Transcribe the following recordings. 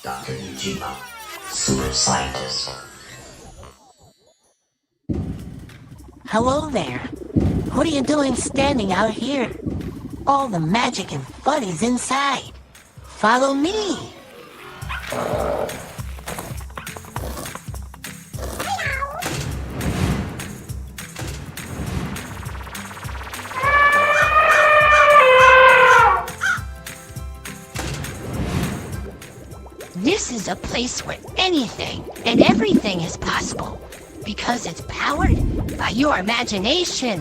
Dr. Ujima, super scientist. Hello there. What are you doing standing out here? All the magic and fun is inside. Follow me. This is a place where anything and everything is possible because it's powered by your imagination.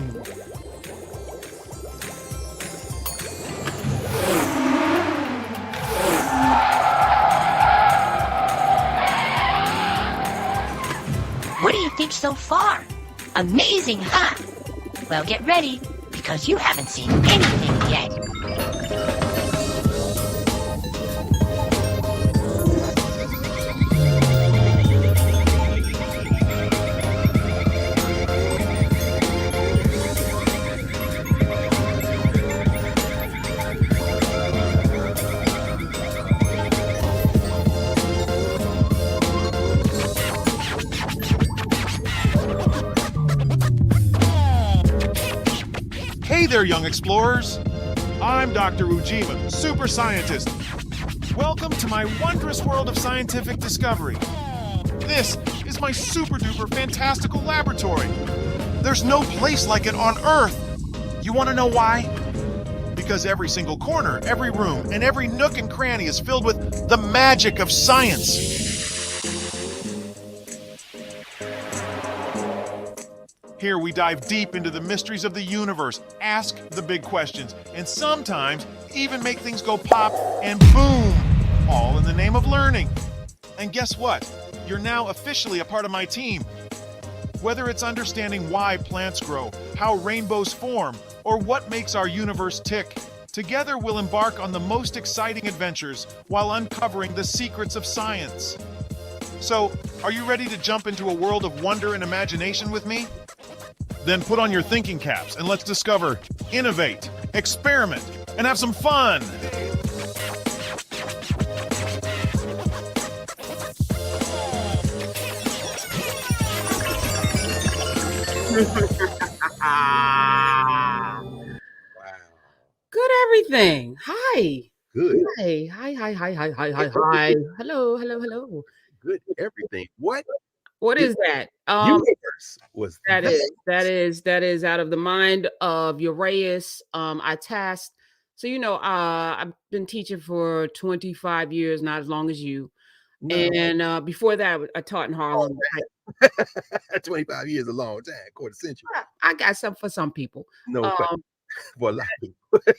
What do you think so far? Amazing, huh? Well, get ready, because you haven't seen anything yet. Hey there, young explorers! I'm Dr. Ujima, super scientist. Welcome to my wondrous world of scientific discovery. This is my super-duper fantastical laboratory. There's no place like it on Earth. You want to know why? Because every single corner, every room, and every nook and cranny is filled with the magic of science. Here we dive deep into the mysteries of the universe, ask the big questions, and sometimes even make things go pop and boom, all in the name of learning. And guess what? You're now officially a part of my team. Whether it's understanding why plants grow, how rainbows form, or what makes our universe tick, together we'll embark on the most exciting adventures while uncovering the secrets of science. So, are you ready to jump into a world of wonder and imagination with me? Then put on your thinking caps and let's discover, innovate, experiment, and have some fun! Good everything. Hi. Good. Hi. Hello. Good everything. What Is that? universe was That is out of the mind of Uraeus. I tasked. So I've been teaching for 25 years, not as long as you. No. And before that, I taught in Harlem. 25 years a long time, quarter century. I got some for some people. No, for a lot of people.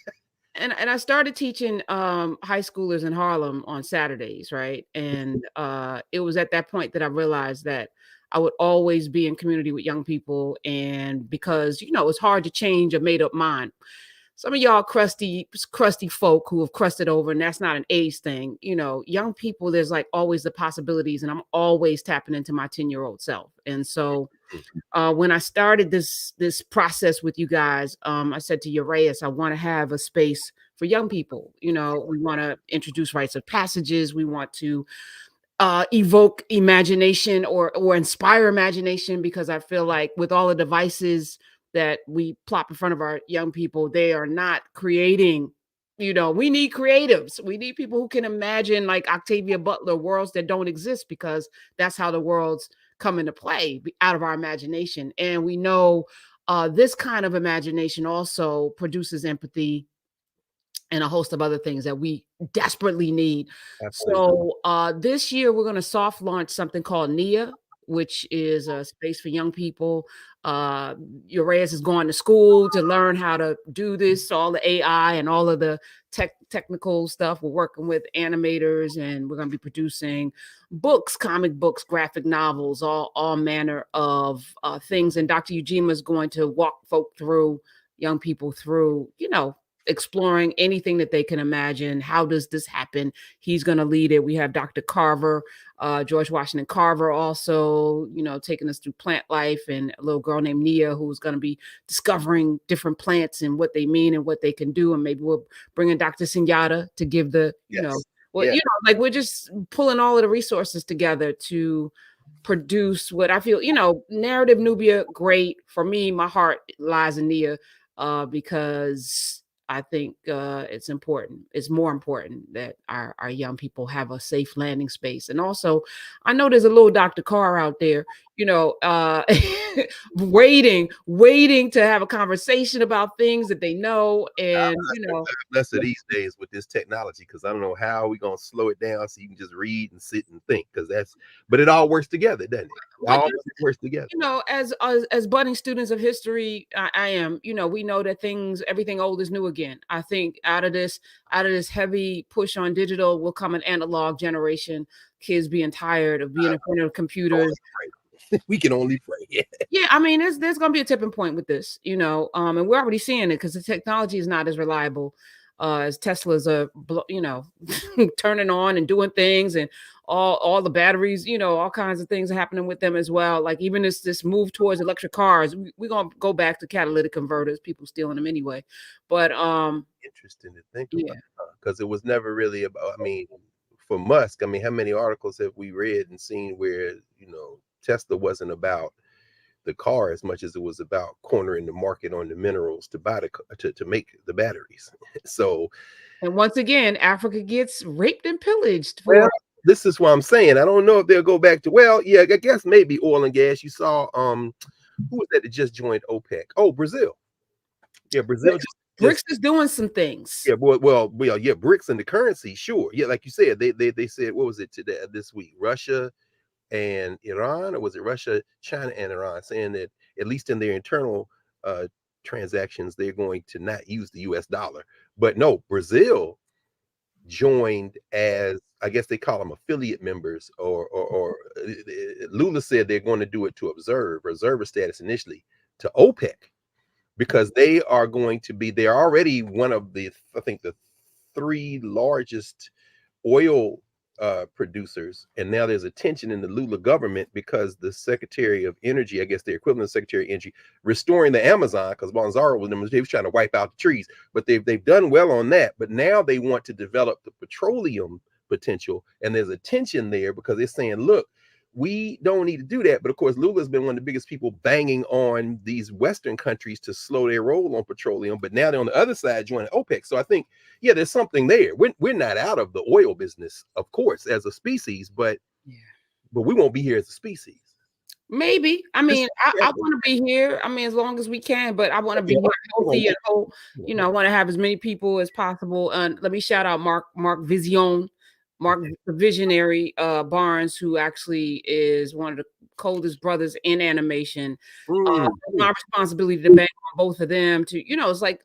And I started teaching high schoolers in Harlem on Saturdays, right? And it was at that point that I realized that I would always be in community with young people, and because it's hard to change a made up mind. Some of y'all crusty folk who have crusted over, and that's not an age thing. Young people, there's like always the possibilities, and I'm always tapping into my 10-year-old self. And so when I started this process with you guys, I said to Uraeus, I want to have a space for young people. We want to introduce rites of passages. We want to evoke imagination or inspire imagination, because I feel like with all the devices that we plop in front of our young people, they are not creating. We need creatives. We need people who can imagine, like Octavia Butler, worlds that don't exist, because that's how the worlds come into play, out of our imagination. And we know this kind of imagination also produces empathy and a host of other things that we desperately need. Absolutely. So this year we're going to soft launch something called NIA, which is a space for young people. Uraeus is going to school to learn how to do this, all the AI and all of the technical stuff. We're working with animators, and we're going to be producing books, comic books, graphic novels, all manner of things. And Dr. Ujima is going to walk young people through, exploring anything that they can imagine. How does this happen? He's going to lead it. We have Dr. Carver, George Washington Carver, also, taking us through plant life, and a little girl named Nia who's going to be discovering different plants and what they mean and what they can do. And maybe we'll bring in Dr. Sinyata to give the, like we're just pulling all of the resources together to produce what I feel, narrative Nubia, great. For me, my heart lies in Nia, because I think it's important. It's more important that our young people have a safe landing space. And also, I know there's a little Dr. Carr out there, waiting to have a conversation about things that they know. And, blessed these days with this technology, because I don't know how we're going to slow it down so you can just read and sit and think, but it all works together, doesn't it? All works together. As budding students of history, I am, we know that everything old is new again. I think out of this heavy push on digital will come an analog generation, kids being tired of being in front of computers. We can only pray. Yeah, I mean, there's going to be a tipping point with this, and we're already seeing it because the technology is not as reliable as Teslas are, turning on and doing things, and all the batteries, all kinds of things are happening with them as well. Like even this move towards electric cars, we're going to go back to catalytic converters, people stealing them anyway. But interesting to think about, because it was never really about, for Musk, how many articles have we read and seen where, Tesla wasn't about the car as much as it was about cornering the market on the minerals to buy to make the batteries. So, and once again, Africa gets raped and pillaged. This is what I'm saying. I don't know if they'll go back to, I guess maybe oil and gas. You saw who was that just joined OPEC? Oh, Brazil. Yeah, Brazil. BRICS is doing some things. Yeah, BRICS and the currency, sure. Yeah, like you said, they said, what was it today this week? Russia and Iran, or was it Russia, China, and Iran, saying that at least in their internal transactions, they're going to not use the US dollar. But no, Brazil joined as, I guess they call them affiliate members, or Lula said they're going to do it to observer status initially to OPEC, because they are going to be, they're already one of the, I think the 3 largest oil producers, and now there's a tension in the Lula government because the Secretary of Energy, I guess the equivalent of Secretary of Energy, restoring the Amazon, because Bolsonaro was trying to wipe out the trees, but they've done well on that. But now they want to develop the petroleum potential, and there's a tension there because they're saying, look, we don't need to do that. But of course, Lula's been one of the biggest people banging on these Western countries to slow their roll on petroleum. But now they're on the other side joining OPEC. So I think, there's something there. We're not out of the oil business, of course, as a species, but we won't be here as a species. Maybe. I want to be here. as long as we can, but I want to be healthy and whole. I want to have as many people as possible. And let me shout out Mark Vision. Mark, the visionary Barnes, who actually is one of the coldest brothers in animation. My responsibility to bank on both of them. To it's like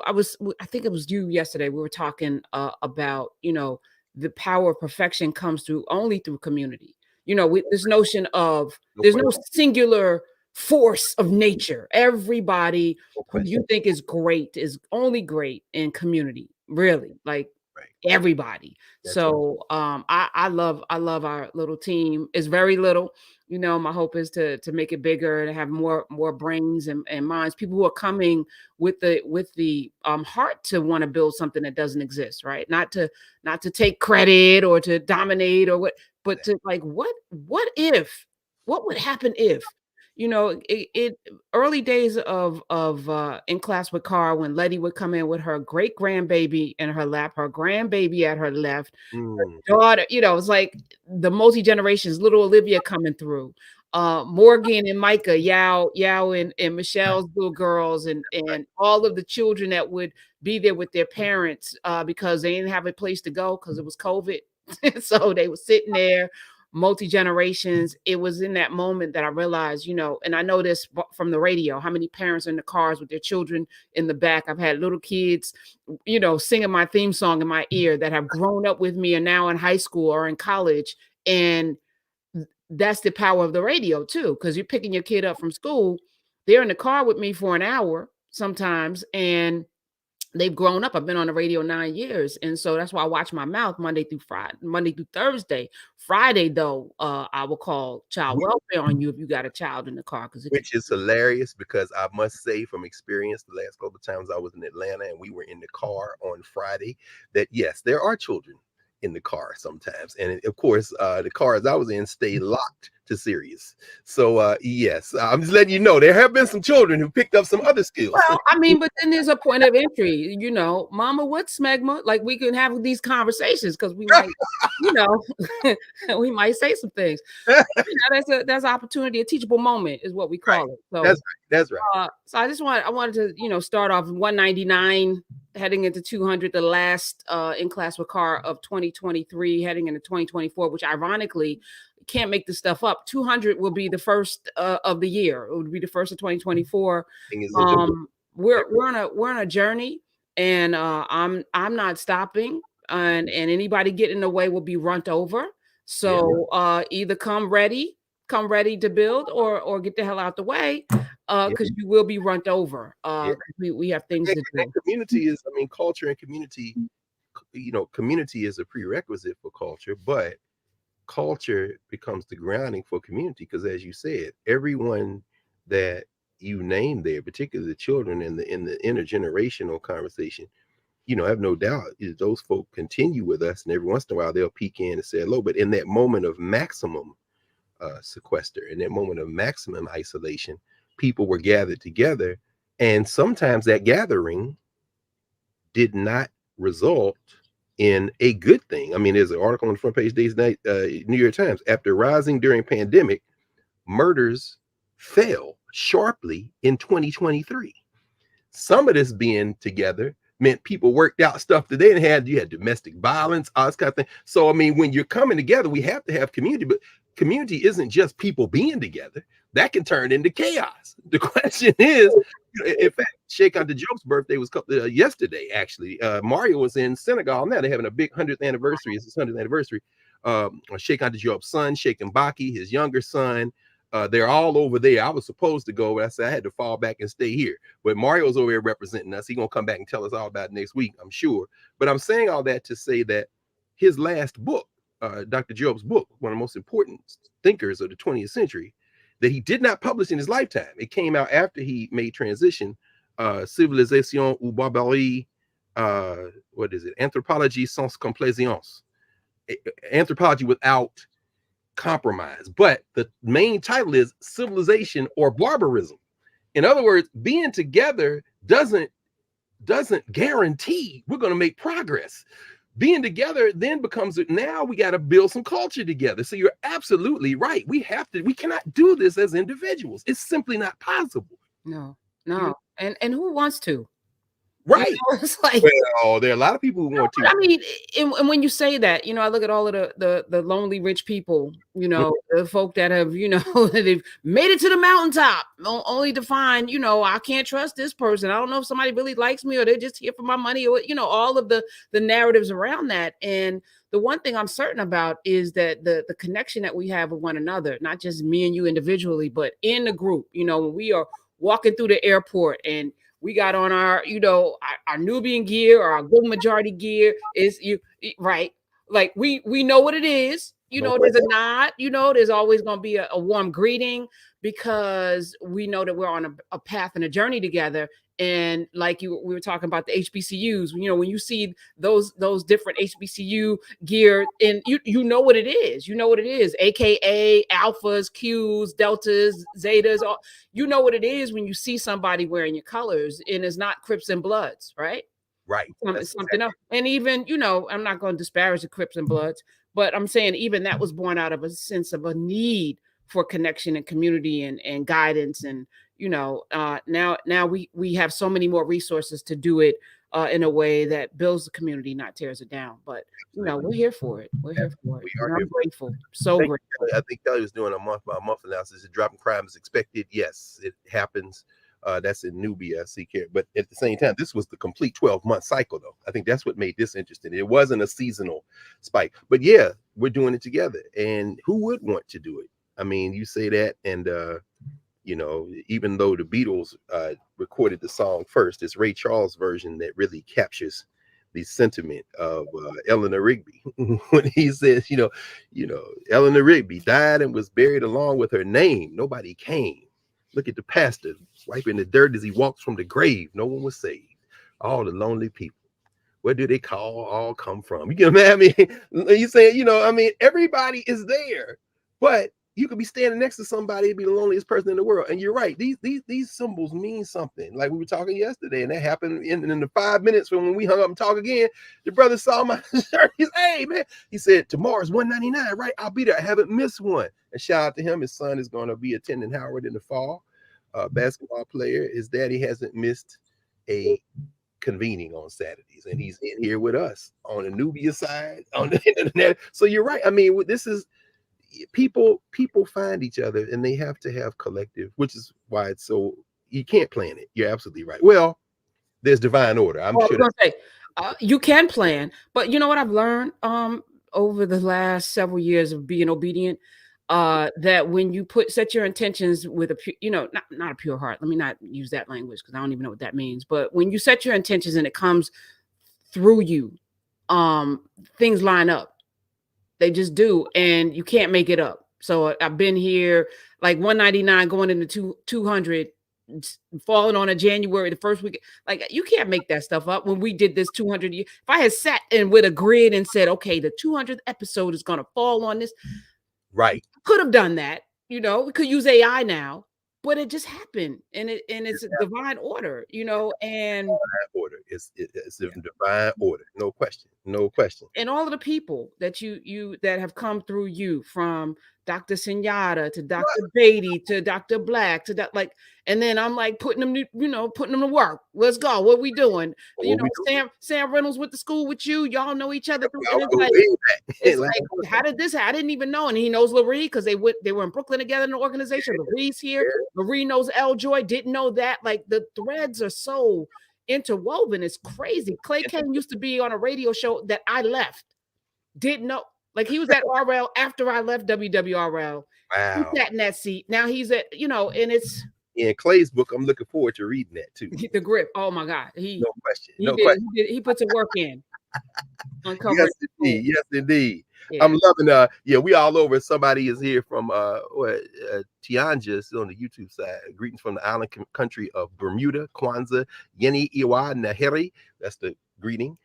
I think it was you yesterday. We were talking about the power of perfection comes only through community. With this notion of there's no singular force of nature. Everybody who you think is great is only great in community. Really, like. Everybody. That's so I love our little team. It's very little. My hope is to make it bigger and have more brains and minds, people who are coming with the heart to want to build something that doesn't exist, right? Not to take credit or to dominate or but to like what would happen if it early days of in class with Carr, when Letty would come in with her great grandbaby in her lap, her grandbaby at her left, her daughter, it's like the multi-generations, little Olivia coming through, Morgan and Micah, Yao and Michelle's little girls, and all of the children that would be there with their parents because they didn't have a place to go because it was COVID. So they were sitting there, multi-generations. It was in that moment that I realized, and I know this from the radio, how many parents are in the cars with their children in the back. I've had little kids, singing my theme song in my ear that have grown up with me and now in high school or in college. And that's the power of the radio too, because you're picking your kid up from school. They're in the car with me for an hour sometimes, and they've grown up. I've been on the radio 9 years. And so that's why I watch my mouth Monday through Thursday. Friday, though, I will call child welfare on you if you got a child in the car. Which is hilarious, because I must say from experience, the last couple of times I was in Atlanta and we were in the car on Friday, that yes, there are children in the car sometimes. And of course, the cars I was in stay locked to Sirius. So yes, I'm just letting you know there have been some children who picked up some other skills. Well, I mean, but then there's a point of entry, mama, what's smegma? Like, we can have these conversations because we might, we might say some things. That's an opportunity, a teachable moment is what we call it. So that's right. So I wanted to, start off 199 heading into 200, the last in class with Carr of 2023, heading into 2024, which ironically, can't make this stuff up. 200 will be the first of the year. It would be the first of 2024. We're on a journey, and I'm not stopping. And anybody getting in the way will be run over. So either come ready to build, or get the hell out the way, because you will be run over. We have things to do. Community is, culture and community. Community is a prerequisite for culture, but culture becomes the grounding for community, because as you said, everyone that you name there, particularly the children in the intergenerational conversation, I have no doubt those folk continue with us, and every once in a while they'll peek in and say hello. But in that moment of maximum sequester, in that moment of maximum isolation, people were gathered together, and sometimes that gathering did not result in a good thing. There's an article on the front page Days Night, New York Times. After rising during pandemic, murders fell sharply in 2023. Some of this being together meant people worked out stuff that they didn't have. You had domestic violence, all this kind of thing. So, when you're coming together, we have to have community, but community isn't just people being together. That can turn into chaos. The question is, in fact, Sheikh Anta Diop's birthday was yesterday, actually. Mario was in Senegal now. They're having a big 100th anniversary. It's his 100th anniversary. Sheikh Anta Diop's son, Sheikh Mbaki, his younger son, they're all over there. I was supposed to go, but I said I had to fall back and stay here. But Mario's over here representing us. He's going to come back and tell us all about it next week, I'm sure. But I'm saying all that to say that his last book, Dr. Diop's book, one of the most important thinkers of the 20th century, that he did not publish in his lifetime. It came out after he made transition, Civilisation ou Barbarie, Anthropologie sans complaisance, Anthropology Without Compromise. But the main title is Civilization or Barbarism. In other words, being together doesn't guarantee we're going to make progress. Being together then becomes, now we got to build some culture together. So you're absolutely right. We cannot do this as individuals. It's simply not possible. No. And who wants to? Right. It's like, well, there are a lot of people who want to. And when you say that, I look at all of the lonely rich people, the folk that have, they've made it to the mountaintop only to find, I can't trust this person. I don't know if somebody really likes me, or they're just here for my money, or, all of the narratives around that. And the one thing I'm certain about is that the connection that we have with one another, not just me and you individually, but in the group, when we are walking through the airport and we got on our, our Nubian gear or our good majority gear, is right. Like we know what it is. There's a nod. There's always going to be a warm greeting, because we know that we're on a path and a journey together. And like we were talking about the HBCUs, when you see those different HBCU gear, and you know what it is. You know what it is, AKA alphas, Qs, deltas, zetas. You know what it is when you see somebody wearing your colors, and it's not Crips and Bloods, right? Right. Something else. And even, I'm not going to disparage the Crips and Bloods, but I'm saying even that was born out of a sense of a need for connection and community and guidance. And, now we have so many more resources to do it in a way that builds the community, not tears it down. But, we're here for it. We're here for it. I'm grateful. So grateful. I think Kelly was doing a month by month analysis. Dropping crime is expected. Yes, it happens. That's in Nubia, but at the same time, this was the complete 12-month cycle, though. I think that's what made this interesting. It wasn't a seasonal spike, but yeah, we're doing it together. And who would want to do it? You say that, and You know, even though the Beatles recorded the song first, it's Ray Charles' version that really captures the sentiment of Eleanor Rigby when he says, Eleanor Rigby died and was buried along with her name. Nobody came. Look at the pastor wiping the dirt as he walks from the grave. No one was saved. All the lonely people. Where do they all come from? You get what I mean? You saying, everybody is there, but you could be standing next to somebody and be the loneliest person in the world. And you're right. These symbols mean something. Like we were talking yesterday, and that happened in the 5 minutes from when we hung up and talk again. The brother saw my shirt. He's, hey man, he said tomorrow's 199, right? I'll be there. I haven't missed one. And shout out to him. His son is going to be attending Howard in the fall. Basketball player. His daddy hasn't missed a convening on Saturdays, and he's in here with us on the Nubia side on the internet. So you're right. I mean, this is people find each other, and they have to have collective, which is why it's so you can't plan it. You're absolutely right. Well, there's divine order. I'm sure. You can plan, but you know what I've learned over the last several years of being obedient, that when you set your intentions with not a pure heart. Let me not use that language because I don't even know what that means. But when you set your intentions and it comes through you, things line up. They just do, and you can't make it up. So I've been here like 199 going into 200, falling on a January, the first week. Like you can't make that stuff up. When we did this 200 years, if I had sat in with a grid and said, okay, the 200th episode is going to fall on this. Right. Could have done that, we could use AI now, but it just happened, and it's a divine order, and divine order. It's a divine order, no question. And all of the people that you that have come through you, from Dr. Senyata to Dr. Beatty to Dr. Black to that, like, and then I'm like putting them to work. Let's go. What we doing? Sam Reynolds went to school with you. Y'all know each other. It's like, how did this? I didn't even know. And he knows Laree because they were in Brooklyn together in the organization. Laree's here. Laree knows L Joy. Didn't know that. Like the threads are so interwoven. It's crazy. Clay Kane used to be on a radio show that I left. Didn't know. Like he was at RL after I left WWRL. Wow. He sat in that seat. Now he's at, and it's in Clay's book. I'm looking forward to reading that too. The Grip. Oh my God. No question. He put some work in. Yes, indeed. Yeah. I'm loving we all over. Somebody is here from Tianja on the YouTube side. Greetings from the island country of Bermuda, Kwanzaa, Yeni Iwa Naheri. That's the greeting.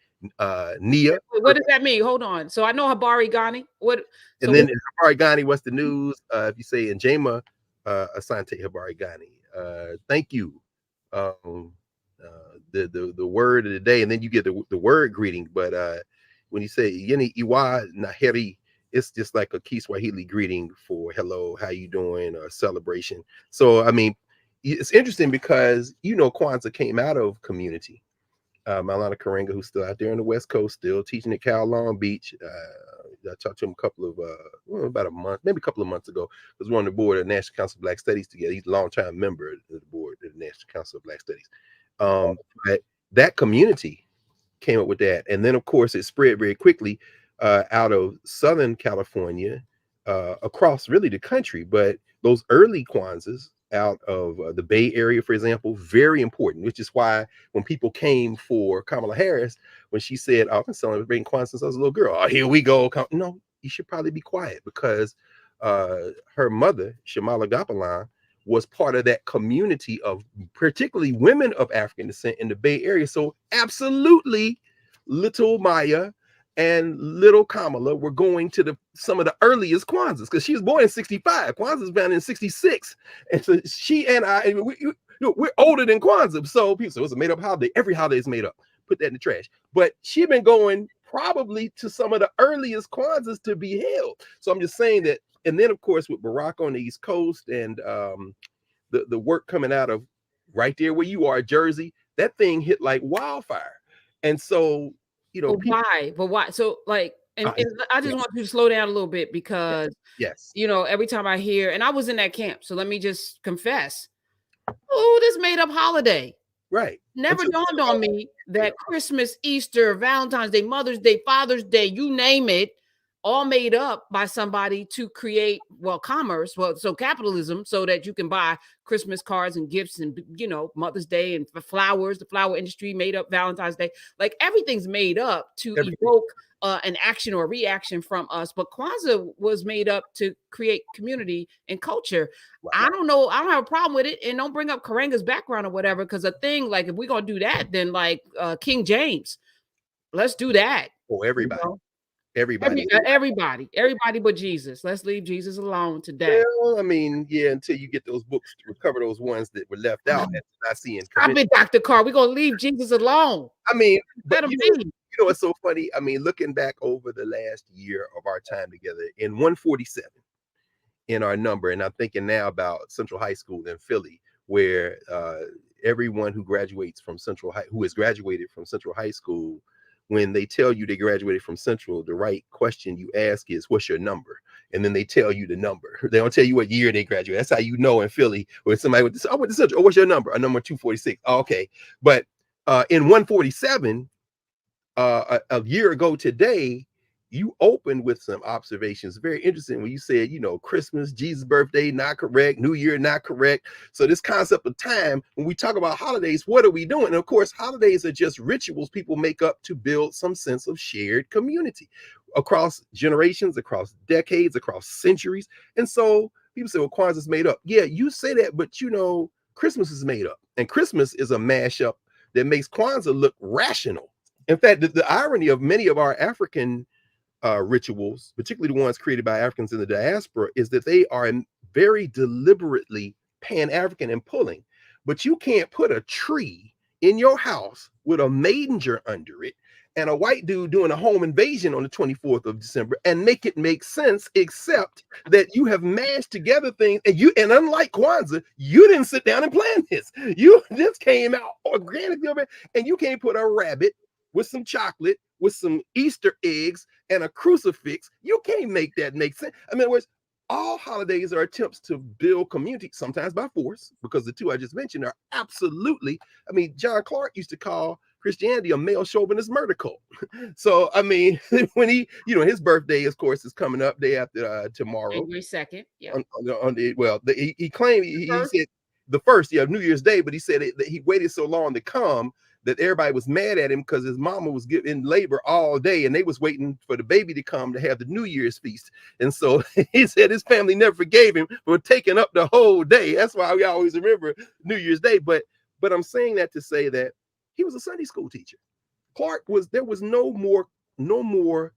Nia. What does that mean? Hold on. So I know Habari Ghani. Habari Ghani, what's the news? If you say in Jama, Asante Habari Ghani. Thank you. The word of the day, and then you get the word greeting. But when you say Yeni Iwa Naheri, it's just like a Kiswahili greeting for hello, how you doing, or celebration. So I mean, it's interesting because Kwanzaa came out of community. Maulana Karenga, who's still out there on the West Coast, still teaching at Cal Long Beach. I talked to him about a couple of months ago, because we're on the board of the National Council of Black Studies together. He's a longtime member of the board of the National Council of Black Studies. But that community came up with that. And then, of course, it spread very quickly out of Southern California, across really the country. But those early Kwanzaas out of the Bay Area, for example, very important, which is why when people came for Kamala Harris, when she said, I've been celebrating Kwanzaa since I was a little girl. Oh, here we go. No, you should probably be quiet, because her mother, Shamala Gapalan, was part of that community of particularly women of African descent in the Bay Area. So absolutely, little Maya and little Kamala were going to some of the earliest Kwanzaas, because she was born in 65. Kwanzaa's been in 66. And so she and I, we're older than Kwanzaa. So people say, it's a made up holiday. Every holiday is made up. Put that in the trash. But she'd been going probably to some of the earliest Kwanzaas to be held. So I'm just saying that. And then, of course, with Barack on the East Coast and the work coming out of right there where you are, Jersey, that thing hit like wildfire. And so, But why? So like, and I just want you to slow down a little bit, because every time I hear, and I was in that camp, so let me just confess, this made up holiday. Right. Never dawned on me that Christmas, Easter, Valentine's Day, Mother's Day, Father's Day, you name it, all made up by somebody to create, well, commerce, so capitalism, so that you can buy Christmas cards and gifts and, you know, Mother's Day and flowers. The flower industry made up Valentine's Day. Like, everything's made up to evoke an action or reaction from us. But Kwanzaa was made up to create community and culture. Wow. I don't know. I don't have a problem with it. And don't bring up Karenga's background or whatever, because a thing, like, if we're going to do that, then like King James, let's do that. Oh, everybody. You know? Everybody but Jesus. Let's leave Jesus alone today. Well, I mean, yeah, until you get those books to recover those ones that were left out and not seeing. Stop it, Dr. Carr. We're gonna leave Jesus alone. I mean, let him be. You know what's so funny? I mean, looking back over the last year of our time together, in 147 in our number, and I'm thinking now about Central High School in Philly, where everyone who graduates from who has graduated from Central High School, when they tell you they graduated from Central, the right question you ask is, what's your number? And then they tell you the number. They don't tell you what year they graduated. That's how you know in Philly, where somebody went to, I went to Central. Oh, what's your number? A number 246. Oh, okay. But in 147, a year ago today, you opened with some observations. Very interesting when you said, you know, Christmas, Jesus' birthday, not correct. New Year, not correct. So this concept of time, when we talk about holidays, what are we doing? And of course, holidays are just rituals people make up to build some sense of shared community across generations, across decades, across centuries. And so people say, well, Kwanzaa's made up. Yeah, you say that, but you know, Christmas is made up. And Christmas is a mashup that makes Kwanzaa look rational. In fact, the irony of many of our African rituals, particularly the ones created by Africans in the diaspora, is that they are very deliberately Pan-African and pulling. But you can't put a tree in your house with a manger under it and a white dude doing a home invasion on the 24th of December and make it make sense, except that you have mashed together things, and unlike Kwanzaa, you didn't sit down and plan this. This came out organically, and you can't put a rabbit with some chocolate, with some Easter eggs and a crucifix. You can't make that make sense. I mean, in other words, all holidays are attempts to build community, sometimes by force, because the two I just mentioned are absolutely, I mean, John Clark used to call Christianity a male chauvinist murder cult. So, I mean, when he, you know, his birthday, of course, is coming up day after tomorrow. January 2nd. Yeah. He claimed, he said the first, New Year's Day, but he said that he waited so long to come that everybody was mad at him because his mama was in labor all day and they was waiting for the baby to come to have the New Year's feast. And so he said his family never forgave him for taking up the whole day. That's why we always remember New Year's Day. But I'm saying that to say that he was a Sunday school teacher. Clark there was no more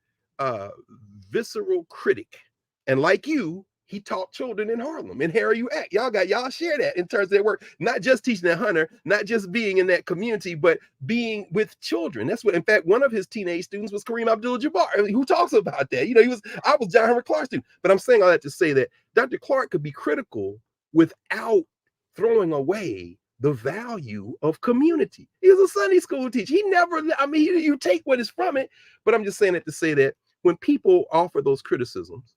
visceral critic. And like you, he taught children in Harlem. And here you at. Y'all share that in terms of their work. Not just teaching at Hunter, not just being in that community, but being with children. That's what, in fact, one of his teenage students was Kareem Abdul-Jabbar, who talks about that. You know, I was John Henrik Clark's student. But I'm saying all that to say that Dr. Clark could be critical without throwing away the value of community. He was a Sunday school teacher. You take what is from it, but I'm just saying it to say that when people offer those criticisms,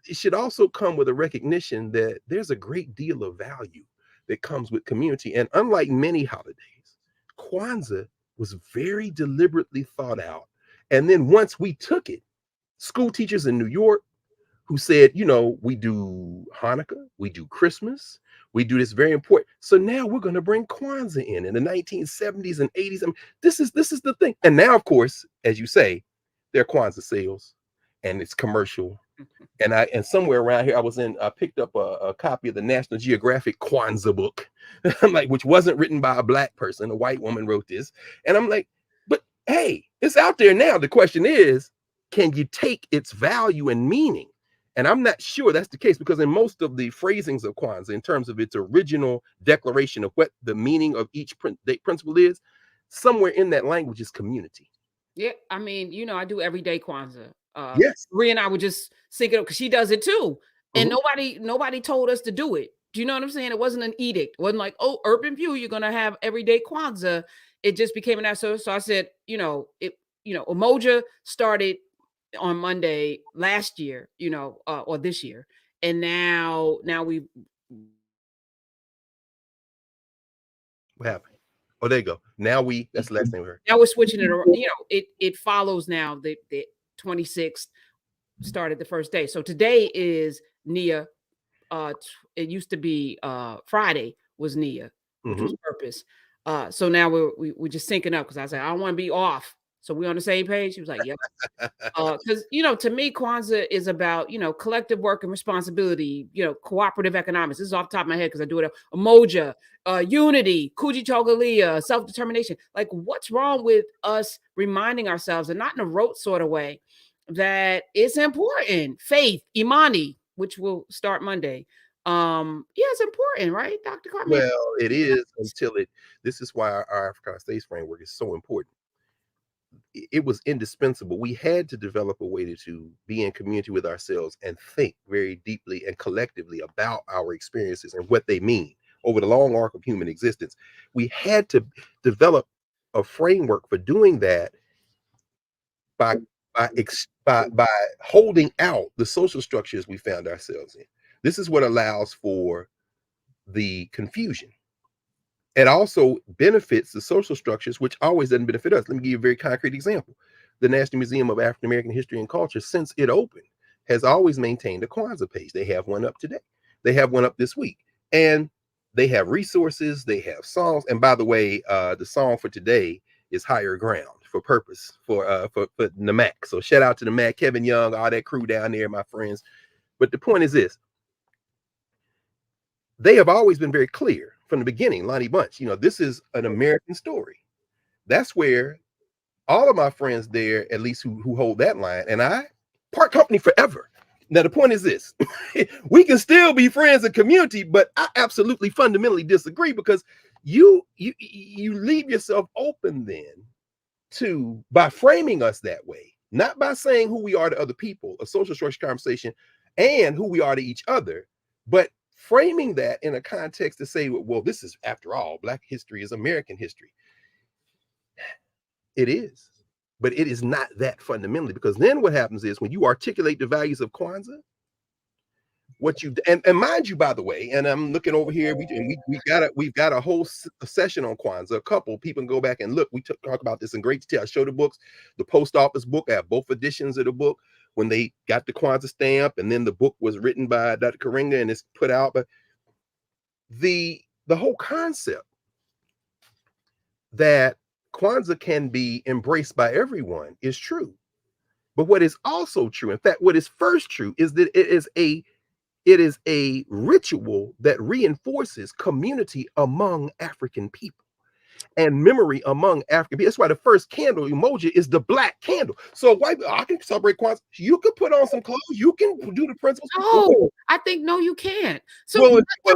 it should also come with a recognition that there's a great deal of value that comes with community. And unlike many holidays, Kwanzaa was very deliberately thought out. And then once we took it, school teachers in New York who said, you know, we do Hanukkah, we do Christmas, we do this very important. So now we're going to bring Kwanzaa in the 1970s and 80s. I mean, this is the thing. And now, of course, as you say, there are Kwanzaa sales and it's commercial. And somewhere around here, I picked up a copy of the National Geographic Kwanzaa book. I'm like, which wasn't written by a black person, a white woman wrote this. And I'm like, but hey, it's out there now. The question is, can you take its value and meaning? And I'm not sure that's the case, because in most of the phrasings of Kwanzaa, in terms of its original declaration of what the meaning of each principle is, somewhere in that language is community. Yeah, I mean, you know, I do everyday Kwanzaa. Yes, Rhea and I would just sync it up because she does it too, and nobody told us to do it. Do you know what I'm saying? It wasn't an edict. It wasn't like, oh, Urban View, you're gonna have everyday Kwanzaa. It just became an answer. So I said, Umoja started on Monday last year, or this year, and now we. What happened? Oh, there you go. Now that's the last thing we heard. Now we're switching it around. It follows now the 26th started the first day. So today is Nia. It used to be Friday was Nia, which was purpose. So now we're just syncing up because I said I don't want to be off. So we on the same page. He was like, "Yep." Because to me, Kwanzaa is about collective work and responsibility. Cooperative economics. This is off the top of my head because I do it. Umoja, unity, Kujichagulia, self-determination. Like, what's wrong with us reminding ourselves, and not in a rote sort of way, that it's important? Faith, Imani, which will start Monday. It's important, right, Dr. Carr? Well, it is until it. This is why our Africana Studies framework is so important. It was indispensable. We had to develop a way to be in community with ourselves and think very deeply and collectively about our experiences and what they mean over the long arc of human existence. We had to develop a framework for doing that by holding out the social structures we found ourselves in. This is what allows for the confusion. It also benefits the social structures, which always doesn't benefit us. Let me give you a very concrete example. The National Museum of African American History and Culture, since it opened, has always maintained a Kwanzaa page. They have one up today. They have one up this week. And they have resources, they have songs. And by the way, the song for today is Higher Ground for purpose for NAMAC. So shout out to NAMAC, Kevin Young, all that crew down there, my friends. But the point is this. They have always been very clear from the beginning, Lonnie Bunch, this is an American story. That's where all of my friends there, at least who hold that line, and I part company forever. Now, the point is this. We can still be friends and community, but I absolutely fundamentally disagree because you leave yourself open then to, by framing us that way, not by saying who we are to other people, a social structure conversation, and who we are to each other, but framing that in a context to say, well, this is, after all, Black history is American history. It is, but it is not that fundamentally, because then what happens is when you articulate the values of Kwanzaa, what you and mind you, by the way, and I'm looking over here, we've got a whole session on Kwanzaa. A couple people can go back and look. We talk about this in great detail. I show the books, the post office book. I have both editions of the book. When they got the Kwanzaa stamp, and then the book was written by Dr. Karinga and it's put out. But the whole concept that Kwanzaa can be embraced by everyone is true. But what is also true, in fact, what is first true, is that it is a ritual that reinforces community among African people and memory among African people. That's why the first candle emoji is the Black candle. So I can celebrate Kwanzaa. You can put on some clothes. You can do the principles. No, I think no, you can't. So I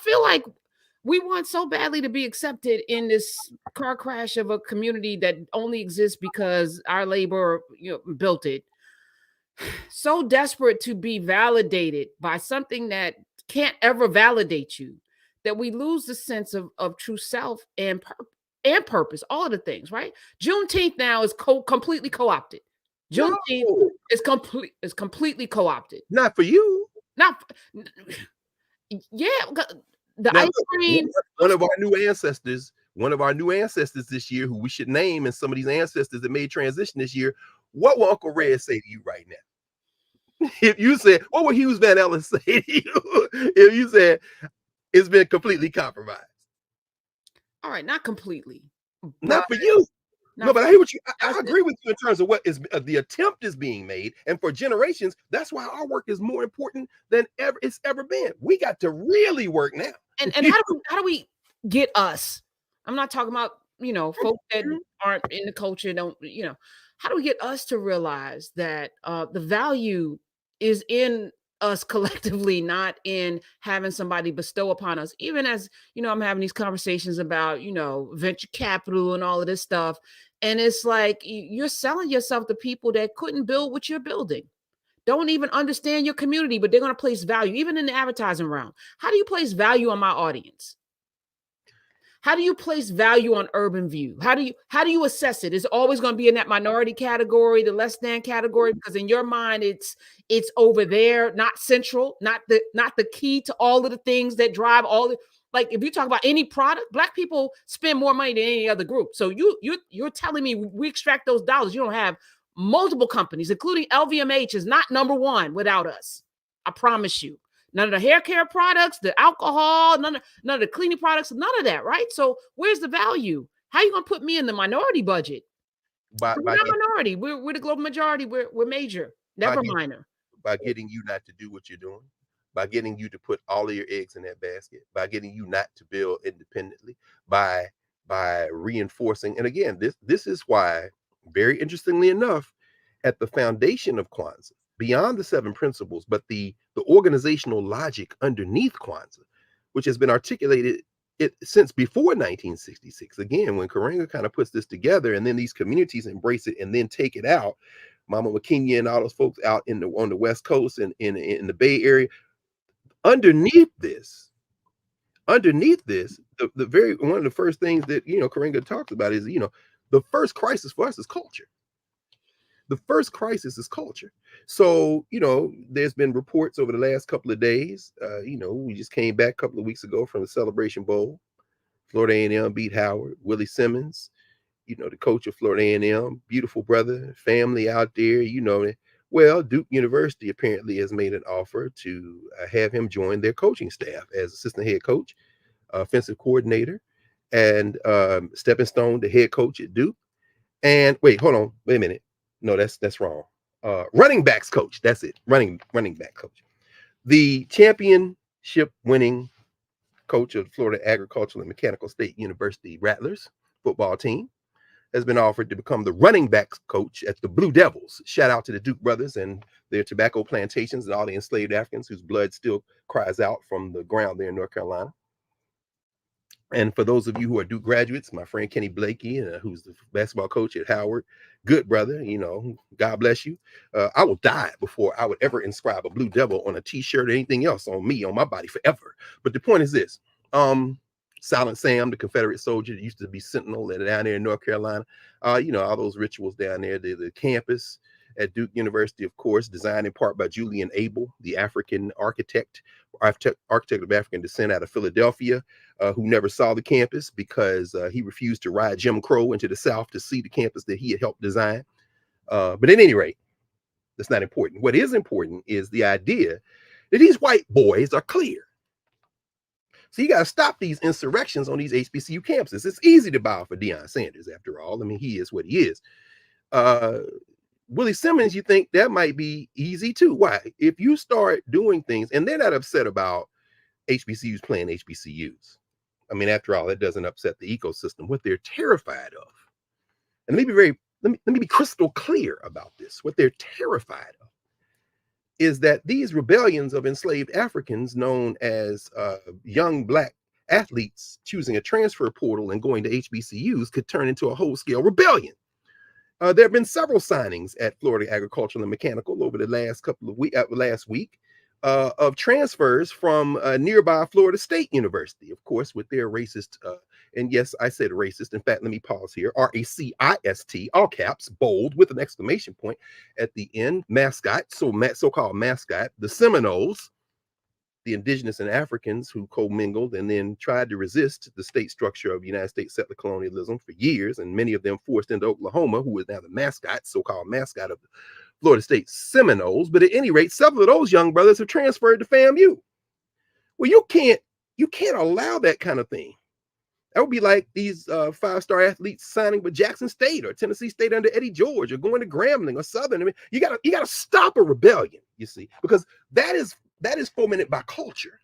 feel like we want so badly to be accepted in this car crash of a community that only exists because our labor, built it. So desperate to be validated by something that can't ever validate you, that we lose the sense of true self and purpose, all of the things, right? Juneteenth now is completely co-opted. Juneteenth is completely co-opted. Not for you. The ice cream. One of our new ancestors this year, who we should name, and some of these ancestors that made transition this year, what will Uncle Red say to you right now? If you said, what would Hughes Van Ellen say to you? If you said, it's been completely compromised. All right, not completely. Not for you. No, but I hear what I agree with you in terms of what is the attempt is being made. And for generations, that's why our work is more important than it's ever been. We got to really work now. And how do we get us? I'm not talking about, folks that aren't in the culture, how do we get us to realize that the value is in us collectively, not in having somebody bestow upon us? Even as, I'm having these conversations about, venture capital and all of this stuff. And it's like, you're selling yourself to people that couldn't build what you're building, don't even understand your community, but they're going to place value, even in the advertising realm. How do you place value on my audience? How do you place value on Urban View? How do you assess it? It's always going to be in that minority category, the less than category, because in your mind, it's over there, not central, not the key to all of the things that drive all the. Like, if you talk about any product, Black people spend more money than any other group. So you're telling me we extract those dollars. You don't have multiple companies, including LVMH, is not number one without us. I promise you. None of the hair care products, the alcohol, none of the cleaning products, none of that, right? So where's the value? How are you going to put me in the minority budget? We're not minority. We're the global majority. We're major, never minor. By getting you not to do what you're doing, by getting you to put all of your eggs in that basket, by getting you not to build independently, by reinforcing. And again, this is why, very interestingly enough, at the foundation of Kwanzaa, beyond the 7 principles, but the organizational logic underneath Kwanzaa, which has been articulated since before 1966. Again, when Karenga kind of puts this together, and then these communities embrace it and then take it out, Mama McKinney and all those folks out on the West Coast and in the Bay Area, underneath this, the very one of the first things that Karenga talks about is the first crisis for us is culture. The first crisis is culture. So there's been reports over the last couple of days. We just came back a couple of weeks ago from the Celebration Bowl. Florida A&M beat Howard. Willie Simmons, the coach of Florida A&M, beautiful brother, family out there. Well, Duke University apparently has made an offer to have him join their coaching staff as assistant head coach, offensive coordinator, and stepping stone to head coach at Duke. And wait a minute. No, that's wrong. Running backs coach. That's it. Running back coach. The championship winning coach of Florida Agricultural and Mechanical State University Rattlers football team has been offered to become the running backs coach at the Blue Devils. Shout out to the Duke brothers and their tobacco plantations and all the enslaved Africans whose blood still cries out from the ground there in North Carolina. And for those of you who are Duke graduates, my friend Kenny Blakey, who's the basketball coach at Howard, good brother, God bless you. I will die before I would ever inscribe a Blue Devil on a t-shirt or anything else on my body forever. But the point is this, Silent Sam, the Confederate soldier that used to be Sentinel down there in North Carolina, all those rituals down there, the campus at Duke University, of course, designed in part by Julian Abel, the African architect of African descent out of Philadelphia, who never saw the campus because he refused to ride Jim Crow into the South to see the campus that he had helped design. But at any rate, that's not important. What is important is the idea that these white boys are clear. So you got to stop these insurrections on these HBCU campuses. It's easy to bow for Deion Sanders, after all. I mean, he is what he is. Willie Simmons, you think that might be easy too. Why? If you start doing things, and they're not upset about HBCUs playing HBCUs. I mean, after all, that doesn't upset the ecosystem. What they're terrified of, and let me be crystal clear about this. What they're terrified of is that these rebellions of enslaved Africans, known as young Black athletes choosing a transfer portal and going to HBCUs, could turn into a whole-scale rebellion. There have been several signings at Florida Agricultural and Mechanical over the last last week of transfers from nearby Florida State University, of course, with their racist, and yes, I said racist. In fact, let me pause here. RACIST, all caps, bold, with an exclamation point at the end, mascot, so-called mascot, the Seminoles, the indigenous and Africans who commingled and then tried to resist the state structure of United States settler colonialism for years, and many of them forced into Oklahoma, who is now the mascot, so-called mascot of the Florida State Seminoles. But at any rate, several of those young brothers have transferred to FAMU. Well, you can't allow that kind of thing. That would be like these 5-star athletes signing with Jackson State or Tennessee State under Eddie George, or going to Grambling or Southern. I mean, you gotta stop a rebellion, you see, because that is fomented by culture.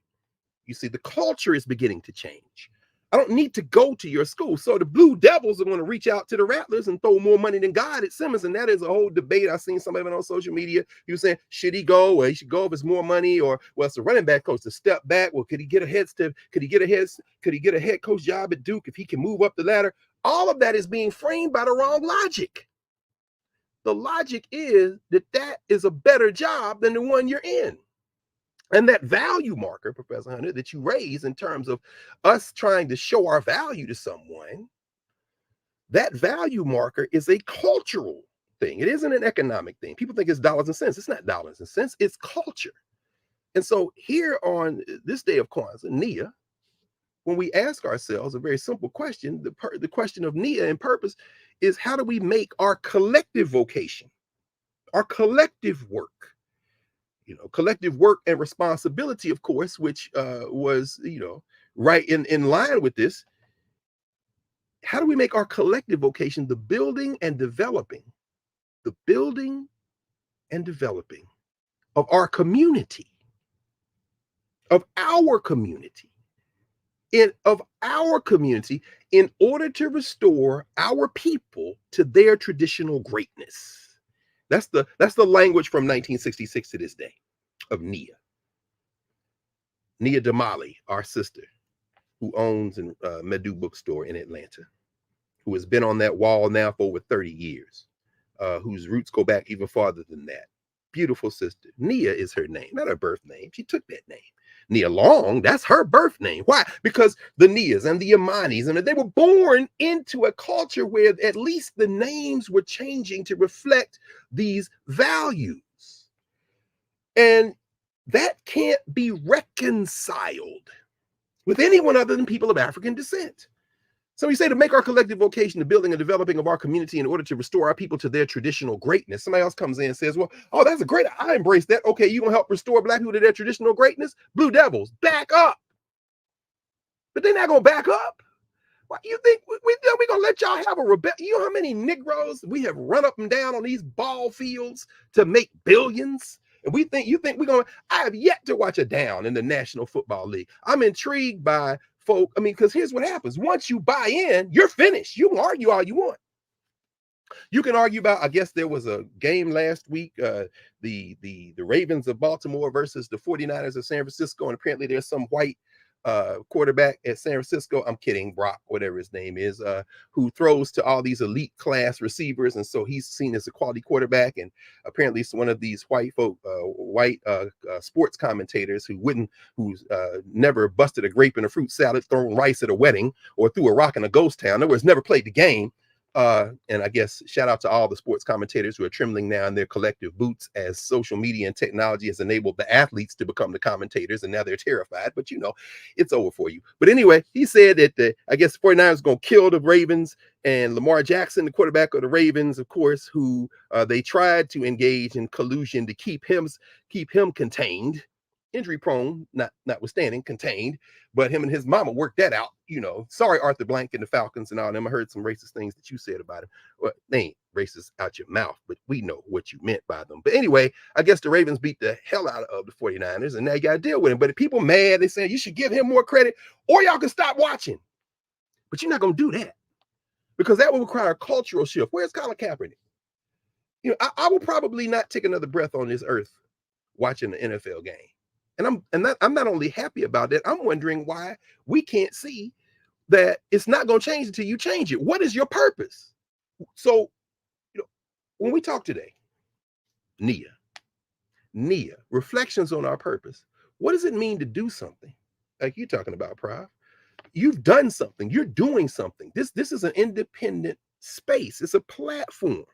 You see, the culture is beginning to change. I don't need to go to your school. So the Blue Devils are going to reach out to the Rattlers and throw more money than God at Simmons. And that is a whole debate. I've seen somebody on social media. He was saying, should he go? Or he should go if it's more money, or well, it's a running back coach to step back. Well, could he get a head coach job at Duke if he can move up the ladder? All of that is being framed by the wrong logic. The logic is that is a better job than the one you're in. And that value marker, Professor Hunter, that you raise in terms of us trying to show our value to someone, that value marker is a cultural thing. It isn't an economic thing. People think it's dollars and cents. It's not dollars and cents. It's culture. And so here on this day of Kwanzaa, Nia, when we ask ourselves a very simple question, the question of Nia and purpose is, how do we make our collective vocation our collective work. Collective work and responsibility, of course, which was, right in line with this. How do we make our collective vocation the building and developing of our community, in order to restore our people to their traditional greatness? That's the language from 1966 to this day of Nia Damali, our sister, who owns a Medu bookstore in Atlanta, who has been on that wall now for over 30 years, whose roots go back even farther than that. Beautiful sister. Nia is her name, not her birth name. She took that name. Nia Long, that's her birth name. Why? Because the Nias and the Imanis, and they were born into a culture where at least the names were changing to reflect these values. And that can't be reconciled with anyone other than people of African descent. So we say to make our collective vocation the building and developing of our community in order to restore our people to their traditional greatness. Somebody else comes in and says, well, oh, that's a great, I embrace that. Okay, you gonna help restore Black people to their traditional greatness? Blue Devils, back up. But they're not gonna back up. Why you think we gonna let y'all have a rebellion? You know how many Negroes we have run up and down on these ball fields to make billions? And you think we're gonna, I have yet to watch a down in the National Football League. I'm intrigued by folk. I mean, because here's what happens. Once you buy in, you're finished. You can argue all you want. You can argue about, I guess there was a game last week, the Ravens of Baltimore versus the 49ers of San Francisco, and apparently there's some white quarterback at San Francisco, I'm kidding, Brock, whatever his name is, who throws to all these elite class receivers, and so he's seen as a quality quarterback. And apparently it's one of these white sports commentators who's never busted a grape in a fruit salad, thrown rice at a wedding, or threw a rock in a ghost town. In other words, never played the game. And I guess shout out to all the sports commentators who are trembling now in their collective boots as social media and technology has enabled the athletes to become the commentators, and now they're terrified. But it's over for you. But anyway, he said that I guess the 49ers going to kill the Ravens, and Lamar Jackson, the quarterback of the Ravens, of course, who they tried to engage in collusion to keep him contained, injury prone, notwithstanding, contained. But him and his mama worked that out. Sorry, Arthur Blank and the Falcons and all them. I heard some racist things that you said about him. Well, they ain't racist out your mouth, but we know what you meant by them. But anyway, I guess the Ravens beat the hell out of the 49ers, and now you got to deal with him. But if people mad, they saying you should give him more credit, or y'all can stop watching. But you're not going to do that, because that will require a cultural shift. Where's Colin Kaepernick? I will probably not take another breath on this earth watching the NFL game. And I'm not only happy about that, I'm wondering why we can't see that it's not going to change until you change it. What is your purpose? So, when we talk today, Nia, reflections on our purpose. What does it mean to do something? Like you're talking about, Prof. You've done something. You're doing something. This is an independent space. It's a platform.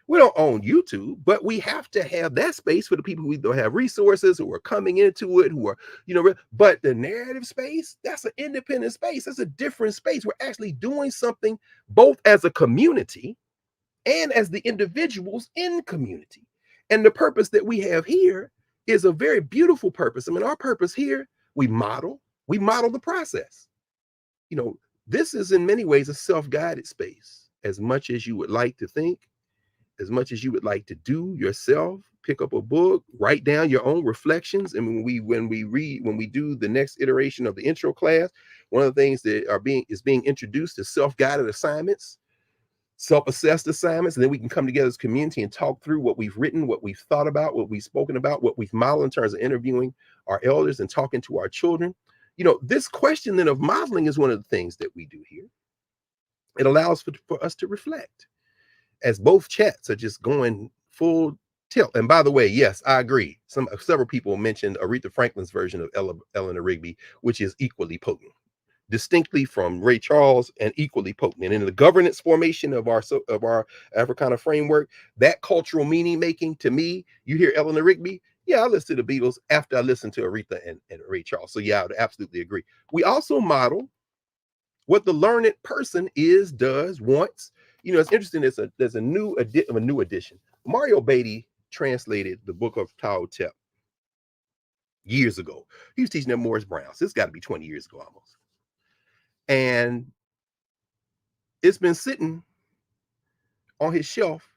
We don't own YouTube, but we have to have that space for the people who don't have resources, who are coming into it, who are, but the narrative space, that's an independent space. That's a different space. We're actually doing something both as a community and as the individuals in community. And the purpose that we have here is a very beautiful purpose. I mean, our purpose here, we model the process. This is in many ways a self-guided space, as much as you would like to think, as much as you would like to do yourself, pick up a book, write down your own reflections. And when we do the next iteration of the intro class, one of the things that is being introduced is self-guided assignments, self-assessed assignments. And then we can come together as a community and talk through what we've written, what we've thought about, what we've spoken about, what we've modeled in terms of interviewing our elders and talking to our children. This question then of modeling is one of the things that we do here. It allows for us to reflect, as both chats are just going full tilt. And by the way, yes, I agree. Several people mentioned Aretha Franklin's version of Eleanor Rigby, which is equally potent, distinctly from Ray Charles, and equally potent. And in the governance formation of our Africana framework, that cultural meaning making, to me, you hear Eleanor Rigby, yeah, I listen to the Beatles after I listen to Aretha and Ray Charles. So yeah, I would absolutely agree. We also model what the learned person does, wants. It's interesting. There's a new edition. Mario Beatty translated the book of Tao-Tep years ago. He was teaching at Morris Brown. So it's got to be 20 years ago almost. And it's been sitting on his shelf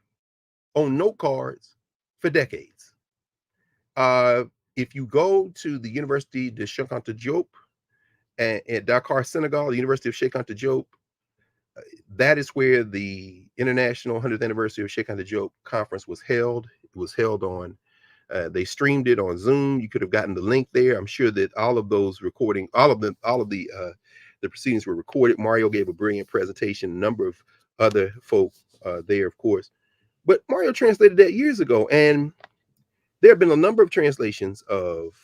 on note cards for decades. If you go to the University de Cheikh Anta Diop and at Dakar, Senegal, the University of Cheikh Anta Diop, that is where the International 100th Anniversary of Cheikh Anta Diop conference was held. It was held on, they streamed it on Zoom. You could have gotten the link there. I'm sure that all of those recording, all of the proceedings were recorded. Mario gave a brilliant presentation, a number of other folk there, of course. But Mario translated that years ago, and there have been a number of translations of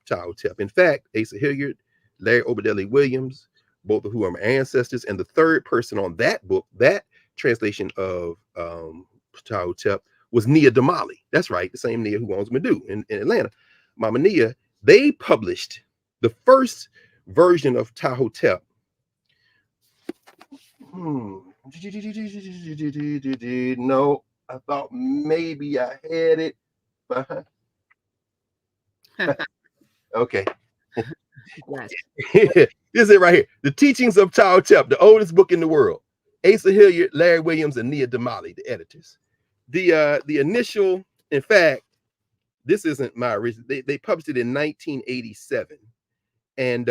Tao-Tep. In fact, Asa Hilliard, Larry Obadeli Williams, both of whom are my ancestors, and the third person on that book, that translation of Tao-Tep, was Nia Damali. That's right, the same Nia who owns Madu in Atlanta. Mama Nia, they published the first version of Tao-Tep. No, I thought maybe I had it. Okay. This is it right here. The Teachings of Tao-Tep, the oldest book in the world. Asa Hilliard, Larry Williams, and Nia Damali, the editors. The initial, in fact, this isn't my original. They published it in 1987. And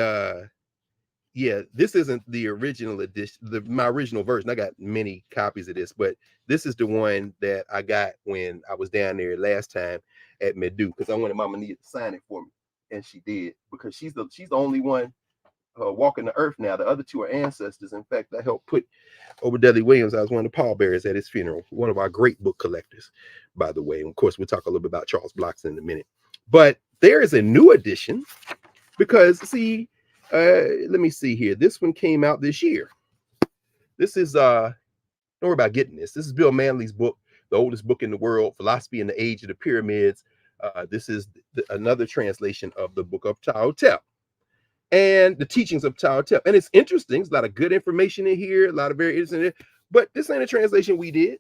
yeah, this isn't the original edition, my original version. I got many copies of this, but this is the one that I got when I was down there last time at Medu, because I wanted Mama Nia to sign it for me, and she did, because she's the only one walking the earth now. The other two are ancestors. In fact, I helped put Obadeli Williams. I was one of the pallbearers at his funeral. One of our great book collectors, by the way. And of course, we'll talk a little bit about Charles Blockson in a minute. But there is a new edition because, see, let me see here. This one came out this year. This is don't worry about getting this. This is Bill Manley's book, the oldest book in the world, Philosophy in the Age of the Pyramids. This is another translation of the book of Tao-Tep and the Teachings of Tao-Tep. And it's interesting. There's a lot of good information in here, a lot of very interesting, but this ain't a translation we did.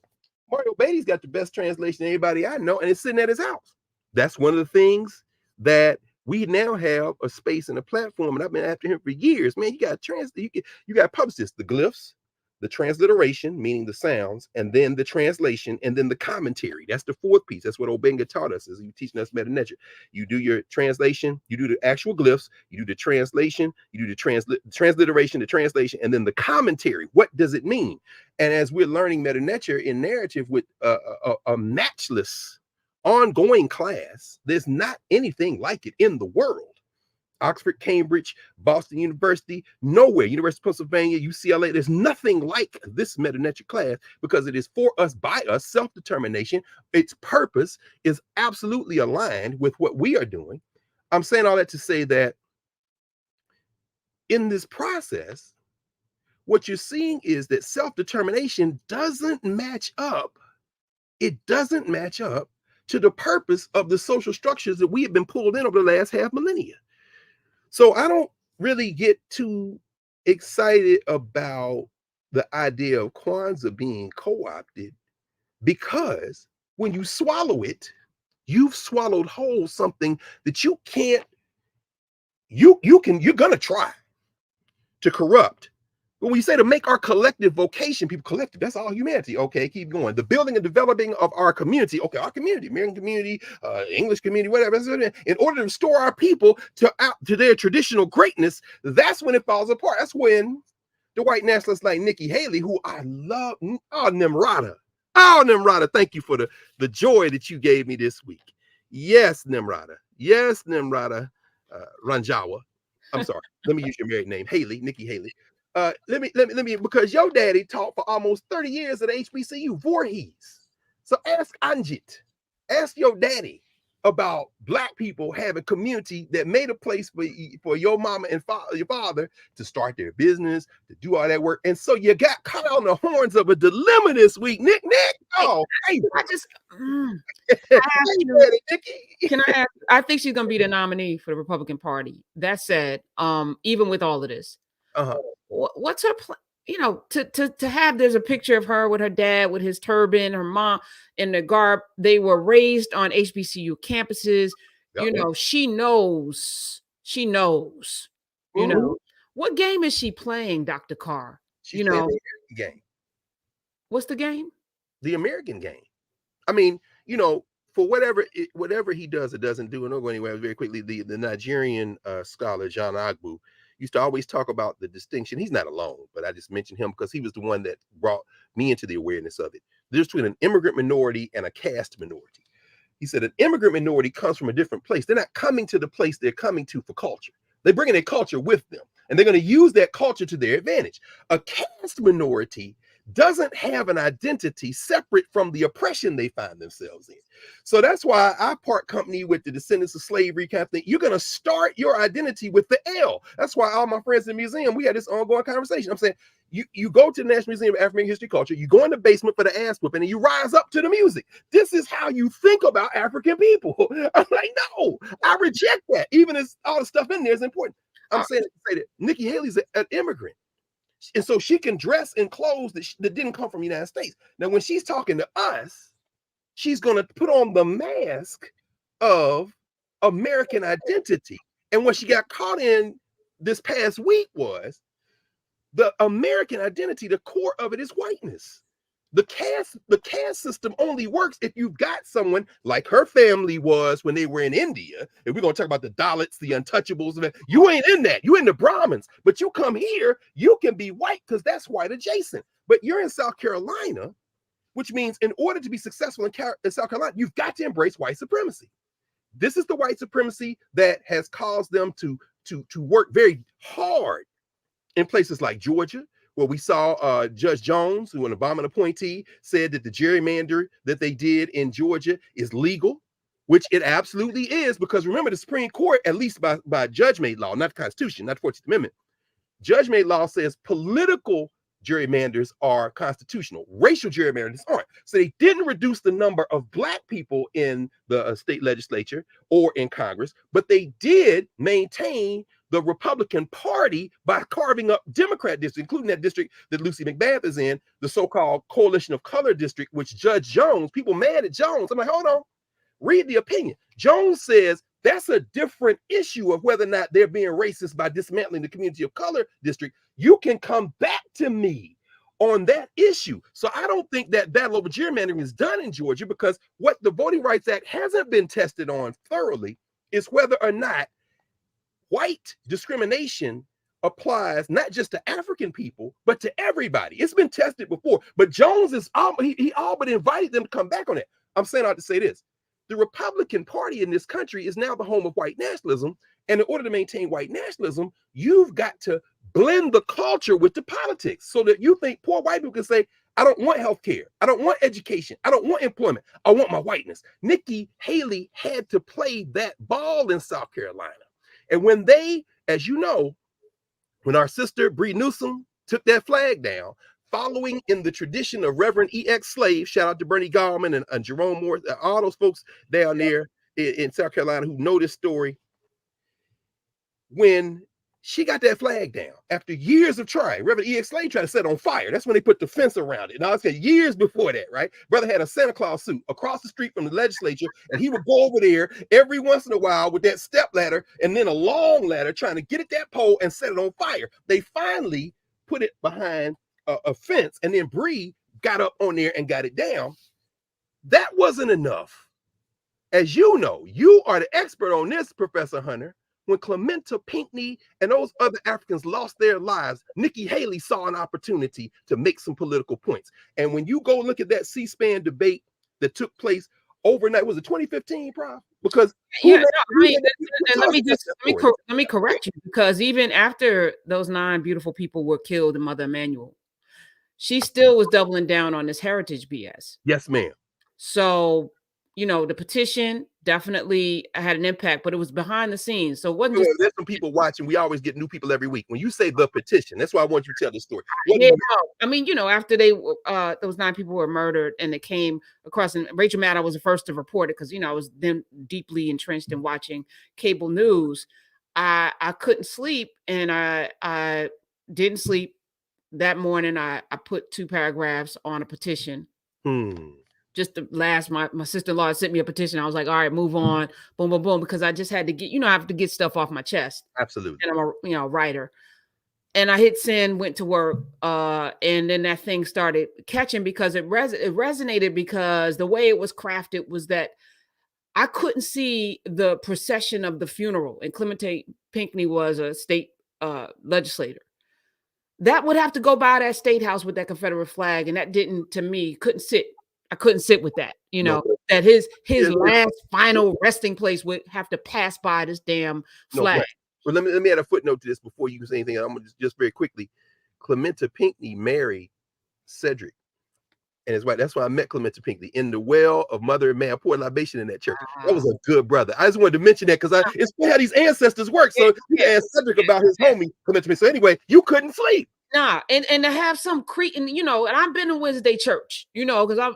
Mario Beatty's got the best translation of anybody I know, and it's sitting at his house. That's one of the things that we now have a space and a platform, and I've been after him for years. Man, you got to you got to publish this, the glyphs, the transliteration, meaning the sounds, and then the translation, and then the commentary. That's the fourth piece. That's what Obenga taught us, is you teaching us meta nature. You do your translation, you do the actual glyphs, you do the translation, you do the transliteration, the translation, and then the commentary. What does it mean? And as we're learning meta nature in narrative with a matchless ongoing class, there's not anything like it in the world. Oxford, Cambridge, Boston University, nowhere, University of Pennsylvania, UCLA, there's nothing like this meta nature class, because it is for us, by us, self-determination. Its purpose is absolutely aligned with what we are doing. I'm saying all that to say that in this process, what you're seeing is that self-determination doesn't match up. It doesn't match up to the purpose of the social structures that we have been pulled in over the last half millennia. So I don't really get too excited about the idea of Kwanzaa being co-opted, because when you swallow it, you've swallowed whole something that you can't, you're gonna try to corrupt. But when you say to make our collective vocation, people collective, that's all humanity. Okay, keep going. The building and developing of our community. Okay, our community, American community, English community, whatever. In order to restore our people to their traditional greatness, that's when it falls apart. That's when the white nationalists like Nikki Haley, who I love, Nimrata, thank you for the joy that you gave me this week. Yes, Nimrata. Yes, Nimrata Ranjawa. I'm sorry. Let me use your married name, Haley, Nikki Haley. Let me, because your daddy taught for almost 30 years at HBCU, Voorhees. So ask Anjit, ask your daddy about Black people having community that made a place for your mama and your father to start their business, to do all that work. And so you got caught on the horns of a dilemma this week, Nick. Oh, hey. Can I ask? I think she's gonna be the nominee for the Republican Party. That said, even with all of this, what's her plan? you know, to have, there's a picture of her with her dad with his turban, her mom in the garb. They were raised on HBCU campuses. Yep. You know, she knows. She knows. You Mhm. know, what game is she playing, Dr. Carr? She's You playing know, the American game. what's the game? The American game. I mean, you know, for whatever he does or doesn't do, and I'll go anywhere very quickly. The Nigerian scholar John Agbu used to always talk about the distinction. He's not alone, but I just mentioned him because he was the one that brought me into the awareness of it. There's between an immigrant minority and a caste minority. He said an immigrant minority comes from a different place. They're not coming to the place they're coming to for culture. They're bringing their culture with them, and they're going to use that culture to their advantage. A caste minority doesn't have an identity separate from the oppression they find themselves in. So that's why I part company with the descendants of slavery kind of thing. You're going to start your identity with the L. That's why all my friends in the museum, we had this ongoing conversation. I'm saying, you go to the National Museum of African History and Culture, you go in the basement for the ass whooping, and you rise up to the music. This is how you think about African people. I'm like, no, I reject that. Even as all the stuff in there is important. I'm saying to say that Nikki Haley's an immigrant. And so she can dress in clothes that didn't come from the United States. Now, when she's talking to us, she's going to put on the mask of American identity. And what she got caught in this past week was the American identity, the core of it is whiteness. The caste system only works if you've got someone like her family was when they were in India. And we're going to talk about the Dalits, the untouchables. You ain't in that. You in the Brahmins. But you come here, you can be white because that's white adjacent. But you're in South Carolina, which means in order to be successful in South Carolina, you've got to embrace white supremacy. This is the white supremacy that has caused them to work very hard in places like Georgia, where we saw Judge Jones, who an Obama appointee, said that the gerrymander that they did in Georgia is legal, which it absolutely is, because remember, the Supreme Court, at least by judge-made law, not the Constitution, not the 14th Amendment, judge-made law says political gerrymanders are constitutional. Racial gerrymanders aren't. So they didn't reduce the number of Black people in the state legislature or in Congress, but they did maintain the Republican Party by carving up Democrat districts, including that district that Lucy McBath is in, the so-called Coalition of Color district, which Judge Jones, people mad at Jones. I'm like, hold on, read the opinion. Jones says that's a different issue of whether or not they're being racist by dismantling the community of color district. You can come back to me on that issue. So I don't think that battle over gerrymandering is done in Georgia, because what the Voting Rights Act hasn't been tested on thoroughly is whether or not white discrimination applies not just to African people, but to everybody. It's been tested before, but Jones is he all but invited them to come back on it. I'm saying out to say this. The Republican Party in this country is now the home of white nationalism. And in order to maintain white nationalism, you've got to blend the culture with the politics so that you think poor white people can say, I don't want health care. I don't want education. I don't want employment. I want my whiteness. Nikki Haley had to play that ball in South Carolina. And when they, as you know, when our sister Bree Newsom took that flag down, following in the tradition of Reverend E.X. Slade, shout out to Bernie Gallman and Jerome Moore, all those folks down there in South Carolina who know this story. When she got that flag down, after years of trying, Reverend E.X. Slade tried to set it on fire. That's when they put the fence around it. Now, it's years before that, right? Brother had a Santa Claus suit across the street from the legislature, and he would go over there every once in a while with that step ladder and then a long ladder trying to get at that pole and set it on fire. They finally put it behind a fence, and then Bree got up on there and got it down. That wasn't enough. As you know, you are the expert on this, Professor Hunter. When Clementa Pinckney and those other Africans lost their lives, Nikki Haley saw an opportunity to make some political points. And when you go look at that C-SPAN debate that took place overnight, was it 2015, Prof? Because let me correct you, because even after those 9 beautiful people were killed in Mother Emanuel, she still was doubling down on this heritage BS. Yes, ma'am. So, you know, the petition definitely had an impact, but it was behind the scenes. So it wasn't just... There's some people watching. We always get new people every week. When you say the petition, that's why I want you to tell the story. I mean, you know, after those 9 people were murdered and it came across, and Rachel Maddow was the first to report it, because, you know, I was then deeply entrenched in watching cable news. I couldn't sleep, and I didn't sleep that morning I put 2 paragraphs on a petition. Just the last, my sister-in-law sent me a petition. I was like, all right, move on, boom, boom, boom, because I just had to get, I have to get stuff off my chest. Absolutely. And I'm a, writer. And I hit send, went to work, and then that thing started catching because it resonated because the way it was crafted was that I couldn't see the procession of the funeral. And Clemente Pinckney was a state legislator. That would have to go by that state house with that Confederate flag, and that didn't, to me, I couldn't sit with that, that his last final resting place would have to pass by this damn flag. Well, let me add a footnote to this before you can say anything. I'm gonna just very quickly. Clementa Pinckney married Cedric, and his wife. That's why I met Clementa Pinckney in the well of Mother and Man. I poured libation in that church. That was a good brother. I just wanted to mention that because it's funny how these ancestors work. So you asked Cedric about his homie Clementa Pinckney. So anyway, you couldn't sleep. Nah, and to have some Cretan, and I've been in Wednesday church, because I'm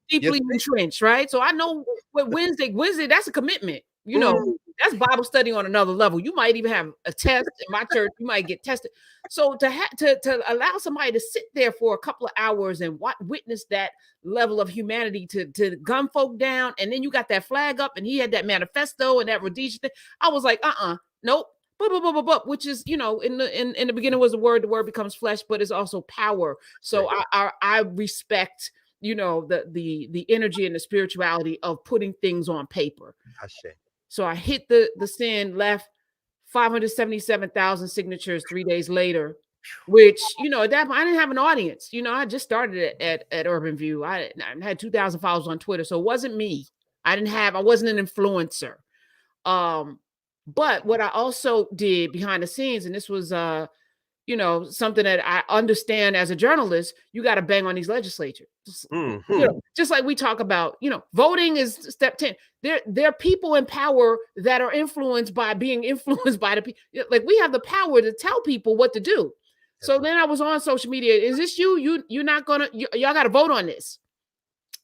deeply entrenched, right? So I know what Wednesday, that's a commitment, that's Bible study on another level. You might even have a test in my church. You might get tested. So to allow somebody to sit there for a couple of hours and witness that level of humanity to gun folk down, and then you got that flag up, and he had that manifesto and that Rhodesia thing. I was like, nope. Which is, in the beginning was the word becomes flesh, but it's also power. So I respect, the energy and the spirituality of putting things on paper. So I hit the send, left 577,000 signatures 3 days later, which, at that point I didn't have an audience. I just started it at Urban View. I had 2,000 followers on Twitter. So it wasn't me. I wasn't an influencer. But what I also did behind the scenes, and this was, something that I understand as a journalist, you got to bang on these legislatures. Just like we talk about, voting is step 10. There are people in power that are influenced by being influenced by the people. Like we have the power to tell people what to do. So then I was on social media. Is this you? You're not gonna. Y'all got to vote on this.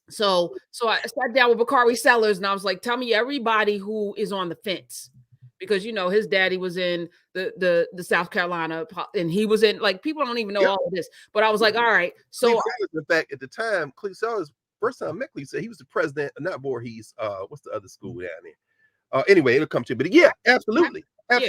So I sat down with Bakari Sellers and I was like, tell me everybody who is on the fence. Because his daddy was in the South Carolina, and he was in, like, people don't even know all of this. But I was like, all right. So in fact, at the time, Cleve Sellers, first time I met Cleve, he was the president, not Voorhees. What's the other school down there? Anyway, it'll come to it. But yeah, absolutely. Yeah.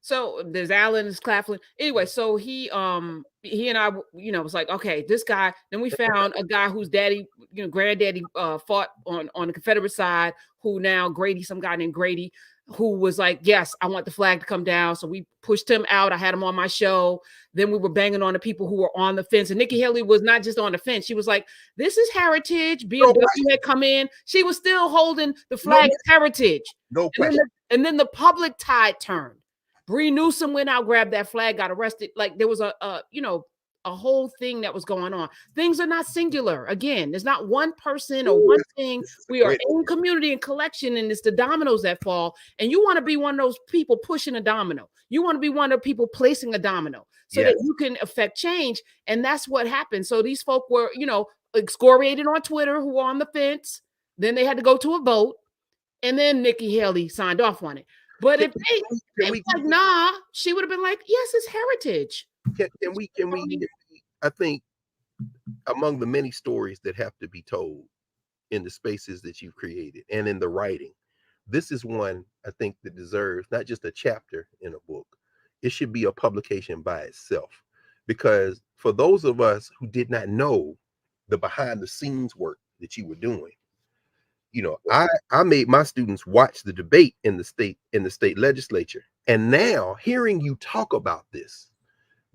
So there's Allen, there's Claflin. Anyway, so he and I, was like, okay, this guy. Then we found a guy whose daddy, granddaddy, fought on the Confederate side, who now Grady, some guy named Grady, who was like, yes, I want the flag to come down. So we pushed him out. I had him on my show. Then we were banging on the people who were on the fence. And Nikki Haley was not just on the fence. She was like, this is heritage. BMW had come in. She was still holding the flag heritage. No question. And then the public tide turned. Bree Newsom went out, grabbed that flag, got arrested. Like there was a whole thing that was going on. Things are not singular. Again, there's not one person or one thing. We are in community and collection, and it's the dominoes that fall. And you want to be one of those people pushing a domino. You want to be one of the people placing a domino so that you can affect change. And that's what happened. So these folk were, excoriated on Twitter who were on the fence. Then they had to go to a vote. And then Nikki Haley signed off on it. But if they like, nah, she would have been like, yes, it's heritage. Can we? I think among the many stories that have to be told in the spaces that you've created and in the writing, this is one I think that deserves not just a chapter in a book. It should be a publication by itself, because for those of us who did not know the behind the scenes work that you were doing, I made my students watch the debate in the state legislature, and now hearing you talk about this,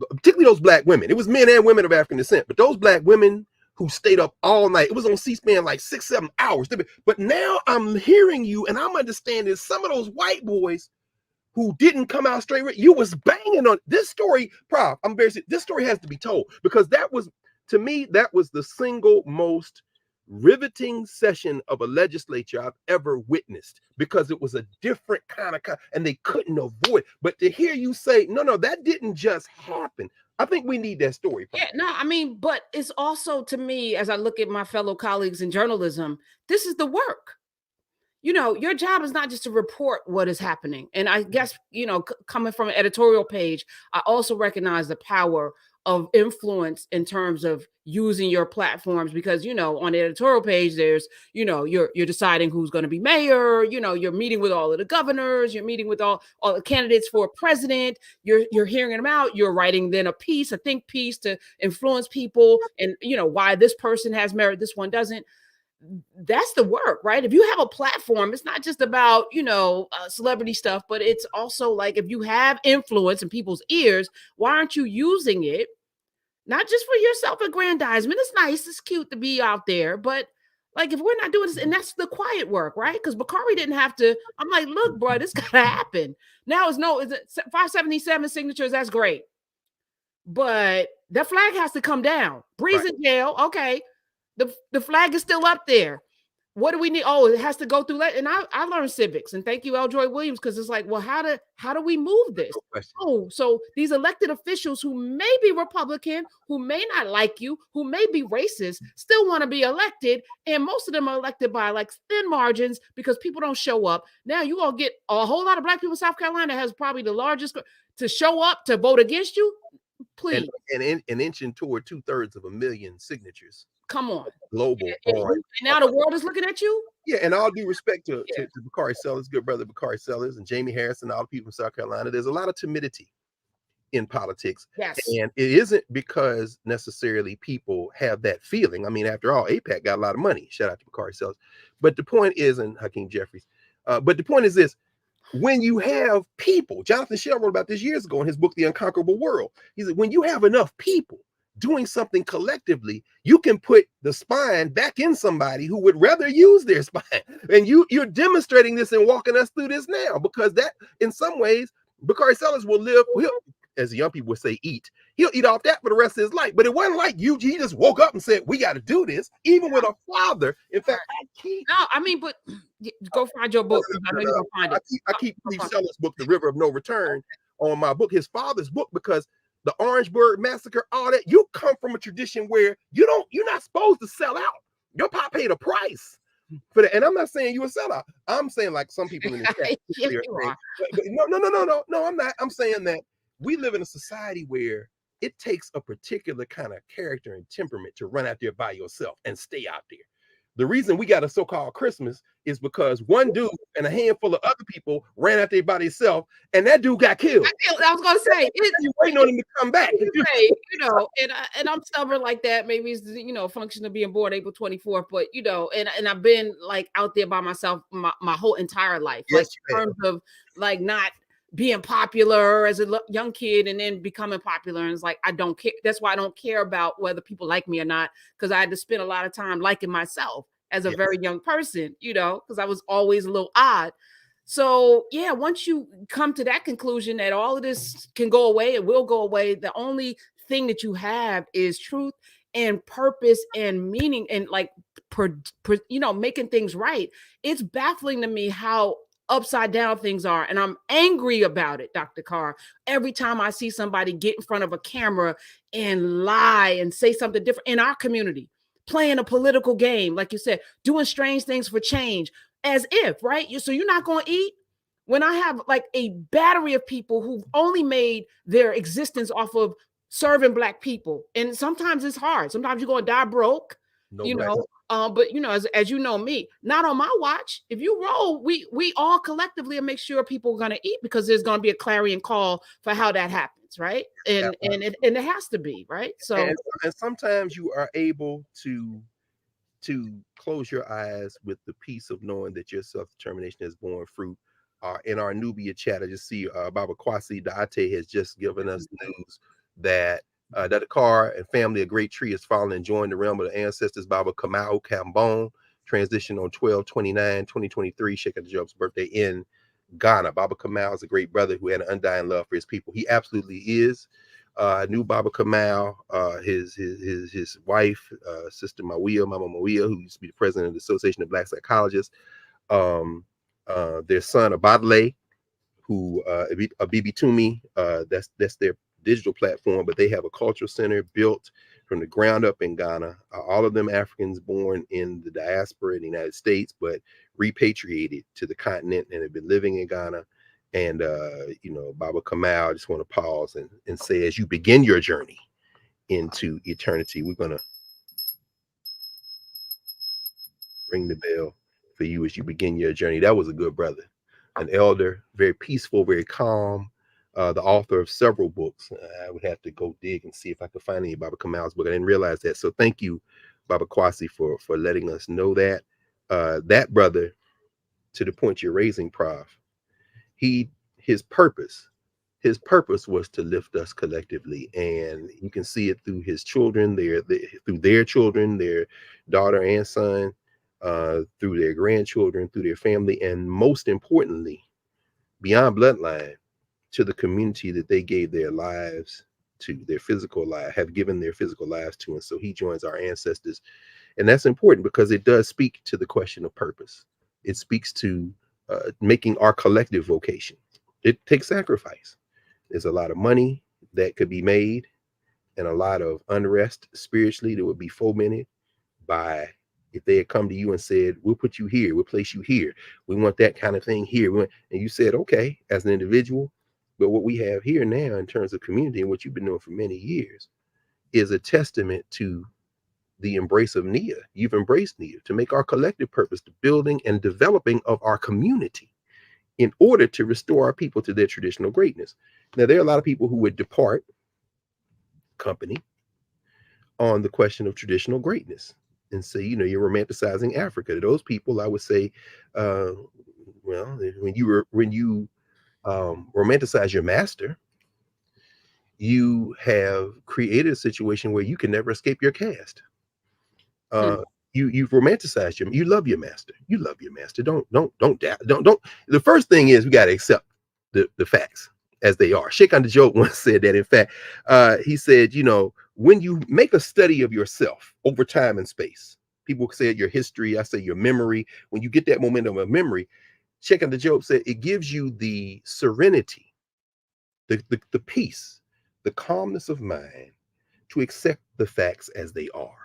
particularly those Black women, it was men and women of African descent, but those Black women who stayed up all night, it was on C-SPAN like 6-7 hours. But now I'm hearing you and I'm understanding some of those white boys who didn't come out straight, you was banging on this story. Prof, I'm very serious. This story has to be told, because that was, to me, that was the single most riveting session of a legislature I've ever witnessed, because it was a different kind and they couldn't avoid. But to hear you say, no, that didn't just happen. I think we need that story. Yeah, no, I mean, but it's also, to me, as I look at my fellow colleagues in journalism, this is the work. Your job is not just to report what is happening. And I guess, coming from an editorial page, I also recognize the power of influence in terms of using your platforms, because on the editorial page there's you're deciding who's going to be mayor, you're meeting with all of the governors, you're meeting with all the candidates for president, you're hearing them out, you're writing then a think piece to influence people, and why this person has merit, this one doesn't. That's the work, right? If you have a platform, it's not just about celebrity stuff, but it's also like, if you have influence in people's ears, why aren't you using it not just for your self-aggrandizement? It's nice, it's cute to be out there, but like, if we're not doing this, and that's the quiet work, right? Because Bakari didn't have to. I'm like, look, bro, this gotta happen. Now is 577 signatures, that's great, but the flag has to come down. Bree's in jail, okay. The flag is still up there. What do we need? Oh, it has to go through that. And I learned civics, and thank you, Eljoy Williams, because it's like, well, how do we move this? Oh, so these elected officials who may be Republican, who may not like you, who may be racist, still want to be elected, and most of them are elected by like thin margins because people don't show up. Now you gonna get a whole lot of black people. South Carolina has probably the largest to show up to vote against you. Please, and inching toward 2/3 signatures. Come on. Global. And now the world is looking at you? Yeah, and all due respect to Bakari Sellers, good brother Bakari Sellers, and Jamie Harrison, all the people in South Carolina, there's a lot of timidity in politics. Yes. And it isn't because necessarily people have that feeling. I mean, after all, APAC got a lot of money. Shout out to Bakari Sellers. But the point is, and Hakeem Jeffries, but the point is this: when you have people, Jonathan Shell wrote about this years ago in his book, The Unconquerable World. He said, when you have enough people doing something collectively, you can put the spine back in somebody who would rather use their spine. And you're demonstrating this and walking us through this now, because that, in some ways, Bakari Sellers will live, as the young people would say, he'll eat off that for the rest of his life. But it wasn't like he just woke up and said, we got to do this, even with a father. In fact, but go find your book. I know you're gonna find it. I keep Sellers' book, The River of No Return, on my book, his father's book, because the Orangeburg Massacre, all that, you come from a tradition where you're not supposed to sell out. Your pop paid a price for that. And I'm not saying you a sellout. I'm saying, like some people in the chat. No, I'm not. I'm saying that we live in a society where it takes a particular kind of character and temperament to run out there by yourself and stay out there. The reason we got a so-called Christmas is because one dude and a handful of other people ran out there by themselves, and that dude got killed. I was gonna say, you're waiting on him to come back. And I'm stubborn like that. Maybe it's function of being born April 24th, but and I've been like out there by myself my whole entire life. Yes, like in terms of like not being popular as a young kid and then becoming popular, and it's like, I don't care. That's why I don't care about whether people like me or not, because I had to spend a lot of time liking myself as a very young person, because I was always a little odd. So yeah, once you come to that conclusion that all of this can go away, it will go away, the only thing that you have is truth and purpose and meaning, and like making things right. It's baffling to me how upside down things are, and I'm angry about it, Dr. Carr. Every time I see somebody get in front of a camera and lie and say something different in our community, playing a political game, like you said, doing strange things for change, as if, right? So you're not going to eat? When I have like a battery of people who've only made their existence off of serving Black people, and sometimes it's hard. Sometimes you're going to die broke, but as you know me, not on my watch. If you roll, we all collectively make sure people are going to eat, because there's going to be a clarion call for how that happens, right? And it has to be, right? So and sometimes you are able to close your eyes with the peace of knowing that your self-determination has borne fruit. In our Nubia chat, I just see Baba Kwasi Daate has just given us news that Dr. Carr and family, a great tree has fallen and joined the realm of the ancestors. Baba Kamau Kambon transitioned on 12/29/2023, Sheikh Job's birthday in Ghana. Baba Kamau is a great brother who had an undying love for his people. He absolutely is. I knew Baba Kamau, his wife, Sister Mama Mawia, who used to be the president of the Association of Black Psychologists. Their son Abadle, who Abibi Tumi, that's their digital platform, but they have a cultural center built from the ground up in Ghana. All of them Africans born in the diaspora in the United States, but repatriated to the continent and have been living in Ghana. And Baba Kamau, I just want to pause and say, as you begin your journey, into eternity. We're going to ring the bell for you as you begin your journey. That was a good brother, an elder, very peaceful, very calm, the author of several books. I would have to go dig and see if I could find any Baba Kamal's book. I didn't realize that. So thank you, Baba Kwasi, for letting us know that. That brother, to the point you're raising, Prof, his purpose was to lift us collectively, and you can see it through his children, through their children, their daughter and son, through their grandchildren, through their family, and most importantly, beyond bloodline, to the community that they gave their lives to, their physical life, have given their physical lives to. And so he joins our ancestors. And that's important because it does speak to the question of purpose. It speaks to making our collective vocation. It takes sacrifice. There's a lot of money that could be made and a lot of unrest spiritually that would be fomented by, if they had come to you and said, we'll put you here, we'll place you here, we want that kind of thing here. And you said, okay, as an individual. But what we have here now in terms of community and what you've been doing for many years is a testament to the embrace of Nia. You've embraced Nia to make our collective purpose the building and developing of our community in order to restore our people to their traditional greatness. Now, there are a lot of people who would depart company on the question of traditional greatness and say, you know, you're romanticizing Africa. To those people, I would say, well, when you romanticize your master, you have created a situation where you can never escape your caste. You've romanticized you love your master. You love your master. Don't. The first thing is we got to accept the facts as they are. Sheikh Anta Diop once said that. In fact, he said, you know, when you make a study of yourself over time and space, people say your history, I say your memory. When you get that momentum of memory, Sheikh Anta Diop said it gives you the serenity, the peace, the calmness of mind to accept the facts as they are.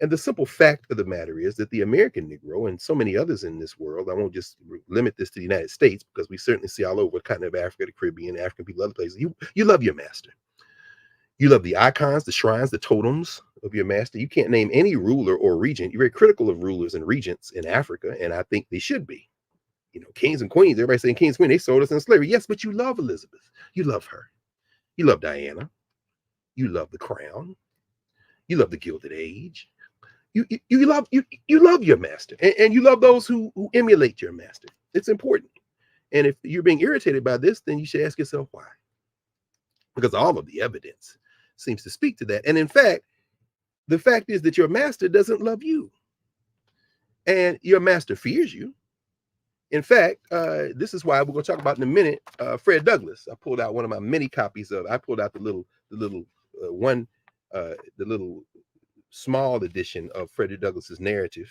And the simple fact of the matter is that the American Negro and so many others in this world, I won't just limit this to the United States, because we certainly see all over kind of Africa, the Caribbean, African people, other places. You love your master. You love the icons, the shrines, the totems of your master. You can't name any ruler or regent. You're very critical of rulers and regents in Africa, and I think they should be. You know, kings and queens, everybody saying kings and queens, they sold us in slavery. Yes, but you love Elizabeth. You love her. You love Diana. You love the crown. You love the Gilded Age. You love your master, and you love those who emulate your master. It's important. And if you're being irritated by this, then you should ask yourself why. Because all of the evidence seems to speak to that. And in fact, the fact is that your master doesn't love you. And your master fears you. In fact, this is why we're going to talk about in a minute, Fred Douglass. I pulled out one of my many copies of, I pulled out the little small edition of Frederick Douglass's Knarrative.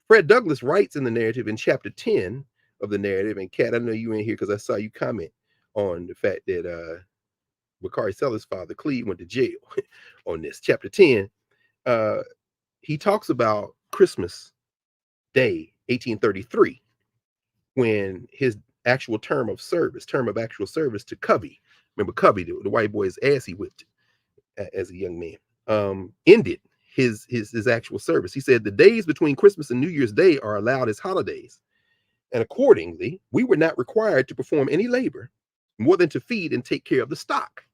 Fred Douglass writes in the narrative in chapter 10 of the narrative, and Kat, I know you in here because I saw you comment on the fact that Bakari Sellers' father, Cleve, went to jail on this. Chapter 10, he talks about Christmas Day, 1833, when his actual term of actual service to Covey, remember Covey, the white boy's ass he whipped as a young man, ended his actual service. He said the days between Christmas and New Year's Day are allowed as holidays, and accordingly we were not required to perform any labor more than to feed and take care of the stock.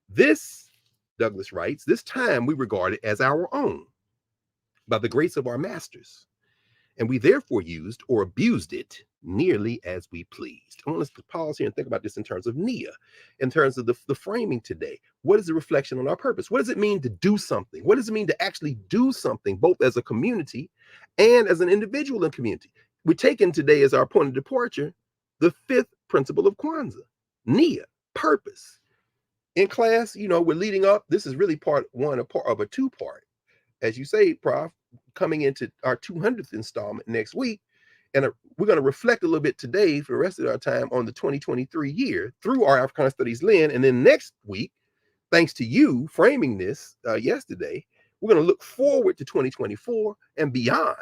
This, Douglass writes, this time we regarded as our own by the grace of our masters, and we therefore used or abused it nearly as we pleased. I want us to pause here and think about this in terms of Nia, in terms of the framing today. What is the reflection on our purpose? What does it mean to do something? What does it mean to actually do something, both as a community and as an individual in community? We're taking today as our point of departure the fifth principle of Kwanzaa, Nia, purpose. In class, you know, we're leading up. This is really part one of a two-part. As you say, Prof, coming into our 200th installment next week. And we're going to reflect a little bit today for the rest of our time on the 2023 year through our Africana Studies lens. And then next week, thanks to you framing this yesterday, we're going to look forward to 2024 and beyond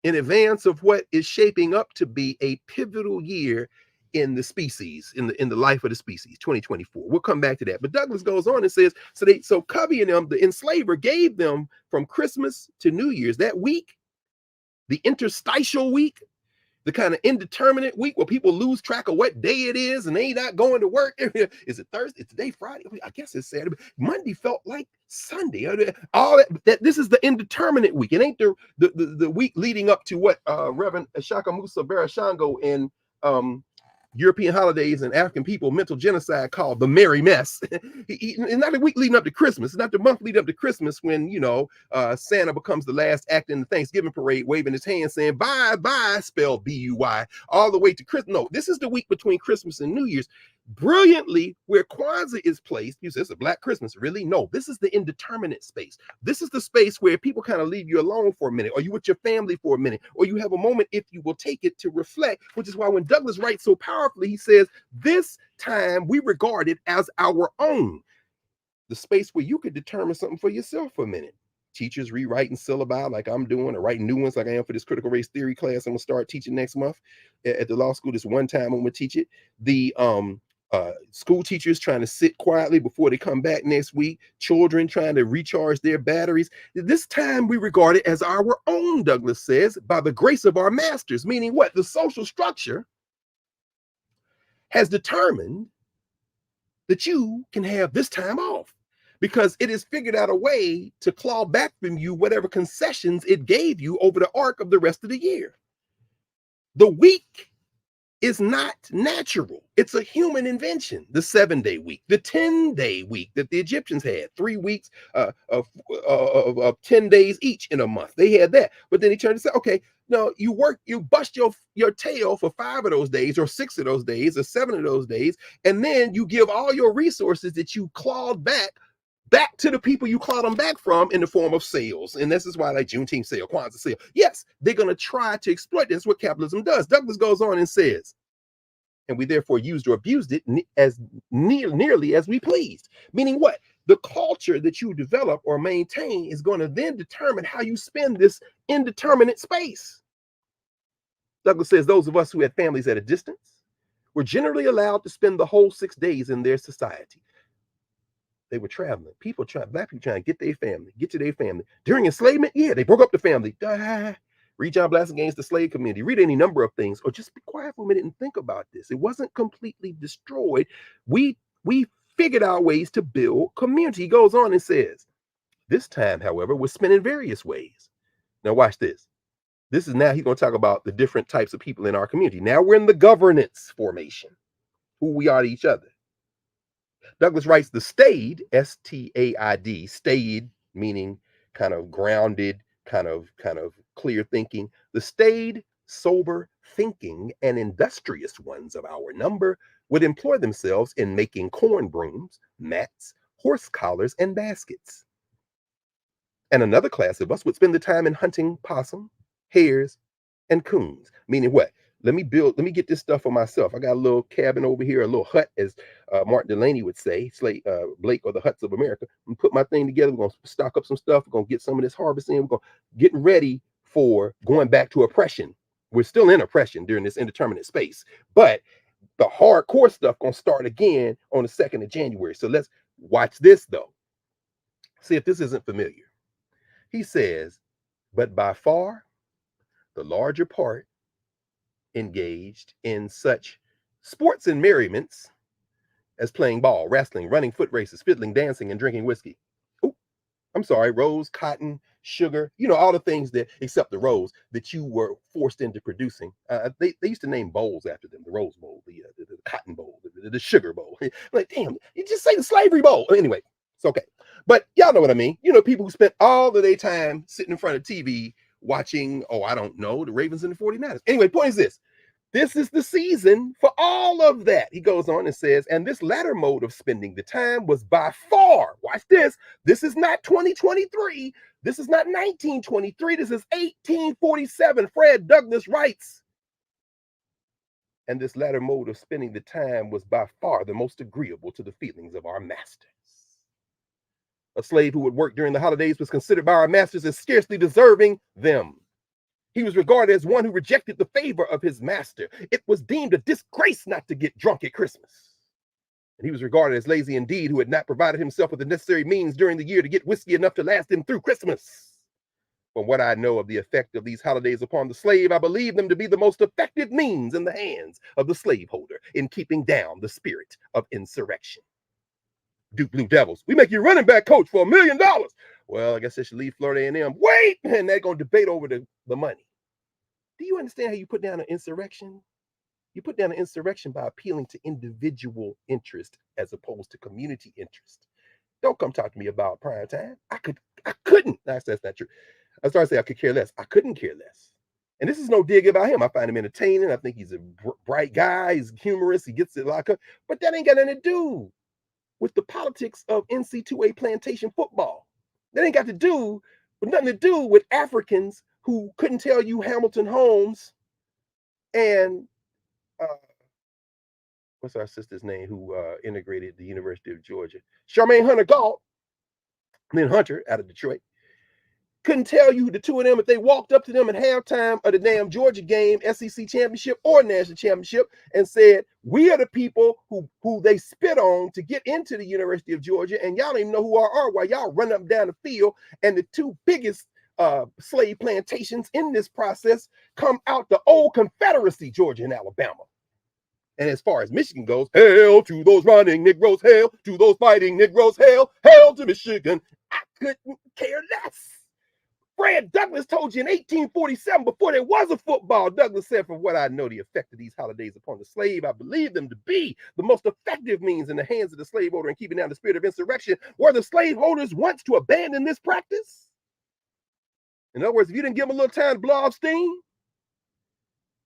in advance of what is shaping up to be a pivotal year in the species, in the life of the species, 2024. We'll come back to that. But Douglas goes on and says, so Covey and them, the enslaver, gave them from Christmas to New Year's, that week, the interstitial week, the kind of indeterminate week where people lose track of what day it is and they not going to work. Is it Thursday? It's today Friday? I guess it's Saturday. Monday felt like Sunday. All that this is the indeterminate week. It ain't the week leading up to what Reverend Shaka Musa Barashango in European holidays and African people mental genocide called the merry mess. It's not the week leading up to Christmas. It's not the month leading up to Christmas when, Santa becomes the last act in the Thanksgiving parade, waving his hand saying bye bye, spelled B-U-Y, all the way to Christmas. No, this is the week between Christmas and New Year's. Brilliantly, where Kwanzaa is placed, you say it's a Black Christmas. Really? No, this is the indeterminate space. This is the space where people kind of leave you alone for a minute, or you with your family for a minute, or you have a moment, if you will take it, to reflect, which is why when Douglas writes so powerfully, he says, this time we regard it as our own. The space where you could determine something for yourself for a minute. Teachers rewriting syllabi like I'm doing, or writing new ones like I am for this critical race theory class I'm gonna start teaching next month at the law school. This one time I'm gonna teach it. The school teachers trying to sit quietly before they come back next week. Children trying to recharge their batteries. This time we regard it as our own, Douglas says, by the grace of our masters. Meaning what? The social structure has determined that you can have this time off, because it has figured out a way to claw back from you whatever concessions it gave you over the arc of the rest of the year. The week is not natural. It's a human invention. The 7-day week, the 10-day week that the Egyptians had, 3 weeks of 10 days each in a month. They had that. But then he turned and said, okay, no, you bust your tail for 5 of those days, or 6 of those days, or 7 of those days, and then you give all your resources that you clawed back to the people you clawed them back from in the form of sales. And this is why, like Juneteenth sale, Kwanzaa sale. Yes, they're going to try to exploit this. That's what capitalism does. Douglas goes on and says, and we therefore used or abused it as nearly as we pleased. Meaning what? The culture that you develop or maintain is going to then determine how you spend this indeterminate space. Douglas says those of us who had families at a distance were generally allowed to spend the whole 6 days in their society. They were traveling. Black people trying to get to their family. During enslavement, yeah, they broke up the family. Read John Blassing's The Slave Community. Read any number of things, or just be quiet for a minute and think about this. It wasn't completely destroyed. We figured out ways to build community. He goes on and says, this time, however, was spent in various ways. Now watch this. This is now he's going to talk about the different types of people in our community. Now we're in the governance formation, who we are to each other. Douglas writes the staid, S-T-A-I-D, staid meaning kind of grounded, kind of clear thinking. The staid, sober thinking and industrious ones of our number would employ themselves in making corn brooms, mats, horse collars, and baskets. And another class of us would spend the time in hunting possum, hares, and coons. Meaning what? Let me get this stuff for myself. I got a little cabin over here, a little hut, as Martin Delaney would say, Blake, or the Huts of America. I'm put my thing together. We're going to stock up some stuff. We're going to get some of this harvest in. We're going to get ready for going back to oppression. We're still in oppression during this indeterminate space, but the hardcore stuff going to start again on the 2nd of January. So let's watch this though. See if this isn't familiar. He says, but by far the larger part engaged in such sports and merriments as playing ball, wrestling, running foot races, fiddling, dancing, and drinking whiskey. Oh, I'm sorry, rose, cotton, sugar, all the things that, except the rose, that you were forced into producing. They used to name bowls after them: the Rose Bowl, the Cotton Bowl, the Sugar Bowl. Like, damn, you just say the Slavery Bowl. Anyway, it's okay. But y'all know what I mean. People who spent all of their time sitting in front of TV watching, I don't know, the Ravens and the 49ers. Anyway, point is this. This is the season for all of that. He goes on and says, and this latter mode of spending the time was by far, watch this, this is not 2023, this is not 1923, this is 1847. Fred Douglass writes, and this latter mode of spending the time was by far the most agreeable to the feelings of our masters. A slave who would work during the holidays was considered by our masters as scarcely deserving them. He was regarded as one who rejected the favor of his master. It was deemed a disgrace not to get drunk at Christmas. And he was regarded as lazy indeed, who had not provided himself with the necessary means during the year to get whiskey enough to last him through Christmas. From what I know of the effect of these holidays upon the slave, I believe them to be the most effective means in the hands of the slaveholder in keeping down the spirit of insurrection. Duke Blue Devils, we make you running back coach for $1 million. Well, I guess they should leave Florida A&M. Wait, and they're going to debate over the money. Do you understand how you put down an insurrection? You put down an insurrection by appealing to individual interest as opposed to community interest. Don't come talk to me about prime time. I couldn't. That's not true. I started to say I could care less. I couldn't care less. And this is no dig about him. I find him entertaining. I think he's a bright guy. He's humorous. He gets it locked up. But that ain't got nothing to do with the politics of NC2A plantation football. That ain't got to do with nothing to do with Africans who couldn't tell you Hamilton Holmes and what's our sister's name who integrated the University of Georgia? Charmaine Hunter Galt, then Hunter out of Detroit. Couldn't tell you the two of them if they walked up to them at halftime of the damn Georgia game, SEC championship or national championship, and said, we are the people who they spit on to get into the University of Georgia, and y'all don't even know who are while y'all run up and down the field, and the two biggest slave plantations in this process come out the old Confederacy, Georgia and Alabama. And as far as Michigan goes, hail to those running Negroes, hail to those fighting Negroes, hail to Michigan. I couldn't care less. Fred Douglass told you in 1847, before there was a football, Douglass said, from what I know, the effect of these holidays upon the slave, I believe them to be the most effective means in the hands of the slaveholder in keeping down the spirit of insurrection. Were the slaveholders once to abandon this practice? In other words, if you didn't give them a little time to blow off steam,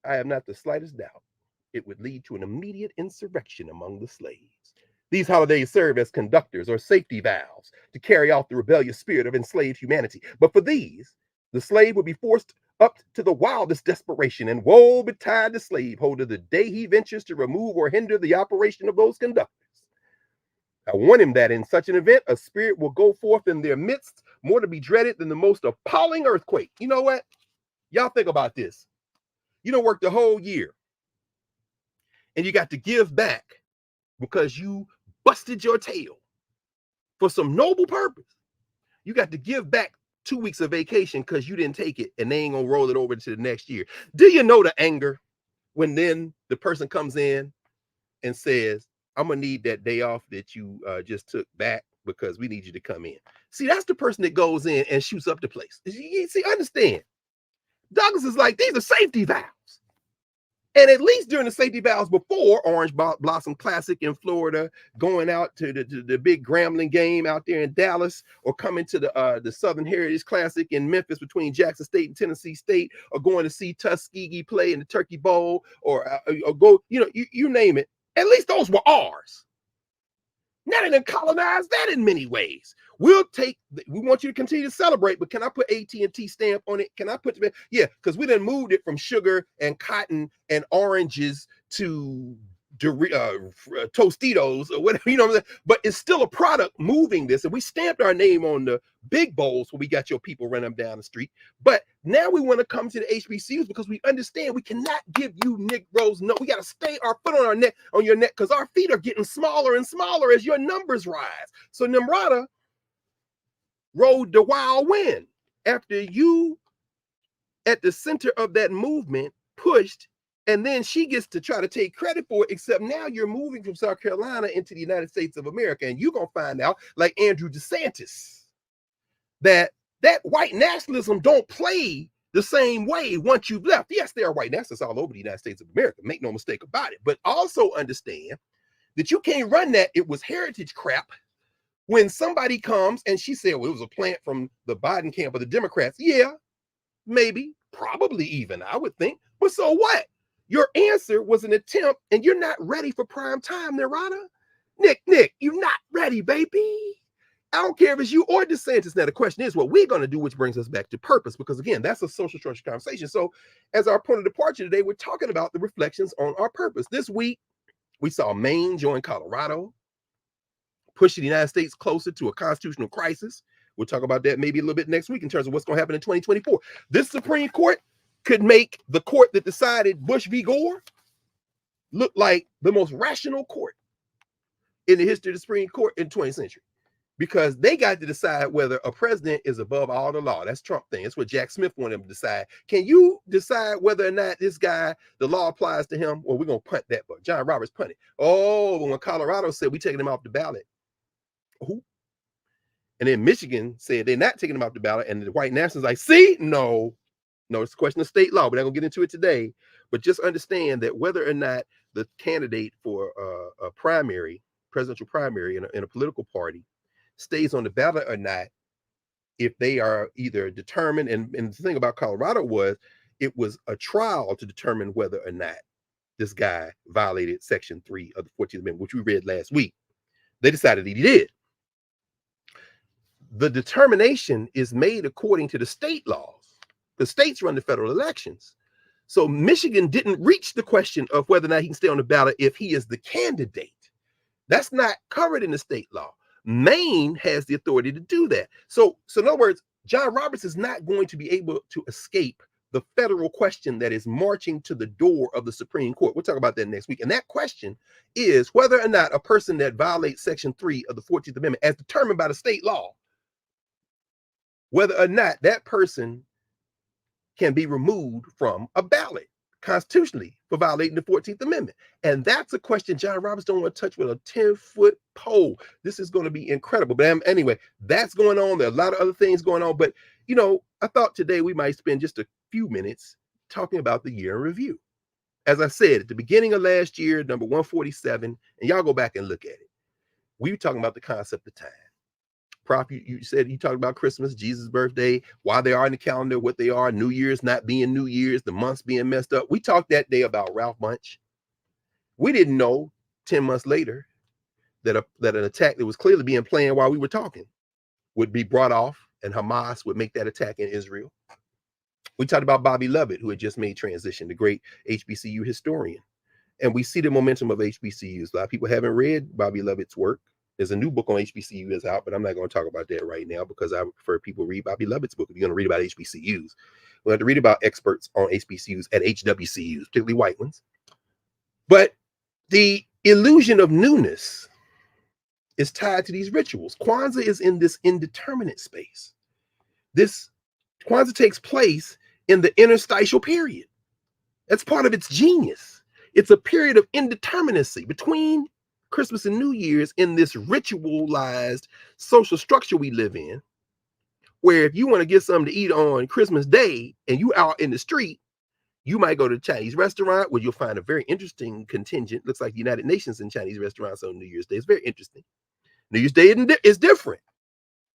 I have not the slightest doubt it would lead to an immediate insurrection among the slaves. These holidays serve as conductors or safety valves to carry out the rebellious spirit of enslaved humanity. But for these, the slave would be forced up to the wildest desperation, and woe betide the slaveholder the day he ventures to remove or hinder the operation of those conductors. I warn him that in such an event, a spirit will go forth in their midst, more to be dreaded than the most appalling earthquake. You know what? Y'all think about this. You don't work the whole year, and you got to give back because you busted your tail for some noble purpose. You got to give back 2 weeks of vacation because you didn't take it, and they ain't gonna roll it over to the next year. Do you know the anger when then the person comes in and says, I'm gonna need that day off that you just took back because we need you to come in? See, that's the person that goes in and shoots up the place. You see, understand. Douglas is like, these are safety valves. And at least during the safety valves before Orange Blossom Classic in Florida, going out to the big Grambling game out there in Dallas, or coming to the Southern Heritage Classic in Memphis between Jackson State and Tennessee State, or going to see Tuskegee play in the Turkey Bowl, or go, you name it. At least those were ours. Now they done colonized that in many ways. We want you to continue to celebrate, but can I put AT&T stamp on it? Can I put the, yeah, because we done moved it from sugar and cotton and oranges to Tostitos or whatever, you know what I'm saying? But it's still a product moving this, and we stamped our name on the big bowls where we got your people running them down the street. But now we want to come to the HBCUs because we understand we cannot give you Negroes. No, we got to stay our foot on our neck, on your neck, because our feet are getting smaller and smaller as your numbers rise. So Nimrata rode the wild wind after you, at the center of that movement, pushed. And then she gets to try to take credit for it, except now you're moving from South Carolina into the United States of America. And you're going to find out, like Andrew DeSantis, that white nationalism don't play the same way once you've left. Yes, there are white nationalists all over the United States of America. Make no mistake about it. But also understand that you can't run that it was heritage crap when somebody comes and she said, well, it was a plant from the Biden camp of the Democrats. Yeah, maybe, probably even, I would think. But so what? Your answer was an attempt, and you're not ready for prime time, Narada. Nick, you're not ready, baby. I don't care if it's you or DeSantis. Now, the question is what we're going to do, which brings us back to purpose, because, again, that's a social structure conversation. So as our point of departure today, we're talking about the reflections on our purpose. This week, we saw Maine join Colorado, pushing the United States closer to a constitutional crisis. We'll talk about that maybe a little bit next week in terms of what's going to happen in 2024. This Supreme Court could make the court that decided Bush v. Gore look like the most rational court in the history of the Supreme Court in the 20th century, because they got to decide whether a president is above all the law. That's Trump thing. That's what Jack Smith wanted him to decide. Can you decide whether or not this guy, the law applies to him? Well, we're going to punt that, but John Roberts punted. Oh, when Colorado said we taking him off the ballot. Who? And then Michigan said they're not taking him off the ballot. And the white nationalists like, see, no, it's a question of state law. We're not going to get into it today. But just understand that whether or not the candidate for a primary, presidential primary in a political party stays on the ballot or not, if they are either determined, and the thing about Colorado was it was a trial to determine whether or not this guy violated Section 3 of the 14th Amendment, which we read last week. They decided he did. The determination is made according to the state laws. The states run the federal elections. So Michigan didn't reach the question of whether or not he can stay on the ballot if he is the candidate. That's not covered in the state law. Maine has the authority to do that. So in other words, John Roberts is not going to be able to escape the federal question that is marching to the door of the Supreme Court. We'll talk about that next week. And that question is whether or not a person that violates Section 3 of the 14th Amendment, as determined by the state law, whether or not that person can be removed from a ballot constitutionally for violating the 14th Amendment. And that's a question John Roberts don't want to touch with a 10-foot pole. This is going to be incredible. But anyway, that's going on. There are a lot of other things going on. But, I thought today we might spend just a few minutes talking about the year in review. As I said, at the beginning of last year, number 147, and y'all go back and look at it, we were talking about the concept of time. Prof, you said you talked about Christmas, Jesus' birthday, why they are in the calendar, what they are, New Year's not being New Year's, the months being messed up. We talked that day about Ralph Bunche. We didn't know 10 months later that an attack that was clearly being planned while we were talking would be brought off, and Hamas would make that attack in Israel. We talked about Bobby Lovett, who had just made transition, the great HBCU historian. And we see the momentum of HBCUs. A lot of people haven't read Bobby Lovett's work. There's a new book on HBCU that's out, but I'm not going to talk about that right now because I would prefer people read Bobby Lovett's book. If you're going to read about HBCUs, we'll have to read about experts on HBCUs at HWCUs, particularly white ones. But the illusion of newness is tied to these rituals. Kwanzaa is in this indeterminate space. This Kwanzaa takes place in the interstitial period. That's part of its genius. It's a period of indeterminacy between Christmas and New Year's in this ritualized social structure we live in, where if you want to get something to eat on Christmas Day and you out in the street, you might go to a Chinese restaurant where you'll find a very interesting contingent. Looks like the United Nations in Chinese restaurants on New Year's Day. It's very interesting. New Year's Day is different.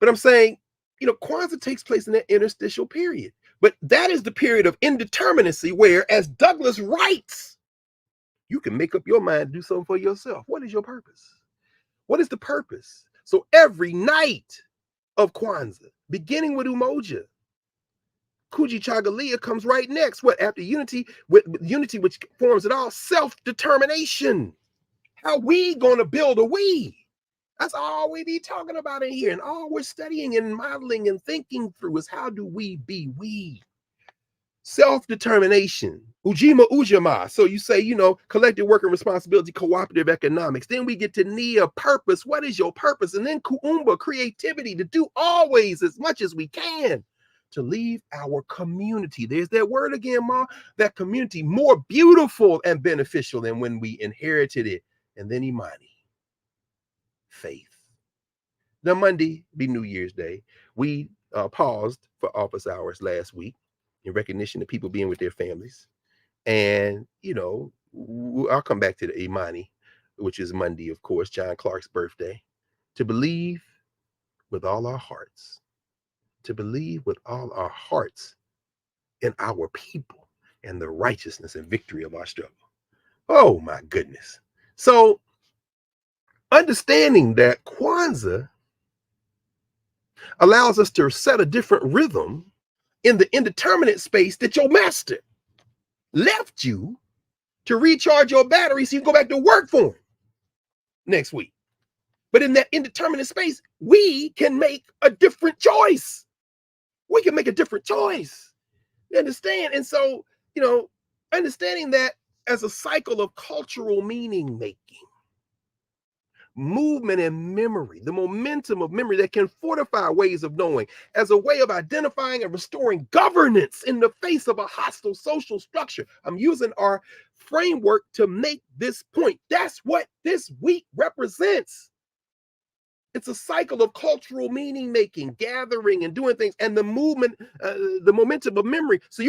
But I'm saying, Kwanzaa takes place in that interstitial period. But that is the period of indeterminacy where, as Douglas writes, you can make up your mind to do something for yourself. What is your purpose? What is the purpose? So every night of Kwanzaa, beginning with Umoja, Kujichagulia comes right next. What after unity, with unity which forms it all, self-determination. How we gonna build a we? That's all we be talking about in here. And all we're studying and modeling and thinking through is how do we be we? Self-determination, Ujima Ujima. So you say, collective work and responsibility, cooperative economics. Then we get to Nia, purpose. What is your purpose? And then Kuumba, creativity, to do always as much as we can to leave our community. There's that word again, Ma. That community more beautiful and beneficial than when we inherited it. And then Imani, faith. Now Monday be New Year's Day. We paused for office hours last week in recognition of people being with their families. And, I'll come back to the Imani, which is Monday, of course, John Clark's birthday, to believe with all our hearts, in our people and the righteousness and victory of our struggle. Oh, my goodness. So understanding that Kwanzaa allows us to set a different rhythm in the indeterminate space that your master left you to recharge your battery so you can go back to work for him next week. But in that indeterminate space, we can make a different choice. We can make a different choice. You understand? And so, understanding that as a cycle of cultural meaning making, movement and memory, the momentum of memory that can fortify ways of knowing as a way of identifying and restoring governance in the face of a hostile social structure. I'm using our framework to make this point. That's what this week represents. It's a cycle of cultural meaning making, gathering and doing things, and the movement, the momentum of memory. So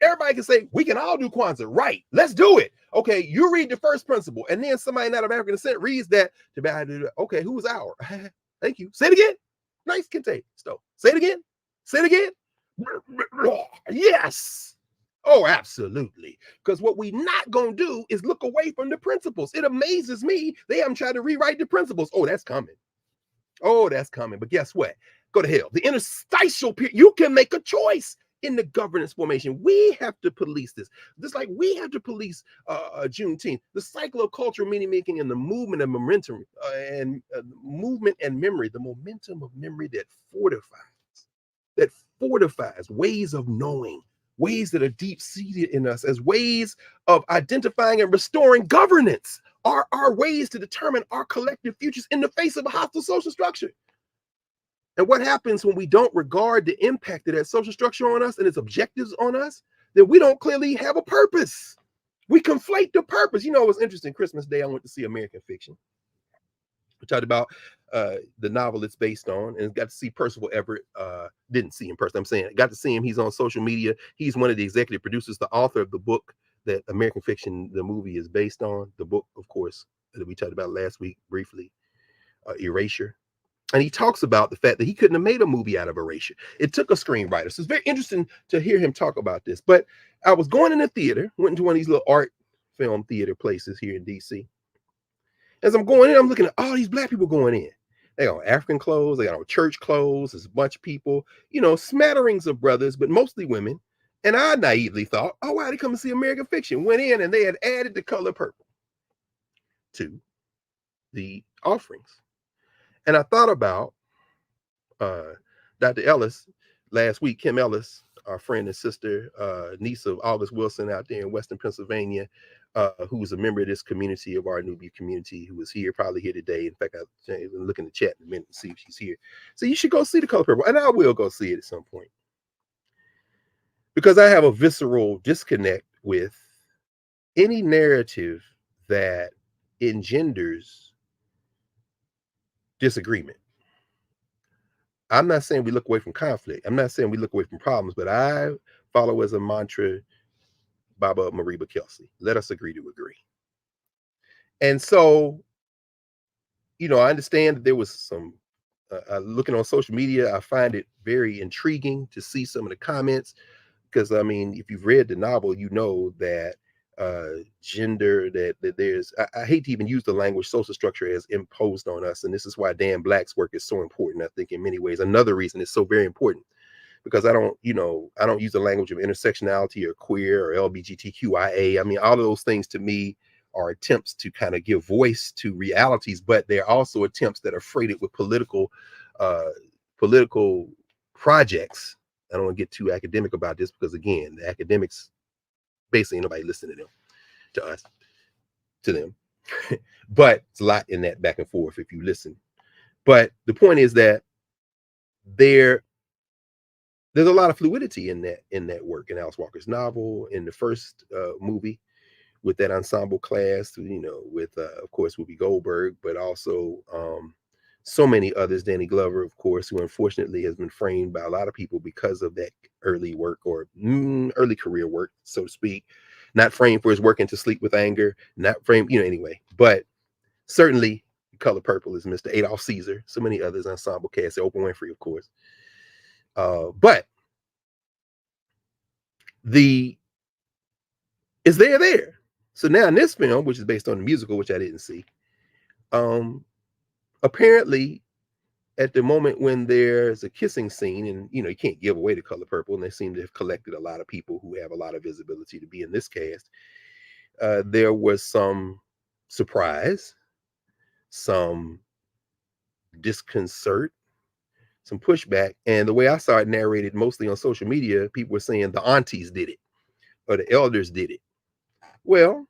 everybody can say, we can all do Kwanzaa, right? Let's do it. Okay, you read the first principle, and then somebody not of African descent reads that to be able to do that. Okay, who's our? Thank you. Say it again. Nice, Kente. Stowe. Say it again. Say it again. Yes. Oh, absolutely. Because what we not gonna do is look away from the principles. It amazes me they haven't tried to rewrite the principles. Oh, that's coming. Oh, that's coming. But guess what? Go to hell. The interstitial period, you can make a choice in the governance formation. We have to police this. Just like we have to police Juneteenth, the cycle of cultural meaning making and the movement and momentum movement and memory, the momentum of memory that fortifies ways of knowing, ways that are deep seated in us as ways of identifying and restoring governance. Are our ways to determine our collective futures in the face of a hostile social structure. And what happens when we don't regard the impact of that social structure on us and its objectives on us? Then we don't clearly have a purpose. We conflate the purpose. You know what's interesting? Christmas Day, I went to see American Fiction. We talked about the novel it's based on, and got to see Percival Everett. Didn't see him in person. I'm saying got to see him. He's on social media. He's one of the executive producers, the author of the book that American Fiction, the movie, is based on. The book, of course, that we talked about last week briefly, Erasure. And he talks about the fact that he couldn't have made a movie out of Erasure. It took a screenwriter. So it's very interesting to hear him talk about this. But I was going in the theater, went into one of these little art film theater places here in DC. As I'm going in, I'm looking at all these black people going in. They got African clothes, they got church clothes, there's a bunch of people, smatterings of brothers, but mostly women. And I naively thought, oh, wow, they come to see American Fiction. Went in and they had added the color purple to the offerings. And I thought about Dr. Ellis last week, Kim Ellis, our friend and sister, niece of August Wilson out there in Western Pennsylvania, who was a member of this community, of our Nubia community, who was here, probably here today. In fact, I'll look in the chat in a minute and see if she's here. So you should go see The Color Purple, and I will go see it at some point. Because I have a visceral disconnect with any narrative that engenders disagreement. I'm not saying we look away from conflict. I'm not saying we look away from problems, but I follow as a mantra Baba Mariba Kelsey. Let us agree to agree. And so, I understand that there was some, looking on social media, I find it very intriguing to see some of the comments. Because, I mean, if you've read the novel, you know that gender, that there's, I hate to even use the language social structure as imposed on us. And this is why Dan Black's work is so important, I think, in many ways. Another reason it's so very important, because I don't use the language of intersectionality or queer or LGBTQIA. I mean, all of those things to me are attempts to kind of give voice to realities, but they're also attempts that are freighted with political projects. I don't want to get too academic about this because, again, the academics, basically nobody listening to them. But it's a lot in that back and forth if you listen. But the point is that there's a lot of fluidity in that work, in Alice Walker's novel, in the first movie with that ensemble class, with of course Whoopi Goldberg, but also so many others, Danny Glover, of course, who unfortunately has been framed by a lot of people because of that early work or early career work, so to speak. Not framed for his work into Sleep with Anger, not framed, anyway. But certainly, Color Purple is Mr. Adolph Caesar, so many others, ensemble cast, Oprah Winfrey, of course. But is there. So now in this film, which is based on the musical, which I didn't see, apparently at the moment when there's a kissing scene, and you can't give away The Color Purple, and they seem to have collected a lot of people who have a lot of visibility to be in this cast, there was some surprise, some disconcert, some pushback. And the way I saw it narrated mostly on social media, people were saying the aunties did it or the elders did it. Well,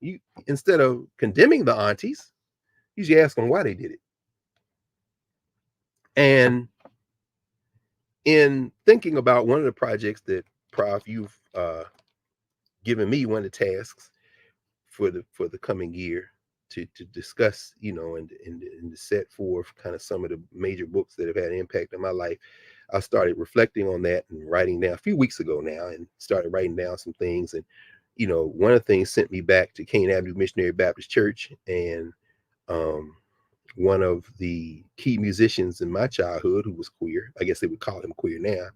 you, instead of condemning the aunties, you should ask them why they did it. And in thinking about one of the projects that Prof, you've given me one of the tasks for the coming year to discuss, you know, and to set forth kind of some of the major books that have had an impact on my life. I started reflecting on that and writing down a few weeks ago now, and started writing down some things. And, you know, one of the things sent me back to Cane Avenue Missionary Baptist Church, and one of the key musicians in my childhood who was queer, I guess they would call him queer now,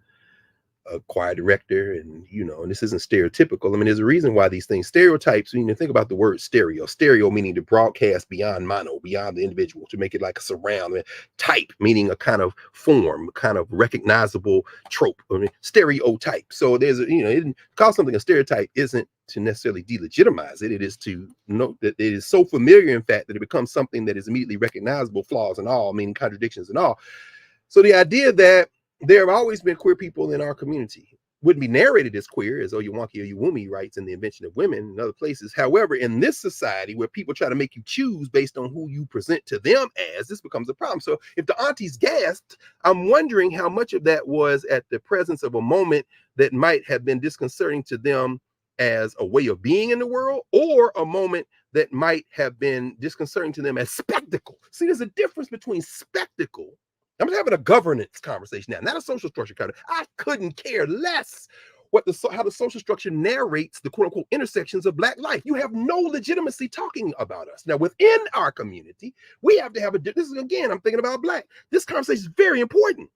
a choir director. And, you know, and this isn't stereotypical. I mean, there's a reason why these things, stereotypes, when you think about the word stereo meaning to broadcast beyond mono, beyond the individual, to make it like a surround. Type meaning a kind of form, kind of recognizable trope. I mean, stereotype. So there's a, you know, it, call something a stereotype isn't to necessarily delegitimize it. It is to note that it is so familiar, in fact, that it becomes something that is immediately recognizable, flaws and all, meaning contradictions and all. So the idea that there have always been queer people in our community wouldn't be narrated as queer, as Oyewonke Oyewumi writes in The Invention of Women and other places. However, in this society where people try to make you choose based on who you present to them as, this becomes a problem. So if the aunties gasped, I'm wondering how much of that was at the presence of a moment that might have been disconcerting to them as a way of being in the world, or a moment that might have been disconcerting to them as spectacle. See, there's a difference between spectacle. I'm just having a governance conversation now, not a social structure conversation. I couldn't care less how the social structure narrates the quote unquote intersections of Black life. You have no legitimacy talking about us. Now, within our community, we have to have this is, again, I'm thinking about Black. This conversation is very important.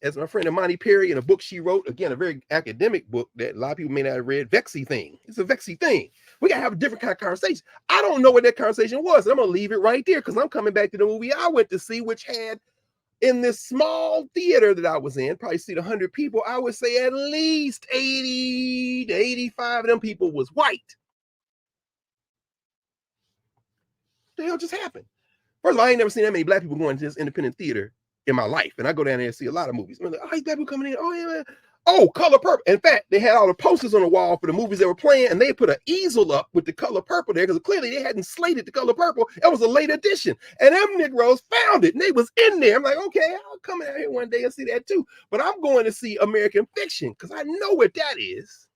As my friend Imani Perry, in a book she wrote, again, a very academic book that a lot of people may not have read, Vexy Thing. It's a Vexy Thing. We got to have a different kind of conversation. I don't know what that conversation was. And I'm going to leave it right there because I'm coming back to the movie I went to see, which had, in this small theater that I was in, probably seat 100 people, I would say at least 80 to 85 of them people was white. What the hell just happened? First of all, I ain't never seen that many Black people going to this independent theater in my life. And I go down there and see a lot of movies. I'm like, oh, these Black people coming in. Oh, yeah, man. Oh, Color Purple. In fact, they had all the posters on the wall for the movies they were playing, and they put an easel up with the Color Purple there because clearly they hadn't slated the Color Purple. It was a late edition. And them Negroes found it, and they was in there. I'm like, okay, I'll come out here one day and see that too. But I'm going to see American Fiction because I know what that is.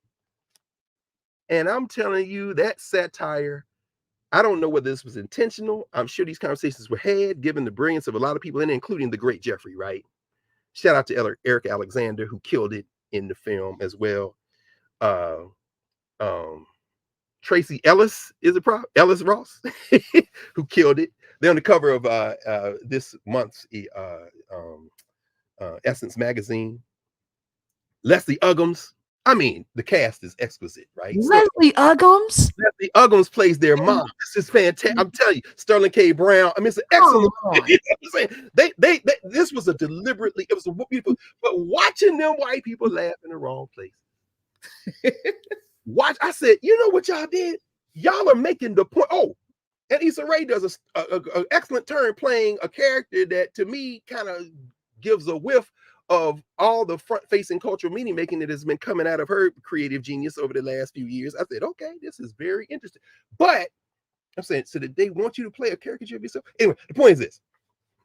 And I'm telling you, that satire, I don't know whether this was intentional. I'm sure these conversations were had, given the brilliance of a lot of people in it, including the great Jeffrey Wright. Shout out to Eric Alexander, who killed it in the film as well. Tracy Ellis is a prop, Ellis Ross, who killed it. They're on the cover of this month's Essence magazine. Leslie Uggams. I mean, the cast is exquisite, right? Leslie Uggams? Leslie Uggams plays their mom. This is fantastic. I'm telling you, Sterling K. Brown. I mean, it's an excellent. You know what I'm saying? This was a deliberately, it was a beautiful, but watching them white people laugh in the wrong place. I said, you know what y'all did? Y'all are making the point. Oh, and Issa Rae does an excellent turn playing a character that to me kind of gives a whiff of all the front-facing cultural meaning making that has been coming out of her creative genius over the last few years. I said, okay, this is very interesting. But I'm saying, so that they want you to play a caricature of yourself? Anyway, the point is this.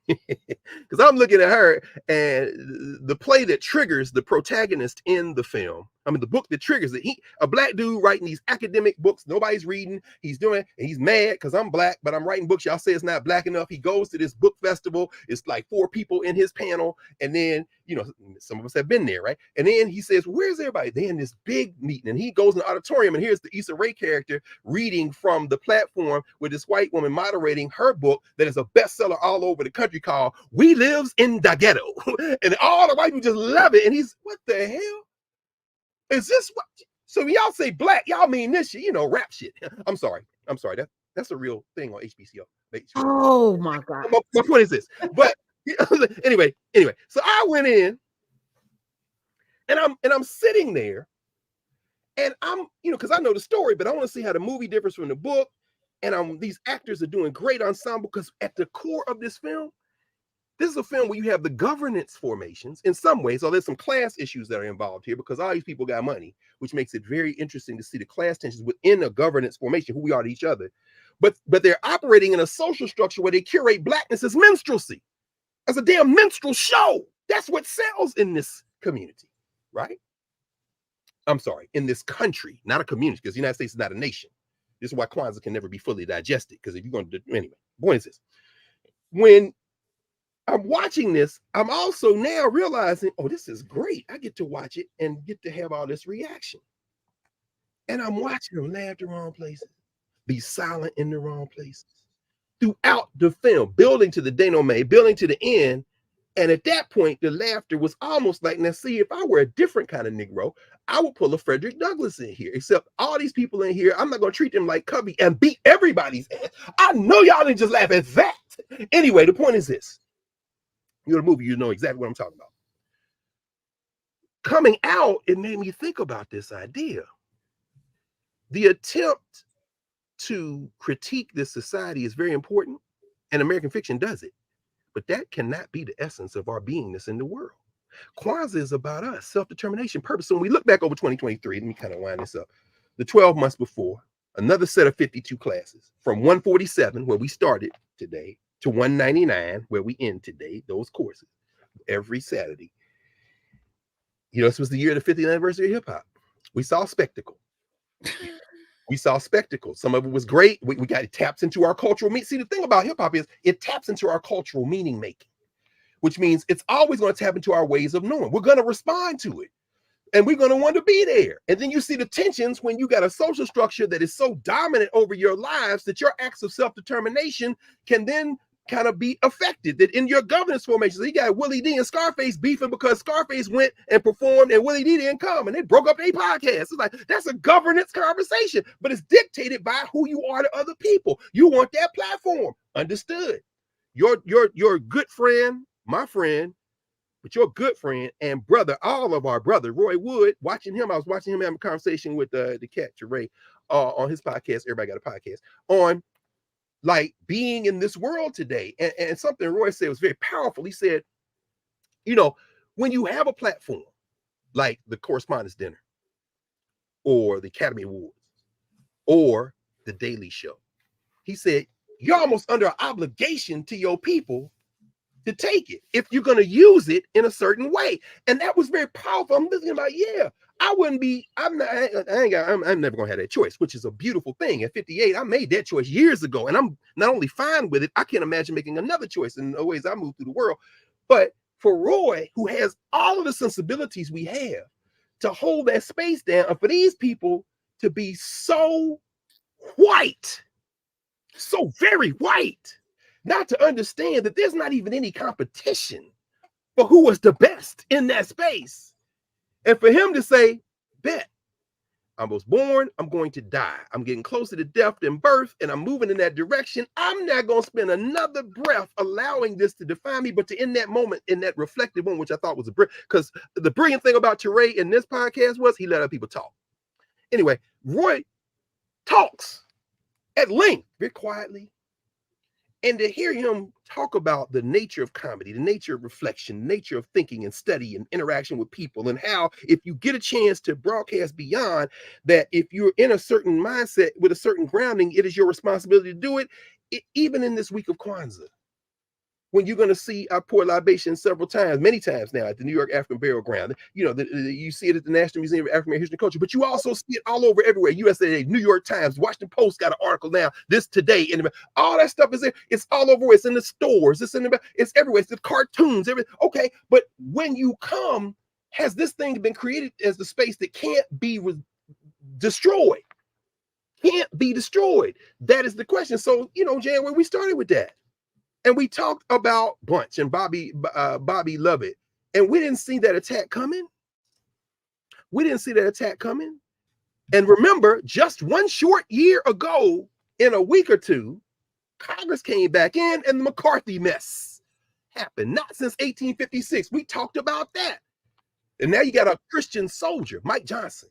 Because I'm looking at her, and the play that triggers the protagonist in the film, I mean, the book that triggers it, a Black dude writing these academic books nobody's reading, he's doing, and he's mad because I'm Black, but I'm writing books y'all say it's not Black enough. He goes to this book festival, it's like 4 people in his panel, and then, you know, some of us have been there, right? And then he says, where's everybody? They're in this big meeting, and he goes in the auditorium, and here's the Issa Rae character reading from the platform with this white woman moderating her book that is a bestseller all over the country called We Lives in the Ghetto. And all the white people just love it, and he's, what the hell? Is this what? So when y'all say Black, y'all mean this shit, you know, rap shit. I'm sorry. That's a real thing on HBCO. Oh my God. My point is this. But anyway. So I went in, and I'm sitting there, and I'm, you know, because I know the story, but I want to see how the movie differs from the book. And these actors are doing great ensemble, because at the core of this film This is a film where you have the governance formations in some ways, so there's some class issues that are involved here because all these people got money, which makes it very interesting to see the class tensions within a governance formation, who we are to each other. But they're operating in a social structure where they curate blackness as minstrelsy, as a damn minstrel show. That's what sells in this community, right? I'm sorry, in this country, not a community, because the United States is not a nation. This is why Kwanzaa can never be fully digested, because if you're going to, anyway, point is this. When I'm watching this, I'm also now realizing, oh, this is great. I get to watch it and get to have all this reaction. And I'm watching them laugh the wrong places, be silent in the wrong places. Throughout the film, building to the denouement, building to the end. And at that point, the laughter was almost like, now see, if I were a different kind of Negro, I would pull a Frederick Douglass in here, except all these people in here, I'm not going to treat them like Cubby and beat everybody's ass. I know y'all didn't just laugh at that. Anyway, the point is this. You're the movie, you know exactly what I'm talking about. Coming out, it made me think about this idea. The attempt to critique this society is very important, and American fiction does it. But that cannot be the essence of our beingness in the world. Kwanzaa is about us, self-determination, purpose. So when we look back over 2023, let me kind of wind this up. The 12 months before, another set of 52 classes, from 147, where we started today, to 199, where we end today, those courses, every Saturday. You know, this was the year of the 50th anniversary of hip-hop. We saw spectacle. We saw spectacle. Some of it was great. We got it taps into our cultural meaning. See, the thing about hip-hop is it taps into our cultural meaning making, which means it's always going to tap into our ways of knowing. We're going to respond to it. And we're going to want to be there. And then you see the tensions when you got a social structure that is so dominant over your lives that your acts of self-determination can then kind of be affected. That in your governance formation, so you got Willie D and Scarface beefing because Scarface went and performed and Willie D didn't come and they broke up their podcast. It's like, that's a governance conversation, but it's dictated by who you are to other people. You want that platform. Understood. Your good friend, my friend, but your good friend and brother, all of our brother, Roy Wood, watching him, I was watching him have a conversation with the cat, Jeray, on his podcast, Everybody Got a Podcast, on like being in this world today. And something Roy said was very powerful. He said, you know, when you have a platform like the Correspondence Dinner or the Academy Awards or the Daily Show, he said, you're almost under an obligation to your people to take it if you're going to use it in a certain way. And that was very powerful. I'm thinking about, yeah, I'm never gonna have that choice, which is a beautiful thing. At 58, I made that choice years ago, and I'm not only fine with it, I can't imagine making another choice in the ways I move through the world. But for Roy, who has all of the sensibilities we have, to hold that space down, and for these people to be so white, so very white, not to understand that there's not even any competition for who was the best in that space. And for him to say, bet, I was born, I'm going to die. I'm getting closer to death than birth, and I'm moving in that direction. I'm not going to spend another breath allowing this to define me, but to in that moment, in that reflective one, which I thought was because the brilliant thing about Teray in this podcast was he let other people talk. Anyway, Roy talks at length, very quietly. And to hear him talk about the nature of comedy, the nature of reflection, the nature of thinking and study and interaction with people, and how if you get a chance to broadcast beyond that, if you're in a certain mindset with a certain grounding, it is your responsibility to do it, even in this week of Kwanzaa. When you're going to see I pour libation several times, many times now at the New York African Burial Ground. You know, you see it at the National Museum of African American History and Culture, but you also see it all over everywhere. USA, New York Times, Washington Post got an article now, this today, and all that stuff is there. It's all over. It's in the stores. It's everywhere. It's the cartoons. Okay, but when you come, has this thing been created as the space that can't be destroyed? Can't be destroyed. That is the question. So, you know, January, we started with that. And we talked about Bunch and Bobby Lovett, and we didn't see that attack coming. And remember, just one short year ago, in a week or two, Congress came back in and the McCarthy mess happened. Not since 1856. We talked about that. And now you got a Christian soldier, Mike Johnson.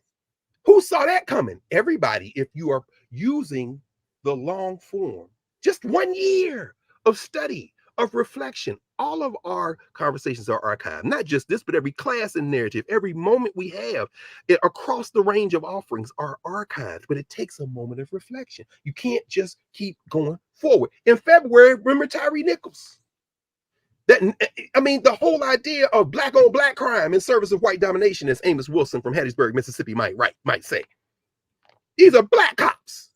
Who saw that coming? Everybody, if you are using the long form. Just 1 year of study, of reflection, all of our conversations are archived. Not just this, but every class and narrative, every moment we have across the range of offerings are archived. But it takes a moment of reflection. You can't just keep going forward. In February, remember Tyree Nichols? The whole idea of black on black crime in service of white domination, as Amos Wilson from Hattiesburg, Mississippi might say. These are black cops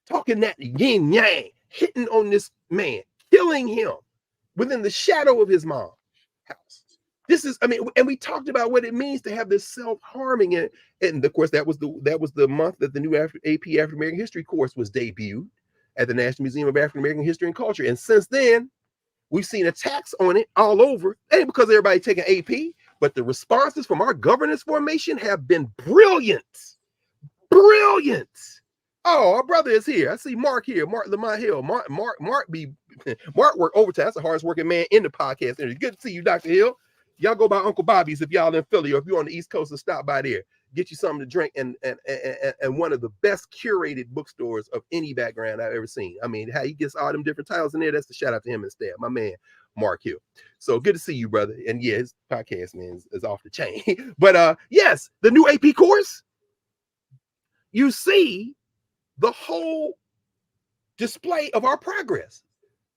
talking that yin yang, hitting on this man, killing him within the shadow of his mom's house. This is, and we talked about what it means to have this self-harming, and of course that was the month that the new AP African American History course was debuted at the National Museum of African American History and Culture, and since then we've seen attacks on it all over. Ain't because everybody taking AP, but the responses from our governance formation have been brilliant. Brilliant. Oh, our brother is here. I see Mark here. Mark Lamont Hill. Mark work overtime. That's the hardest working man in the podcast. It's good to see you, Dr. Hill. Y'all go by Uncle Bobby's if y'all in Philly, or if you're on the East Coast, and stop by there. Get you something to drink, and one of the best curated bookstores of any background I've ever seen. How he gets all them different titles in there, that's the shout out to him and staff, my man Mark Hill. So good to see you, brother. And yeah, his podcast, man, is off the chain. But yes, the new AP course, you see the whole display of our progress.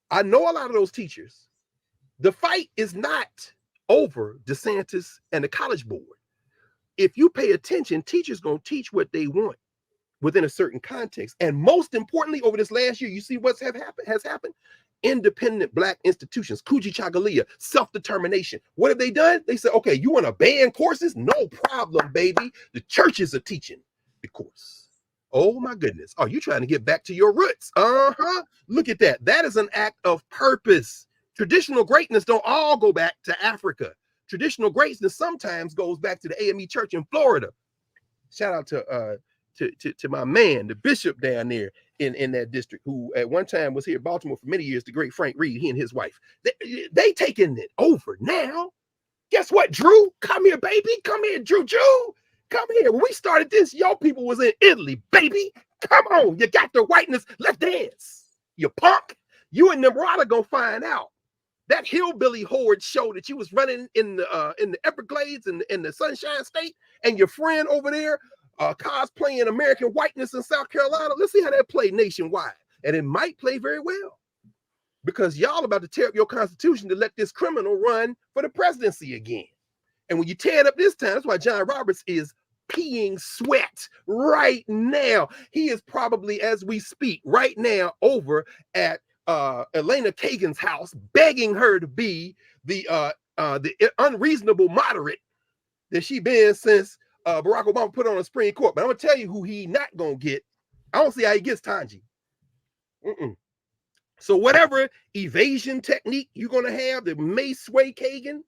I know a lot of those teachers. The fight is not over DeSantis and the College Board. If you pay attention, teachers gonna teach what they want within a certain context. And most importantly, over this last year, you see what's has happened? Independent black institutions, Kuji Chagalia, self-determination. What have they done? They said, okay, you want to ban courses? No problem, baby. The churches are teaching the course. Oh my goodness. Are you trying to get back to your roots? Look at that. That is an act of purpose. Traditional greatness don't all go back to Africa. Traditional greatness sometimes goes back to the AME Church in Florida. Shout out to my man, the bishop down there in that district, who at one time was here in Baltimore for many years, the great Frank Reed, he and his wife. They taking it over now. Guess what, Drew? Come here, baby. Come here, Drew. Come here. When we started this, y'all people was in Italy, baby. Come on. You got the whiteness. Let's dance. You punk. You and Nimrata gonna find out. That hillbilly horde show that you was running in the Everglades and in the Sunshine State, and your friend over there cosplaying American whiteness in South Carolina. Let's see how that play nationwide. And it might play very well, because y'all about to tear up your Constitution to let this criminal run for the presidency again. And when you tear it up this time, that's why John Roberts is peeing sweat right now. He is probably, as we speak right now, over at Elena Kagan's house, begging her to be the unreasonable moderate that she been since Barack Obama put on the Supreme Court. But I'm gonna tell you who he not gonna get. I don't see how he gets Tanji. So whatever evasion technique you're gonna have that may sway Kagan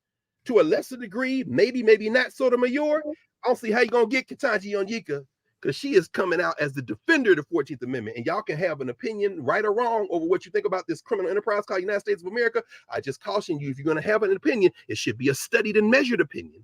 to a lesser degree, maybe not Sotomayor, I don't see how you're gonna get Ketanji Onyeka, because she is coming out as the defender of the 14th Amendment. And y'all can have an opinion, right or wrong, over what you think about this criminal enterprise called United States of America. I just caution you, if you're going to have an opinion, it should be a studied and measured opinion.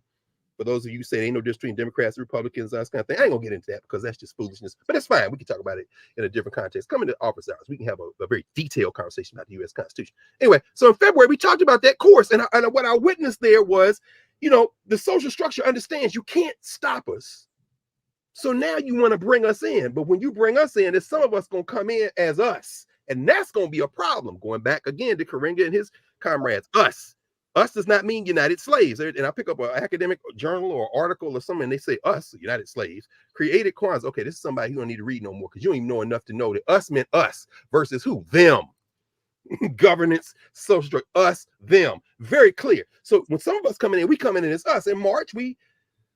For those of you who say ain't no difference between Democrats and Republicans, that kind of thing, I ain't going to get into that, because that's just foolishness. But that's fine. We can talk about it in a different context. Come into office hours. We can have a very detailed conversation about the U.S. Constitution. Anyway, so in February, we talked about that course. And what I witnessed there was, the social structure understands you can't stop us. So now you want to bring us in. But when you bring us in, there's some of us going to come in as us. And that's going to be a problem. Going back again to Karenga and his comrades. Us. Us does not mean United Slaves. And I pick up an academic journal or article or something, and they say us, United Slaves, created Kwanzaa. Okay, this is somebody you don't need to read no more, because you don't even know enough to know that us meant us versus who? Them. Governance, social structure, us, them. Very clear. So when some of us come in, we come in as us. In March, we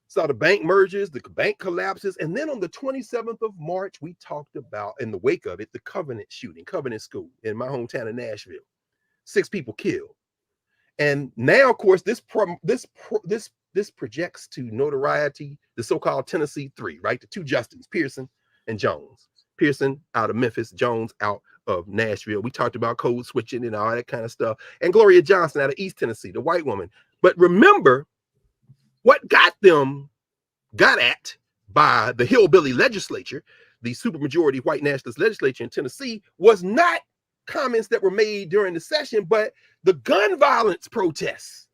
saw the bank mergers, the bank collapses. And then on the 27th of March, we talked about, in the wake of it, the Covenant shooting, Covenant School in my hometown of Nashville. 6 people killed. And now, of course, this projects to notoriety the so-called Tennessee Three, right? The 2 Justins, Pearson and Jones. Pearson out of Memphis, Jones out of Nashville. We talked about code switching and all that kind of stuff. And Gloria Johnson out of East Tennessee, the white woman. But remember, what got at by the hillbilly legislature, the supermajority white nationalist legislature in Tennessee, was not comments that were made during the session, but the gun violence protests.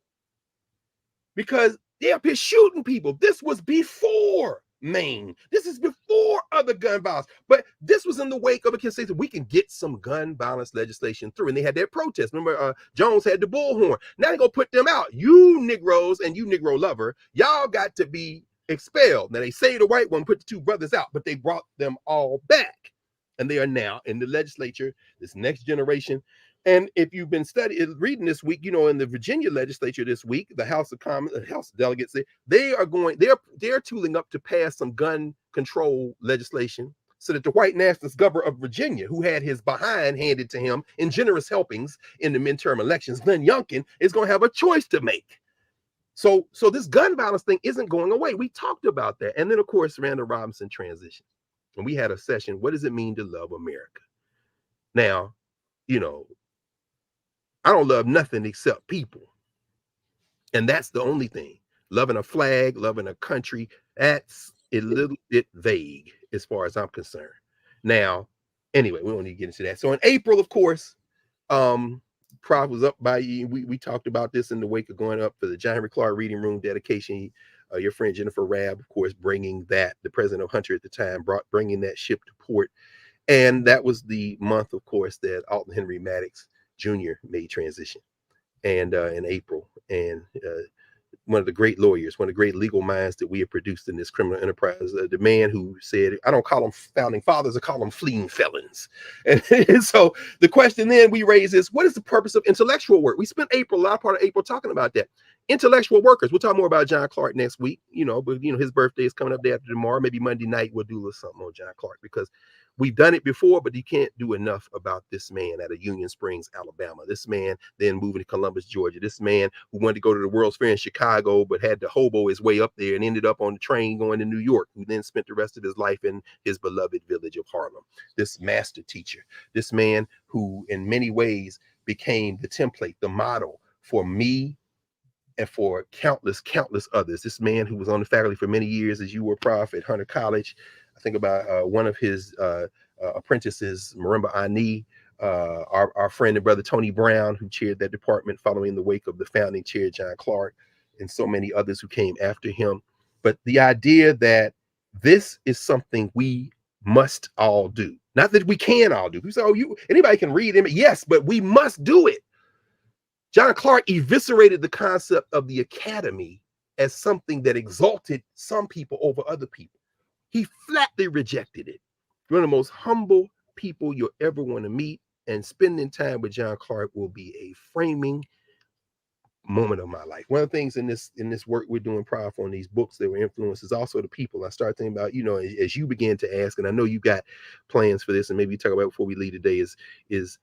Because they're up here shooting people. This was before Maine. This is before other gun violence. But this was in the wake of a consensus. We can get some gun violence legislation through. And they had that protest. Remember, Jones had the bullhorn. Now they're going to put them out. You Negroes and you Negro lover, y'all got to be expelled. Now they say the white one put the two brothers out, but they brought them all back. And they are now in the legislature, this next generation. And if you've been reading this week, in the Virginia legislature this week, the House of Delegates, they're tooling up to pass some gun control legislation so that the white nationalist governor of Virginia, who had his behind handed to him in generous helpings in the midterm elections, Glenn Youngkin, is going to have a choice to make. So this gun violence thing isn't going away. We talked about that. And then, of course, Randall Robinson transition. And we had a session. What does it mean to love America? Now, I don't love nothing except people. And that's the only thing. Loving a flag, loving a country, that's a little bit vague as far as I'm concerned. Now, anyway, we don't need to get into that. So in April, of course, Prof was up by you. We talked about this in the wake of going up for the John Henry Clark Reading Room dedication. Your friend Jennifer Rabb, of course, bringing that, the president of Hunter at the time, bringing that ship to port. And that was the month, of course, that Alton Henry Maddox Jr. made transition, and in April, and one of the great lawyers, one of the great legal minds that we have produced in this criminal enterprise, the man who said, I don't call them founding fathers, I call them fleeing felons. And so the question then we raise is, what is the purpose of intellectual work? We spent a lot of April talking about that. Intellectual workers. We'll talk more about John Clark next week, but his birthday is coming up day after tomorrow. Maybe Monday night we'll do a little something on John Clark, because we've done it before, but you can't do enough about this man out of Union Springs, Alabama. This man then moving to Columbus, Georgia. This man who wanted to go to the World's Fair in Chicago, but had to hobo his way up there and ended up on the train going to New York, who then spent the rest of his life in his beloved village of Harlem. This master teacher, this man who in many ways became the template, the model for me and for countless others. This man who was on the faculty for many years, as you were, Prof, at Hunter College. I think about one of his apprentices, Marimba Ani, our friend and brother Tony Brown, who chaired that department following in the wake of the founding chair, John Clark, and so many others who came after him. But the idea that this is something we must all do, not that we can all do. You say, anybody can read him. Yes, but we must do it. John Clark eviscerated the concept of the academy as something that exalted some people over other people. He flatly rejected it. One of the most humble people you'll ever want to meet, and spending time with John Clark will be a framing moment of my life. One of the things in this work we're doing, Prof, on these books that were influences, also the people. I start thinking about, as you began to ask, and I know you got plans for this, and maybe talk about before we leave today, is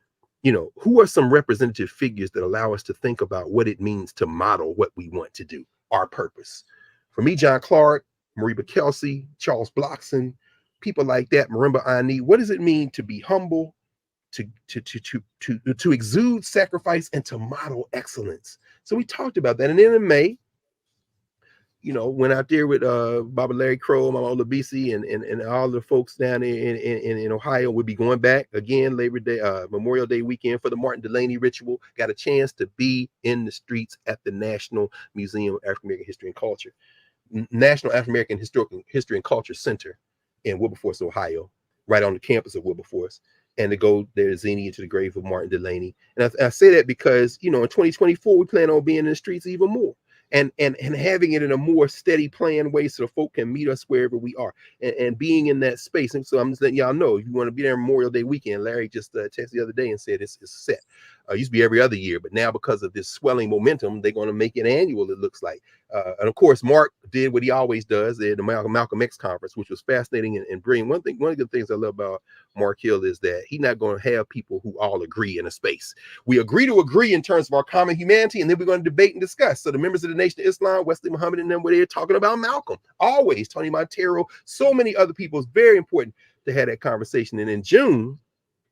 who are some representative figures that allow us to think about what it means to model what we want to do, our purpose. For me, John Clark, Mariba Kelsey, Charles Blockson, people like that, Marimba Ani. What does it mean to be humble, to exude sacrifice, and to model excellence? So we talked about that. And then in May, went out there with Baba Larry Crow, Mama Olabisi, and all the folks down there in Ohio. We'll be going back again Labor Day, Memorial Day weekend for the Martin Delany ritual. Got a chance to be in the streets at the National Museum of African American History and Culture. National African American History and Culture Center in Wilberforce, Ohio, right on the campus of Wilberforce, and to go there to Xenia to the grave of Martin Delany. And I say that because, in 2024, we plan on being in the streets even more. And having it in a more steady planned way so the folk can meet us wherever we are and being in that space. And so I'm just letting y'all know, if you want to be there Memorial Day weekend, Larry just texted the other day and said it's set. It used to be every other year, but now because of this swelling momentum, they're going to make it annual, it looks like. And of course, Mark did what he always does at the Malcolm X conference, which was fascinating and brilliant. One of the things I love about Mark Hill is that he's not going to have people who all agree in a space. We agree to agree in terms of our common humanity, and then we're going to debate and discuss. So the members of the Nation of Islam, Wesley Muhammad, and them were there talking about Malcolm. Always, Tony Montero, so many other people. It's very important to have that conversation. And in June,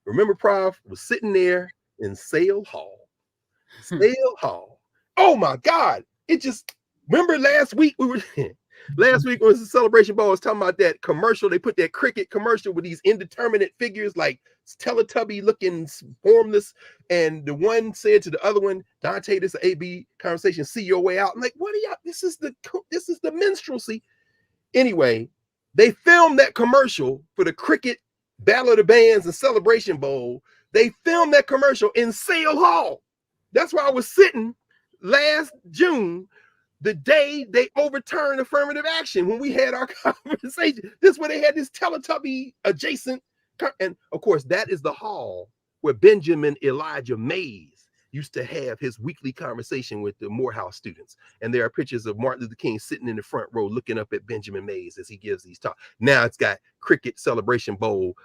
remember, Prof was sitting there in Sale Hall. Sale Hall. Oh my God. Remember last week we were Last week was the Celebration Bowl. I was talking about that commercial. They put that cricket commercial with these indeterminate figures like Teletubby looking formless. And the one said to the other one, Dante, this is an AB conversation, see your way out. I'm like, what are y'all? This is the minstrelsy. Anyway, they filmed that commercial for the cricket Battle of the Bands and Celebration Bowl. They filmed that commercial in Sale Hall. That's where I was sitting last June, the day they overturned affirmative action when we had our conversation. This is where they had this Teletubby adjacent. And of course, that is the hall where Benjamin Elijah Mays used to have his weekly conversation with the Morehouse students. And there are pictures of Martin Luther King sitting in the front row looking up at Benjamin Mays as he gives these talks. Now it's got cricket Celebration Bowl,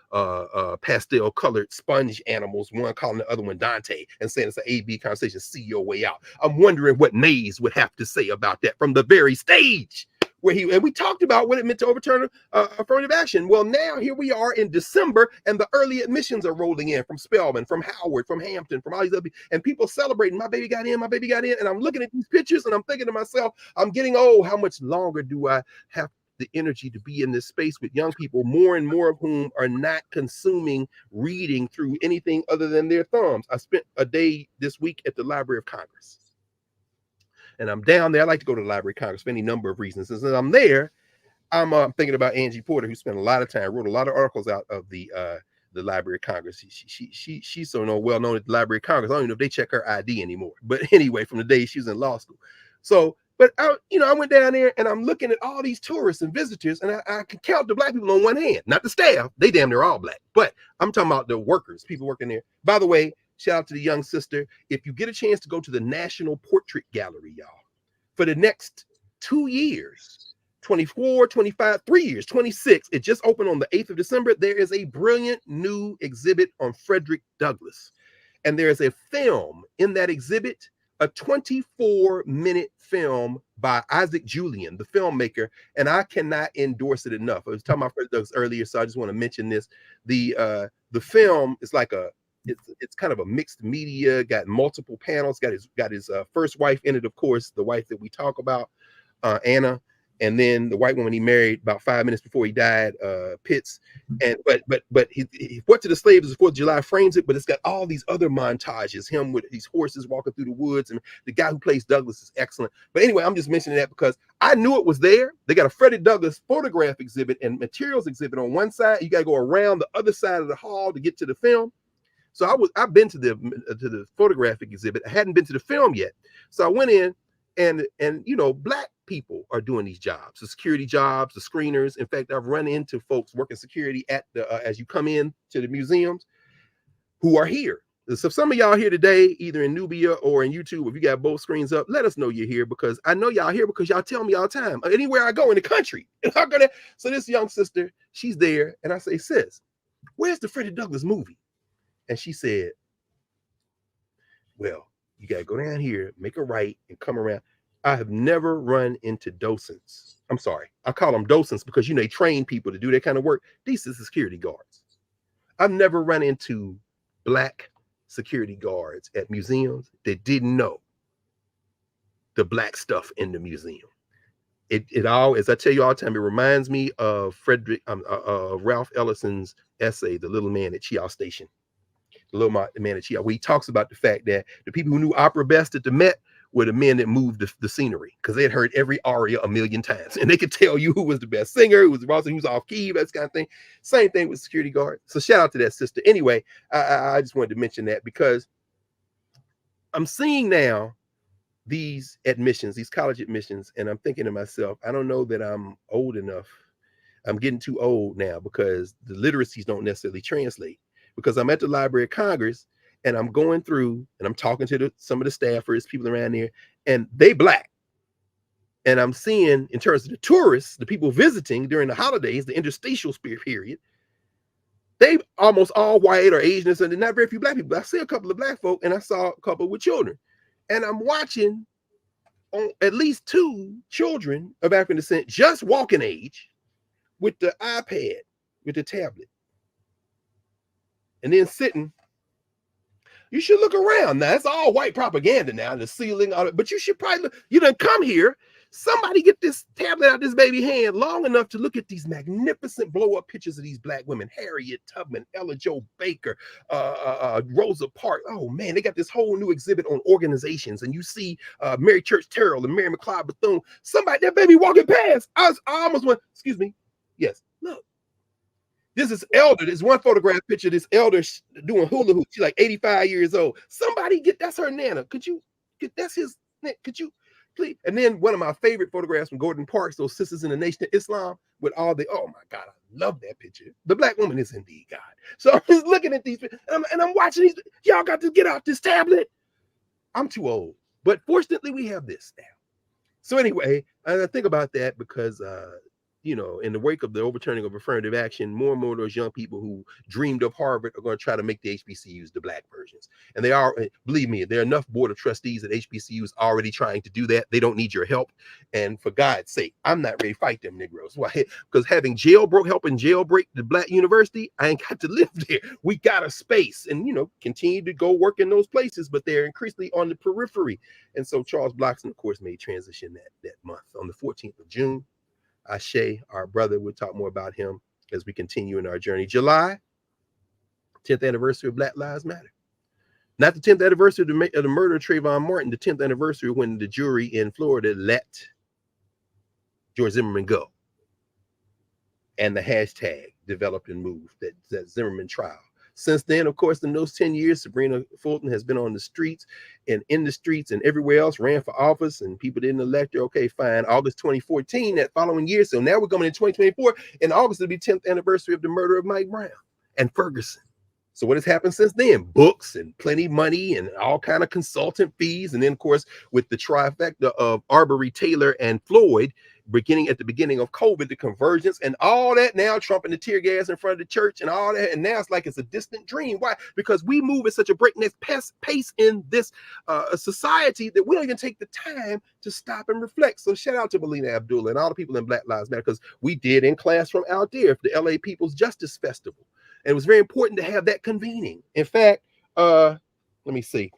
pastel colored sponge animals, one calling the other one Dante and saying it's an AB conversation, see your way out. I'm wondering what Mays would have to say about that from the very stage where we talked about what it meant to overturn affirmative action. Well, now here we are in December, and the early admissions are rolling in from Spelman, from Howard, from Hampton, from all these other, and people celebrating. My baby got in, my baby got in, and I'm looking at these pictures, and I'm thinking to myself, I'm getting old. How much longer do I have the energy to be in this space with young people, more and more of whom are not consuming reading through anything other than their thumbs? I spent a day this week at the Library of Congress. And I'm down there. I like to go to the Library of Congress for any number of reasons. And since I'm there, I'm thinking about Angie Porter, who spent a lot of time, wrote a lot of articles out of the Library of Congress. She's so well known at the Library of Congress. I don't even know if they check her ID anymore. But anyway, from the day she was in law school. So, but I went down there and I'm looking at all these tourists and visitors, and I can count the black people on one hand, not the staff. They damn near all black. But I'm talking about the workers, people working there. By the way, shout out to the young sister. If you get a chance to go to the National Portrait Gallery, y'all, for the next 2 years, 24, 25, 3 years, 26, it just opened on the 8th of December. There is a brilliant new exhibit on Frederick Douglass. And there is a film in that exhibit, a 24-minute film by Isaac Julian, the filmmaker, and I cannot endorse it enough. I was talking about Frederick Douglass earlier, so I just want to mention this. The film is like it's kind of a mixed media, got multiple panels, got his first wife in it, of course, the wife that we talk about, Anna, and then the white woman he married about 5 minutes before he died, Pitts. And but he What to the Slaves is 4th of July frames it, but it's got all these other montages, him with these horses walking through the woods, and the guy who plays Douglas is excellent. But anyway, I'm just mentioning that because I knew it was there. They got a Frederick Douglass photograph exhibit and materials exhibit on one side. You got to go around the other side of the hall to get to the film. So I've been to the photographic exhibit. I hadn't been to the film yet. So I went in, and black people are doing these jobs, the security jobs, the screeners. In fact, I've run into folks working security at the as you come in to the museums who are here. So some of y'all here today, either in Nubia or in YouTube, if you got both screens up, let us know you're here, because I know y'all here because y'all tell me all the time. Anywhere I go in the country, so this young sister, she's there, and I say, sis, where's the Frederick Douglass movie? And she said, well, you got to go down here, make a right, and come around. I have never run into docents. I'm sorry. I call them docents because, they train people to do that kind of work. These are security guards. I've never run into black security guards at museums that didn't know the black stuff in the museum. It all, as I tell you all the time, it reminds me of Ralph Ellison's essay, The Little Man at Chiao Station. The Little Man at Chiao, where he talks about the fact that the people who knew opera best at the Met were the men that moved the scenery, because they had heard every aria a million times, and they could tell you who was the best singer, who was off key, that kind of thing. Same thing with security guard. So shout out to that sister. Anyway, I just wanted to mention that because I'm seeing now these admissions, these college admissions, and I'm thinking to myself, I don't know that I'm old enough. I'm getting too old now because the literacies don't necessarily translate. Because I'm at the Library of Congress and I'm going through and I'm talking to some of the staffers, people around there, and they black. And I'm seeing, in terms of the tourists, the people visiting during the holidays, the interstitial period, they almost all white or Asian, and not very few black people. I see a couple of black folk, and I saw a couple with children. And I'm watching on at least 2 children of African descent, just walking age, with the iPad, with the tablet. And then sitting, you should look around. Now, it's all white propaganda now, the ceiling, all that, but you should probably look. You done come here, Somebody get this tablet out this baby hand long enough to look at these magnificent blow-up pictures of these black women: Harriet Tubman, Ella Jo Baker, Rosa Parks. Oh man, they got this whole new exhibit on organizations, and you see Mary Church Terrell and Mary McLeod Bethune. Somebody, that baby walking past. I almost went, excuse me. Yes, look. This is elder. There's one photograph picture. This elder doing hula hoop. She's like 85 years old. Somebody get, that's her nana. Could you get, that's his, could you please? And then one of my favorite photographs from Gordon Parks, those sisters in the Nation of Islam with all the, oh my God, I love that picture. The black woman is indeed God. So I'm just looking at these and I'm watching these. Y'all got to get out this tablet. I'm too old, but fortunately we have this now. So anyway, I think about that because, you know, in the wake of the overturning of affirmative action, more and more of those young people who dreamed of Harvard are going to try to make the HBCUs the black versions. And they are, believe me, there are enough board of trustees at HBCUs already trying to do that. They don't need your help. And for God's sake, I'm not ready to fight them Negroes. Why? Because helping jailbreak the black university, I ain't got to live there. We got a space and, you know, continue to go work in those places, but they're increasingly on the periphery. And so Charles Bloxon, of course, made transition that month on the 14th of June. Ashe, our brother, we'll talk more about him as we continue in our journey. July, 10th anniversary of Black Lives Matter. Not the 10th anniversary of the murder of Trayvon Martin, the 10th anniversary when the jury in Florida let George Zimmerman go. And the hashtag developed and moved, that Zimmerman trial. Since then, of course, in those 10 years, Sabrina Fulton has been on the streets and in the streets and everywhere else, ran for office, and people didn't elect her. Okay, fine. August 2014, that following year. So now we're going into 2024. In August, it'll be 10th anniversary of the murder of Mike Brown and Ferguson. So what has happened since then? Books and plenty money and all kind of consultant fees. And then, of course, with the trifecta of Arbery, Taylor, and Floyd, beginning at the beginning of COVID, the convergence and all that, now Trump and the tear gas in front of the church and all that. And now it's like it's a distant dream. Why? Because we move at such a breakneck pace in this society that we don't even take the time to stop and reflect. So shout out to Melina Abdullah and all the people in Black Lives Matter, because we did in class from out there for the LA People's Justice Festival. And it was very important to have that convening. In fact, let me see.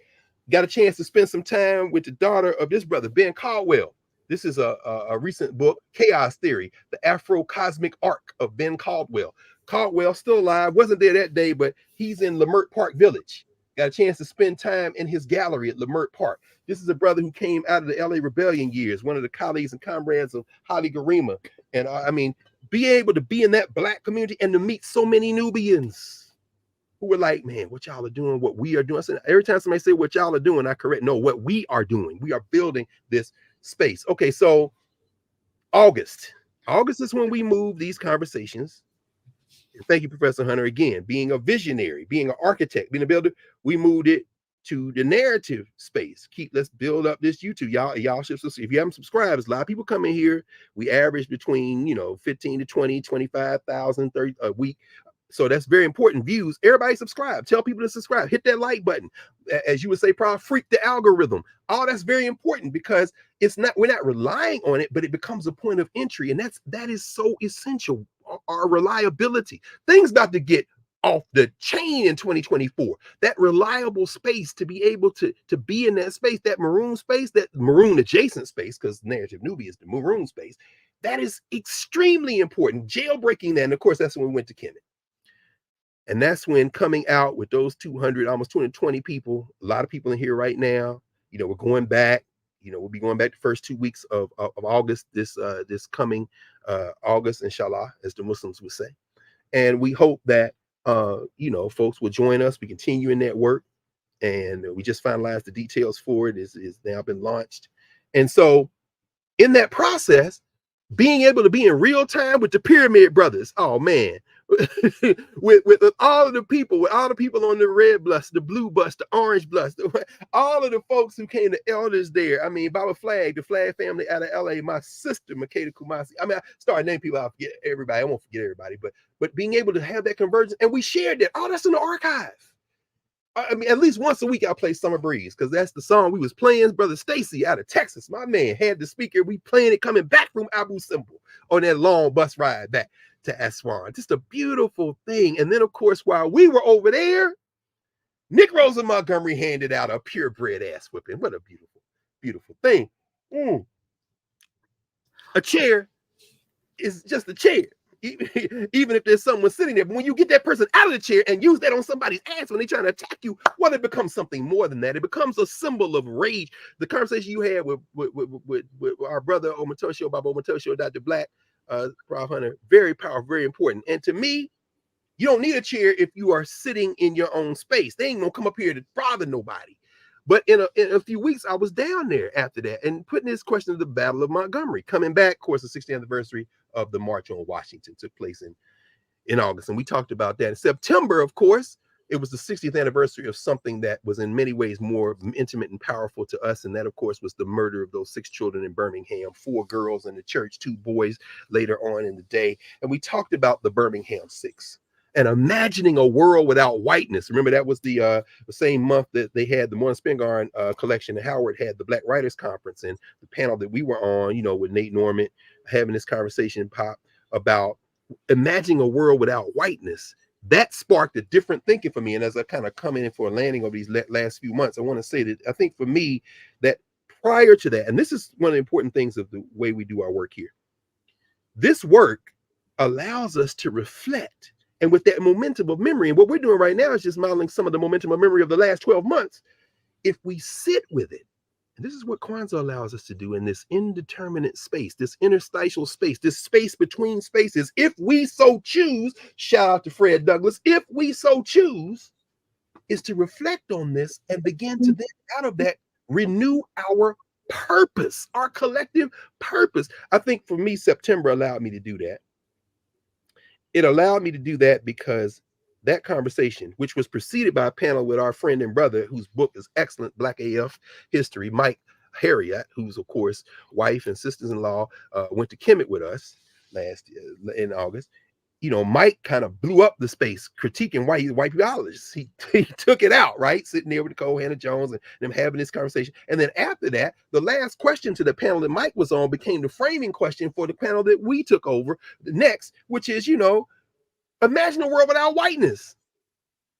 Got a chance to spend some time with the daughter of this brother, Ben Caldwell. This is a recent book, Chaos Theory, the Afro-Cosmic Arc of Ben Caldwell. Caldwell, still alive, wasn't there that day, but he's in Leimert Park Village. Got a chance to spend time in his gallery at Leimert Park. This is a brother who came out of the LA Rebellion years, one of the colleagues and comrades of Haile Garima. And I mean, be able to be in that black community and to meet so many Nubians who were like, man, what y'all are doing, what we are doing. I said, every time somebody say what y'all are doing, I correct. No, what we are doing. We are building this space. Okay, so August is when we move these conversations. Thank you, Professor Hunter, again, being a visionary, being an architect, being a builder. We moved it to the narrative space. Let's build up this YouTube. Y'all should, if you haven't subscribed, there's a lot of people coming here. We average between 15 to 20, 25,000, 30 a week. So that's very important. Views. Everybody subscribe. Tell people to subscribe. Hit that like button. As you would say, probably freak the algorithm. All that's very important, because we're not relying on it, but it becomes a point of entry. And that is so essential. Our reliability. Things about to get off the chain in 2024. That reliable space, to be able to be in that space, that maroon space, that maroon adjacent space, because Narrative Newbie is the maroon space. That is extremely important. Jailbreaking that. And of course, that's when we went to Kemet. And that's when coming out with those 200, almost 220 people, a lot of people in here right now, we're going back, we'll be going back the first 2 weeks of August, this coming August, inshallah, as the Muslims would say. And we hope that, folks will join us. We continue in that work, and we just finalized the details for it. Is now been launched. And so in that process, being able to be in real time with the Pyramid Brothers, oh man, with all of the people, with all the people on the red bus, the blue bus, the orange bus, all of the folks who came, the elders there. I mean, Baba Flag, the Flag family out of LA, my sister, Makeda Kumasi. I mean, I started naming people, I'll forget everybody. I won't forget everybody, but being able to have that convergence, and we shared that. Oh, that's in the archive. I mean, at least once a week I play Summer Breeze, because that's the song we was playing. Brother Stacy out of Texas, my man, had the speaker. We playing it coming back from Abu Simbel on that long bus ride back to Aswan. Just a beautiful thing. And then, of course, while we were over there, Nick Rosa Montgomery handed out a purebred ass whipping. What a beautiful, beautiful thing. a chair is just a chair. Even if there's someone sitting there, but when you get that person out of the chair and use that on somebody's ass when they're trying to attack you, well, it becomes something more than that. It becomes a symbol of rage. The conversation you had with our brother Omotoshio, Bob Omotoshio, Dr. Black, Prof. Hunter, very powerful, very important. And to me, you don't need a chair if you are sitting in your own space. They ain't gonna come up here to bother nobody. But in a few weeks, I was down there after that and putting this question of the Battle of Montgomery. Coming back, of course, the 60th anniversary of the March on Washington took place in August. And we talked about that. In September, of course, it was the 60th anniversary of something that was in many ways more intimate and powerful to us. And that, of course, was the murder of those 6 children in Birmingham, 4 girls in the church, 2 boys later on in the day. And we talked about the Birmingham 6. And imagining a world without whiteness. Remember, that was the same month that they had the Morton Spingarn collection, and Howard had the Black Writers Conference, and the panel that we were on, you know, with Nate Norman, having this conversation pop about imagining a world without whiteness. That sparked a different thinking for me. And as I kind of come in for a landing over these last few months, I want to say that I think for me that prior to that, and this is one of the important things of the way we do our work here, this work allows us to reflect. And with that momentum of memory, and what we're doing right now is just modeling some of the momentum of memory of the last 12 months. If we sit with it, and this is what Kwanzaa allows us to do in this indeterminate space, this interstitial space, this space between spaces, if we so choose, shout out to Fred Douglass, if we so choose, is to reflect on this and begin to then out of that renew our purpose, our collective purpose. I think for me, September allowed me to do that. It allowed me to do that because that conversation, which was preceded by a panel with our friend and brother, whose book is excellent, Black AF History, Mike Harriott, who's, of course, wife and sisters-in-law, went to Kemet with us last year in August. You know, Mike kind of blew up the space, critiquing white biologists. He took it out, right? Sitting there with Nicole Hannah-Jones and them having this conversation. And then after that, the last question to the panel that Mike was on became the framing question for the panel that we took over next, which is, you know, imagine a world without whiteness.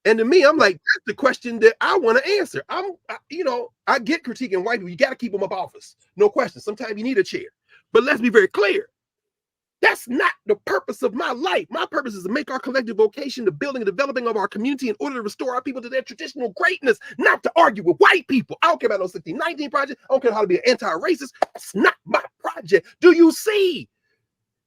And to me, I'm like, that's the question that I want to answer. I get critiquing white people. You got to keep them up office. No question. Sometimes you need a chair. But let's be very clear. That's not the purpose of my life. My purpose is to make our collective vocation the building and developing of our community in order to restore our people to their traditional greatness, not to argue with white people. I don't care about no 1619 project. I don't care how to be an anti-racist. That's not my project. Do you see?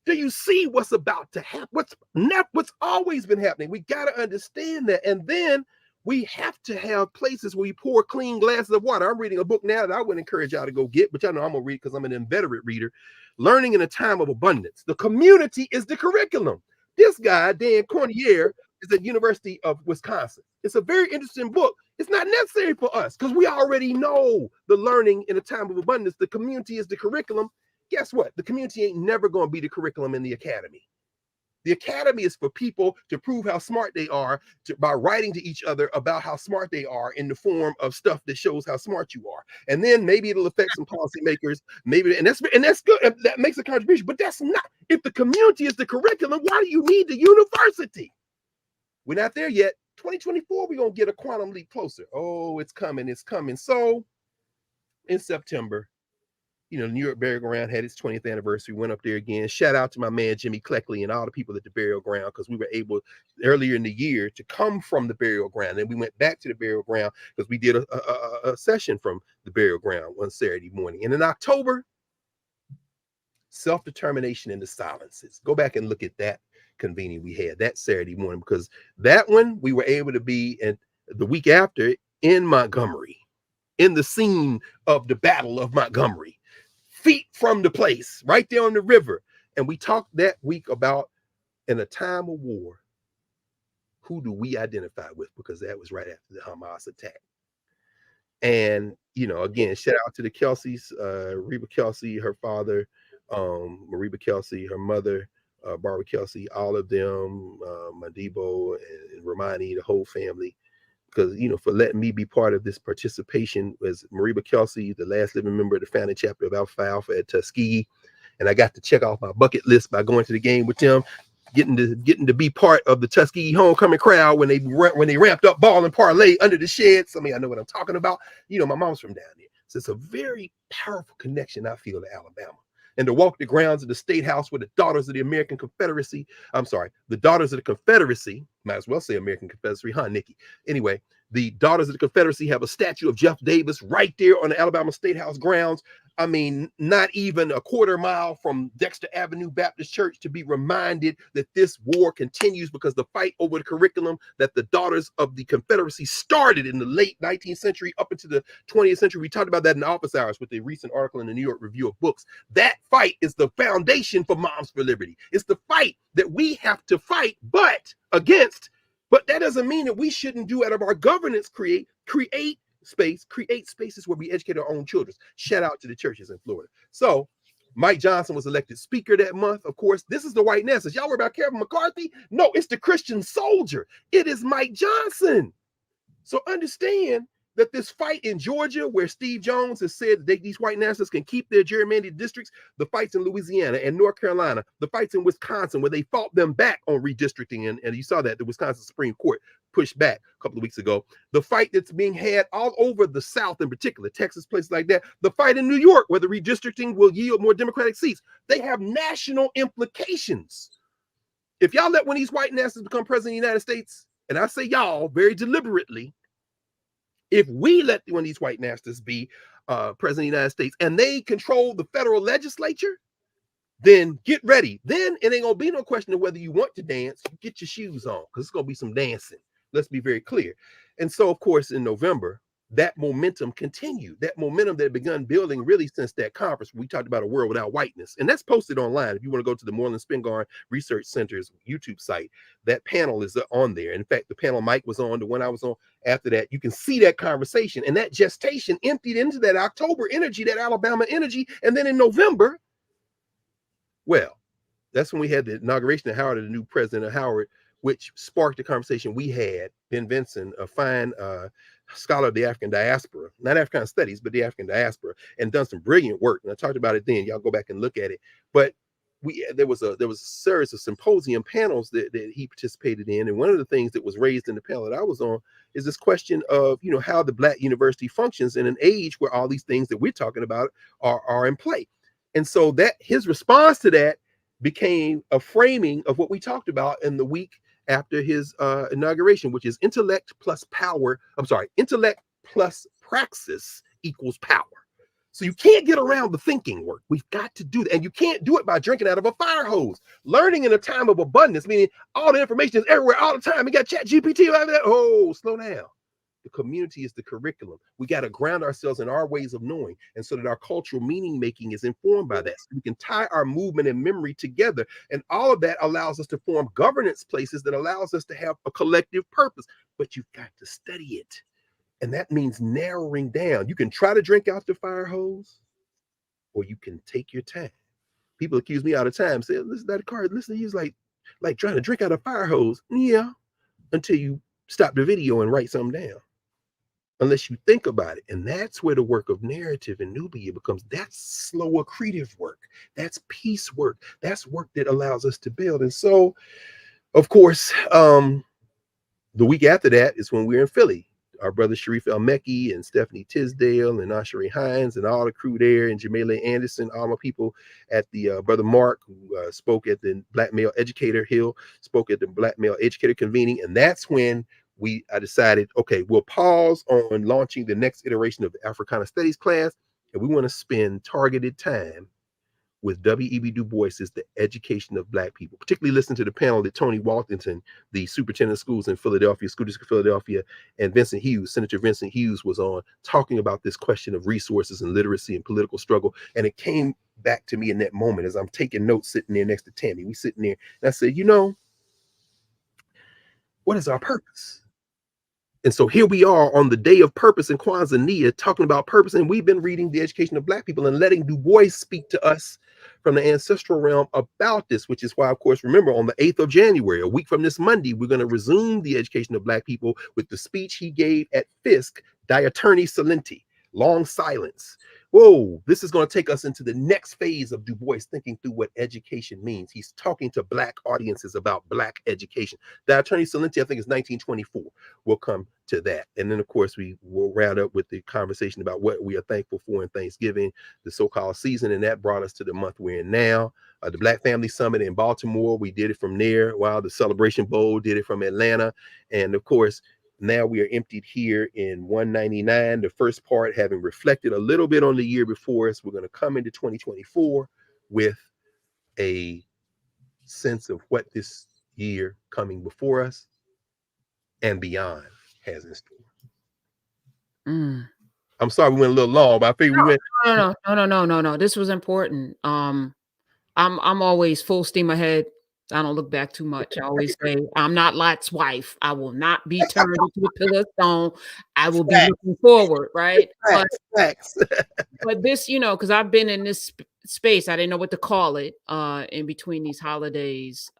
Do you see what's about to happen? What's always been happening? We got to understand that. And then we have to have places where we pour clean glasses of water. I'm reading a book now that I would encourage y'all to go get, but y'all know I'm going to read because I'm an inveterate reader. Learning in a Time of Abundance. The community is the curriculum. This guy, Dan Cornier, is at University of Wisconsin. It's a very interesting book. It's not necessary for us because we already know the learning in a time of abundance. The community is the curriculum. Guess what? The community ain't never going to be the curriculum in the academy. The academy is for people to prove how smart they are by writing to each other about how smart they are in the form of stuff that shows how smart you are. And then maybe it'll affect some policymakers. Maybe, and that's good. That makes a contribution. But that's not. If the community is the curriculum, why do you need the university? We're not there yet. 2024, we're going to get a quantum leap closer. Oh, it's coming. It's coming. So in September, you know, New York Burial Ground had its 20th anniversary, went up there again. Shout out to my man, Jimmy Cleckley, and all the people at the burial ground, because we were able earlier in the year to come from the burial ground. And we went back to the burial ground because we did a session from the burial ground one Saturday morning. And in October, self-determination in the silences. Go back and look at that convening we had that Saturday morning, because that one we were able to be in the week after in Montgomery, in the scene of the Battle of Montgomery. Feet from the place, right there on the river. And we talked that week about, in a time of war, who do we identify with? Because that was right after the Hamas attack. And, you know, again, shout out to the Kelseys, Reba Kelsey, her father, Mariba Kelsey, her mother, Barbara Kelsey, all of them, Madibo and Romani, the whole family. Because, you know, for letting me be part of this participation was Mariba Kelsey, the last living member of the founding chapter of Alpha Alpha at Tuskegee. And I got to check off my bucket list by going to the game with them, getting to be part of the Tuskegee homecoming crowd when they ramped up ball and parlay under the shed. Some of y'all know what I'm talking about. You know, my mom's from down there. So it's a very powerful connection, I feel, to Alabama. and to walk the grounds of the State House where the daughters of the American Confederacy, the daughters of the Confederacy, might as well say American Confederacy, huh, Nikki? Anyway, the daughters of the Confederacy have a statue of Jeff Davis right there on the Alabama State House grounds. I mean, not even a quarter mile from Dexter Avenue Baptist Church, to be reminded that this war continues because the fight over the curriculum that the daughters of the Confederacy started in the late 19th century up into the 20th century. We talked about that in office hours with a recent article in the New York Review of Books. That fight is the foundation for Moms for Liberty. It's the fight that we have to fight, but that doesn't mean that we shouldn't do out of our governance, create spaces where we educate our own children. Shout out to the churches in Florida. So Mike Johnson was elected speaker that month. Of course, this is the white nationalist. Y'all worry about Kevin McCarthy? No, it's the Christian soldier. It is Mike Johnson. So understand that this fight in Georgia, where Steve Jones has said that these white nationalists can keep their gerrymandered districts, the fights in Louisiana and North Carolina, the fights in Wisconsin, where they fought them back on redistricting, and you saw that the Wisconsin Supreme Court pushed back a couple of weeks ago, the fight that's being had all over the South, in particular, Texas, places like that, the fight in New York, where the redistricting will yield more Democratic seats, they have national implications. If y'all let one of these white nationalists become president of the United States, and I say y'all very deliberately, if we let one of these white nationalists be president of the United States and they control the federal legislature, then get ready. Then it ain't gonna be no question of whether you want to dance. Get your shoes on, because it's gonna be some dancing. Let's be very clear. And so, of course, in November, that momentum continued. That momentum that had begun building really since that conference. We talked about a world without whiteness, and that's posted online. If you want to go to the Moreland Spingarn Research Center's YouTube site, that panel is on there. In fact, the panel Mike was on, the one I was on after that, you can see that conversation, and that gestation emptied into that October energy, that Alabama energy. And then in November, well, that's when we had the inauguration of Howard, the new president of Howard, which sparked the conversation we had. Ben Vinson, a fine scholar of the African diaspora, not Africana Studies, but the African diaspora, and done some brilliant work. And I talked about it then. Y'all go back and look at it. But there was a series of symposium panels that he participated in. And one of the things that was raised in the panel that I was on is this question of, how the Black university functions in an age where all these things that we're talking about are in play. And so that his response to that became a framing of what we talked about in the week after his inauguration, which is intellect plus praxis equals power. So you can't get around the thinking work. We've got to do that. And you can't do it by drinking out of a fire hose. Learning in a time of abundance, meaning all the information is everywhere all the time. We got Chat GPT. Oh, slow down. The community is the curriculum. We got to ground ourselves in our ways of knowing, and so that our cultural meaning making is informed by that. So we can tie our movement and memory together. And all of that allows us to form governance places that allows us to have a collective purpose. But you've got to study it. And that means narrowing down. You can try to drink out the fire hose, or you can take your time. People accuse me all the time, say, listen to that card, listen, he's like trying to drink out a fire hose. Yeah, until you stop the video and write something down. Unless you think about it. And that's where the work of narrative and Nubia becomes, that's slow accretive work. That's peace work. That's work that allows us to build. And so, of course, the week after that is when we're in Philly. Our brother Sharif El-Mekki and Stephanie Tisdale and Ashari Hines and all the crew there, and Jamila Anderson, all my people at the brother Mark, who spoke at the Black Male Educator Hill, spoke at the Black Male Educator Convening. And that's when I decided, okay, we'll pause on launching the next iteration of the Africana Studies class, and we want to spend targeted time with W.E.B. Du Bois's The Education of Black People. Particularly listen to the panel that Tony Waltington, the superintendent of schools in Philadelphia, School District of Philadelphia, and Vincent Hughes, Senator Vincent Hughes, was on talking about this question of resources and literacy and political struggle. And it came back to me in that moment as I'm taking notes sitting there next to Tammy. We sitting there, and I said, what is our purpose? And so here we are on the day of purpose in Kwanzaa Nia, talking about purpose. And we've been reading The Education of Black People and letting Du Bois speak to us from the ancestral realm about this, which is why, of course, remember, on the 8th of January, a week from this Monday, we're going to resume The Education of Black People with the speech he gave at Fisk, Diaturnus Silenti, Long Silence, Whoa, this is going to take us into the next phase of Du Bois thinking through what education means. He's talking to Black audiences about Black education. The Attorney Salenti, I think it's 1924. We'll come to that. And then, of course, we will round up with the conversation about what we are thankful for in Thanksgiving, the so-called season, and that brought us to the month we're in now. The Black Family Summit in Baltimore, we did it from there, while the Celebration Bowl did it from Atlanta. And, of course, now we are emptied here in 199, the first part having reflected a little bit on the year before us. We're going to come into 2024 with a sense of what this year coming before us and beyond has in store. I'm sorry we went a little long, but I figured we went. No. This was important. I'm always full steam ahead. I don't look back too much. I always say, I'm not Lot's wife. I will not be turned into a pillar of stone. I will be looking forward, right? But this, because I've been in this space, I didn't know what to call it in between these holidays,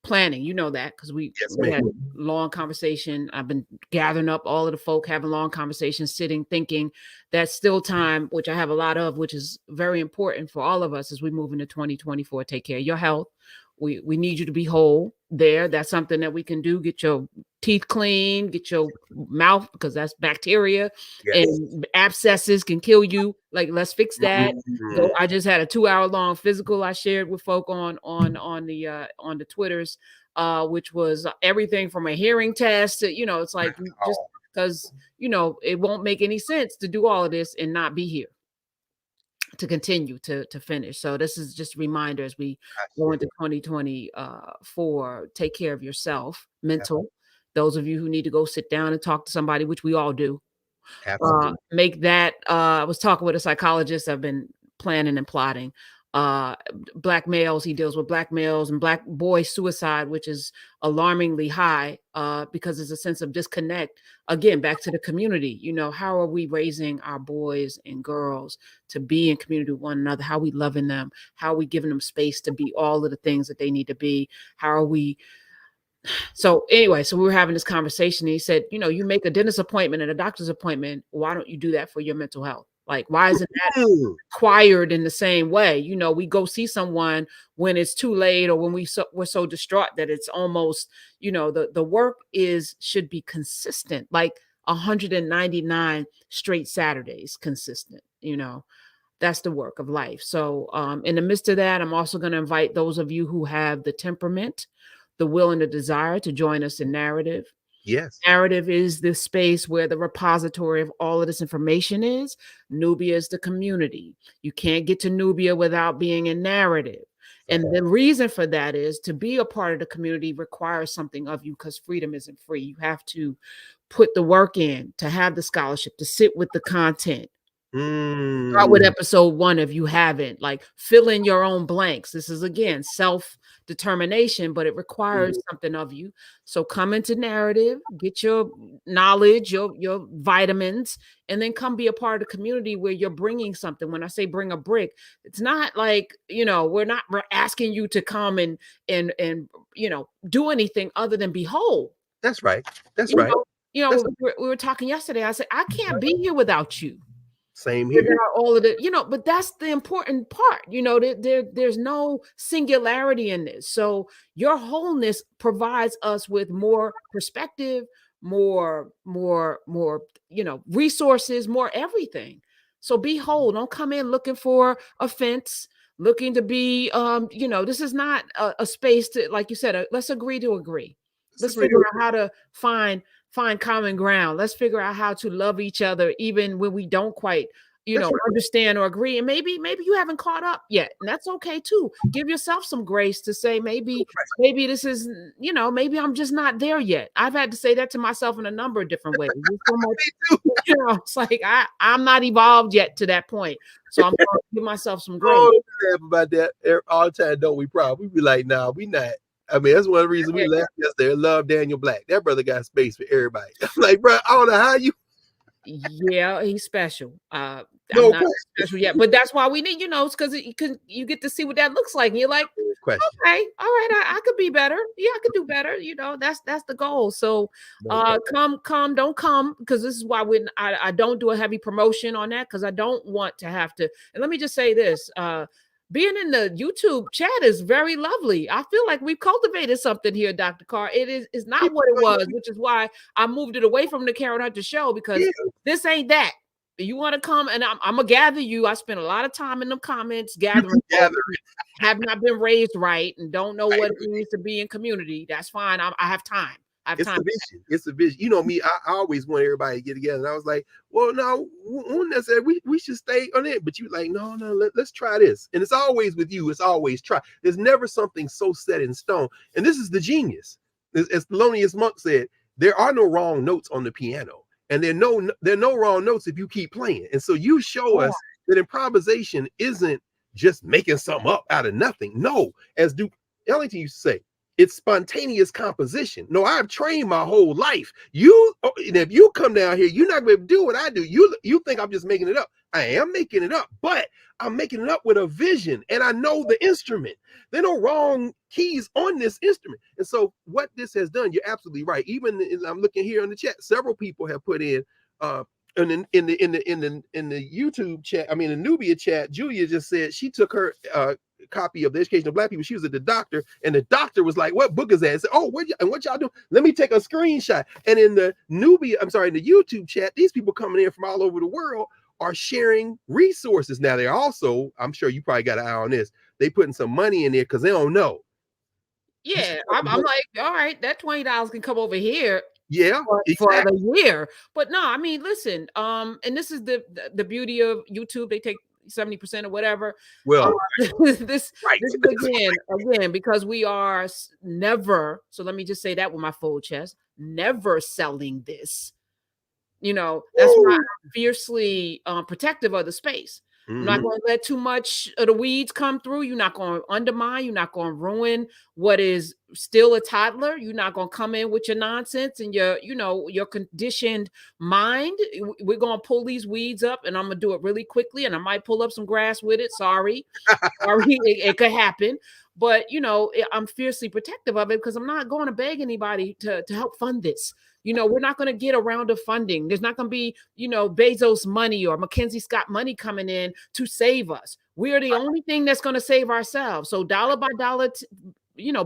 planning, that, because we had long conversation. I've been gathering up all of the folk, having long conversations, sitting, thinking. That's still time, which I have a lot of, which is very important for all of us as we move into 2024. Take care of your health. We need you to be whole there. That's something that we can do. Get your teeth clean, get your mouth, because that's bacteria and abscesses can kill you. Like, let's fix that. So I just had a 2-hour-long physical I shared with folk on the Twitters, which was everything from a hearing test to, it's like, just because, it won't make any sense to do all of this and not be here to continue to finish. So this is just a reminder as we go into 2024, take care of yourself, mental. Those of you who need to go sit down and talk to somebody, which we all do, make that. I was talking with a psychologist. I've been planning and plotting. Black males, he deals with Black males and Black boy suicide, which is alarmingly high because there's a sense of disconnect. Again, back to the community, how are we raising our boys and girls to be in community with one another? How are we loving them? How are we giving them space to be all of the things that they need to be? How are we? So anyway, so we were having this conversation. And he said, you make a dentist appointment and a doctor's appointment. Why don't you do that for your mental health? Like, why isn't that required in the same way? We go see someone when it's too late or when we're so distraught that it's almost, the work should be consistent, like 199 straight Saturdays consistent, that's the work of life. So in the midst of that, I'm also going to invite those of you who have the temperament, the will and the desire to join us in Knarrative. Yes. Knarrative is the space where the repository of all of this information is. Nubia is the community. You can't get to Nubia without being in Knarrative. And the reason for that is to be a part of the community requires something of you because freedom isn't free. You have to put the work in, to have the scholarship, to sit with the content. Start with episode 1 if you haven't. Like, fill in your own blanks. This is, again, self-determination, but it requires something of you. So come into Knarrative, get your knowledge, your vitamins, and then come be a part of the community where you're bringing something. When I say bring a brick, it's not like, we're asking you to come and do anything other than be whole. That's right. That's right. We were talking yesterday. I said, I can't be here without you. Same here. All of it, but that's the important part. There's no singularity in this. So your wholeness provides us with more perspective, more, resources, more everything. So be whole. Don't come in looking for offense, looking to be, this is not a space to, like you said, let's agree to agree. Let's figure out how to find common ground. Let's figure out how to love each other, even when we don't quite, understand or agree. And maybe you haven't caught up yet. And that's okay too. Give yourself some grace to say, maybe this is, maybe I'm just not there yet. I've had to say that to myself in a number of different ways. So much, it's like, I'm not evolved yet to that point. So I'm going to give myself some grace. About that all the time, don't we? Probably we be like, nah, we not. I mean, that's one of the reasons we left yesterday. I love Daniel Black. That brother got space for everybody. I'm like, bro, I don't know how you. Yeah, he's special. I'm No not special yet, but that's why we need, it's because you get to see what that looks like, and you're like, question. okay, all right, I could be better. Yeah, I could do better. That's the goal. So, come, don't come, because this is why I don't do a heavy promotion on that, because I don't want to have to. And let me just say this: being in the YouTube chat is very lovely. I feel like we've cultivated something here, Dr. Carr. It's not what it was, which is why I moved it away from the Karen Hunter show, because this ain't that. You want to come, and I'm gonna gather you. I spent a lot of time in the comments gathering. Have not been raised right and don't know what it means to be in community. That's fine. I have time. It's a vision. It's a vision. You know me, I always want everybody to get together. And I was like, well, no, wouldn't necessarily we should stay on it. But you like, no, let's try this. And it's always with you, it's always try. There's never something so set in stone. And this is the genius. As Thelonious Monk said, there are no wrong notes on the piano. And there are no wrong notes if you keep playing. And so you show us that improvisation isn't just making something up out of nothing. No, as Duke Ellington used to say, it's spontaneous composition. No, I've trained my whole life. And if you come down here, you're not going to do what I do. You think I'm just making it up. I am making it up, but I'm making it up with a vision, and I know the instrument. There are no wrong keys on this instrument. And so what this has done, you're absolutely right. Even I'm looking here in the chat, several people have put in the YouTube chat, I mean the Nubia chat, Julia just said she took her copy of The Education of Black People. She was at the doctor, and the doctor was like, "What book is that?" I said, "Oh, what y'all doing? Let me take a screenshot." And in the in the YouTube chat, these people coming in from all over the world are sharing resources. Now they're also, I'm sure you probably got an eye on this, they putting some money in there because they don't know. Yeah, I'm like, all right, that $20 can come over here. Yeah, for the year. But no, I mean, listen, and this is the beauty of YouTube. They take 70% or whatever. Well, this again, because we are never, so let me just say that with my full chest, never selling this. That's why I'm fiercely protective of the space. I'm not going to let too much of the weeds come through. You're not going to undermine. You're not going to ruin what is still a toddler. You're not going to come in with your nonsense and your conditioned mind. We're going to pull these weeds up, and I'm going to do it really quickly, and I might pull up some grass with it. Sorry. It could happen. But, I'm fiercely protective of it because I'm not going to beg anybody to help fund this. We're not going to get a round of funding. There's not going to be, Bezos money or Mackenzie Scott money coming in to save us. We are the only thing that's going to save ourselves. So dollar by dollar,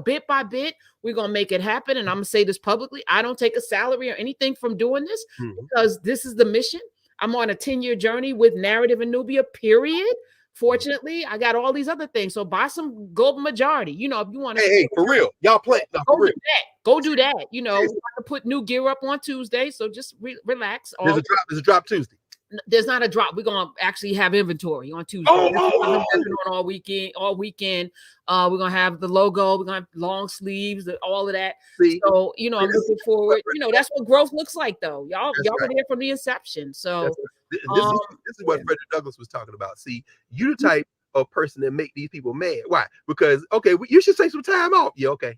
bit by bit, we're going to make it happen. And I'm going to say this publicly. I don't take a salary or anything from doing this because this is the mission. I'm on a 10-year journey with Knarrative and Nubia, period. Fortunately, I got all these other things. So buy some Golden Majority. If you want to. Hey, for real. Y'all play. No, Go do that. We're going to put new gear up on Tuesday. So just relax. There's a drop Tuesday. There's not a drop. We're going to actually have inventory on Tuesday. On all weekend. We're going to have the logo. We're going to have long sleeves, all of that. See? So, I'm looking forward. That's what growth looks like, though. Y'all were there from the inception. So this is what Frederick Douglass was talking about. See, you the type of person that make these people mad. Why? Because, okay, you should take some time off. Yeah, okay.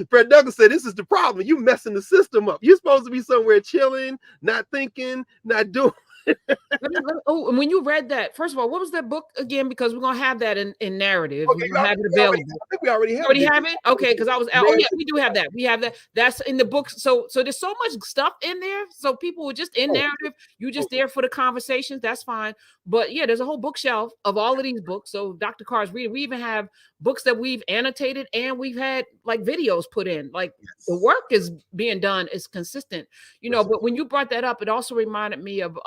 Fred Douglass said, this is the problem. You messing the system up. You're supposed to be somewhere chilling, not thinking, not doing. And when you read that, first of all, what was that book again? Because we're gonna have that in Knarrative. Okay, we're gonna have it available. I think we already have it. Okay, because I was. Oh yeah, we do have that. We have that. That's in the book. So there's so much stuff in there. So people were just in Knarrative. You just there for the conversations. That's fine. But yeah, there's a whole bookshelf of all of these books. So Dr. Carr's reading. We even have books that we've annotated and we've had like videos put in. Like the work is being done is consistent. But when you brought that up, it also reminded me of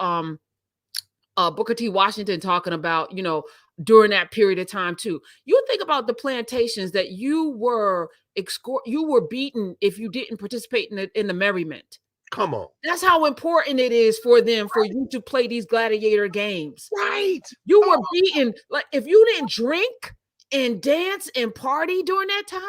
Booker T. Washington talking about, during that period of time too. You think about the plantations that you were beaten if you didn't participate in the merriment. Come on. That's how important it is for them, for you to play these gladiator games. Right. You were beaten. Like if you didn't drink and dance and party during that time,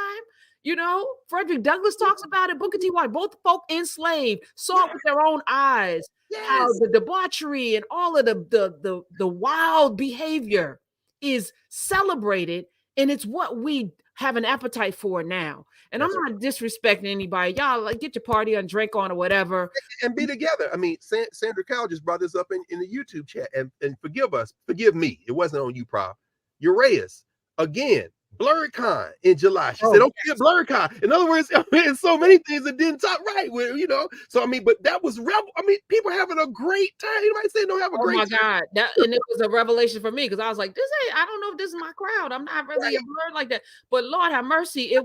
Frederick Douglass talks about it. Booker T. Washington, both folk enslaved, saw it with their own eyes. Yes. How the debauchery and all of the wild behavior is celebrated, and it's what we have an appetite for now. And That's I'm not disrespecting anybody. Y'all like get your party and drink on or whatever. and be together. I mean, Sandra Cowell just brought this up in the YouTube chat, and forgive me, it wasn't on you, Prof. Uraeus, again, BlurredCon in July. She said, "Don't forget BlurredCon." In other words, I mean, so many things that didn't talk right with, you know. So I mean, but that was I mean, people having a great time. Anybody say don't have a great time? Oh my God. And it was a revelation for me because I was like, I don't know if this is my crowd. I'm not really a blur like that. But Lord have mercy,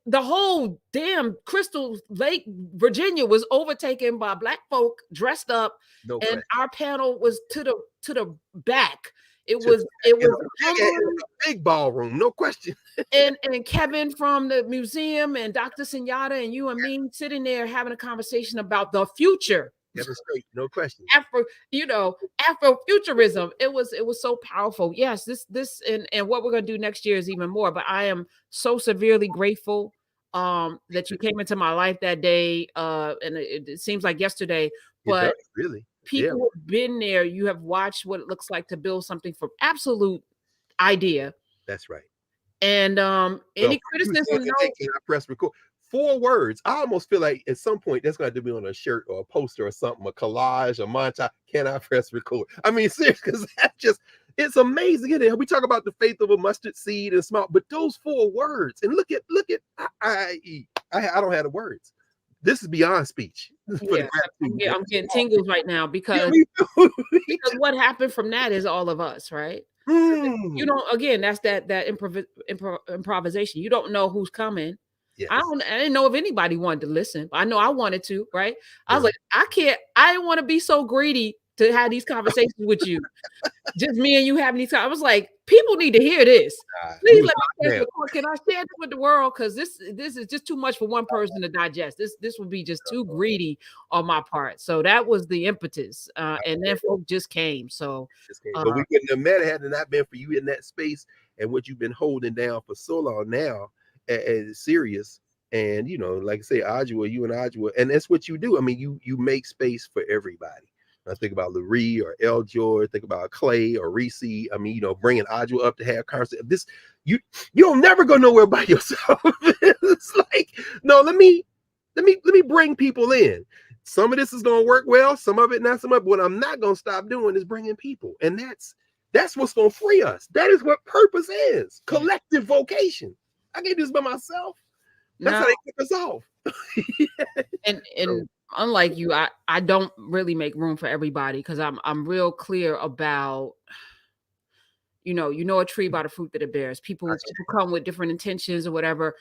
the whole damn Crystal Lake, Virginia was overtaken by Black folk dressed up, and our panel was to the back. It was a big ballroom, no question. and Kevin from the museum and Dr. Senyata and you and me sitting there having a conversation about the future. Kevin Straight, no question. Afrofuturism. It was so powerful. Yes, this and what we're gonna do next year is even more. But I am so severely grateful that you came into my life that day. And it seems like yesterday, but really. People who have been there, you have watched what it looks like to build something from absolute idea. That's right. And any criticism, I press record. 4 words. I almost feel like at some point that's going to be on a shirt or a poster or something, a collage, a montage. Can I press record? I mean, seriously, because it's amazing. Isn't it? We talk about the faith of a mustard seed and small, but those 4 words, and look at I don't have the words. This is beyond speech. Yeah, I'm getting tingles right now because what happened from that is all of us, right? You don't. Again, that's that improvisation. You don't know who's coming. Yes. I didn't know if anybody wanted to listen. I know I wanted to, right? I was like, I didn't want to be so greedy to have these conversations with you. Just me and you having these. I was like, people need to hear this. Please let me record. Can I share this with the world? Because this is just too much for one person to digest. This would be just too greedy on my part. So that was the impetus. And then folk just came. So but we couldn't have met had it not been for you in that space and what you've been holding down for so long now as serious. And you know, like I say, you and Ajwa, and that's what you do. I mean, you make space for everybody. I think about Larry or El George, think about Clay or Reese. I mean, you know, bringing Ajwa up to have conversation. This you'll never go nowhere by yourself. It's like, no, let me bring people in. Some of this is gonna work well, some of it not so much. But what I'm not gonna stop doing is bringing people, and that's what's gonna free us. That is what purpose is. Collective vocation. I can't do this by myself. That's how they kick us off. And unlike you, I don't really make room for everybody because I'm real clear about, you know a tree by the fruit that it bears. People come with different intentions or whatever.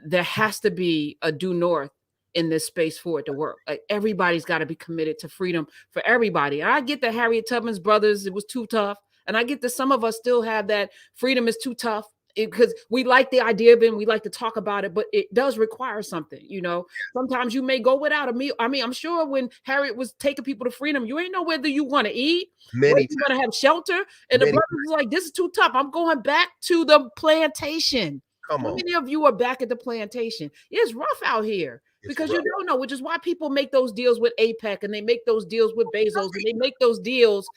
There has to be a due north in this space for it to work. Like everybody's got to be committed to freedom for everybody. And I get that Harriet Tubman's brothers, it was too tough. And I get that some of us still have that freedom is too tough. Because we like the idea of it and we like to talk about it, but it does require something, you know. Sometimes you may go without a meal. I mean, I'm sure when Harriet was taking people to freedom, you ain't know whether you want to eat, whether you want to have shelter. And the brothers was like, this is too tough. I'm going back to the plantation. How many of you are back at the plantation? It's rough out here because you don't know, which is why people make those deals with APEC and they make those deals with Bezos and they make those deals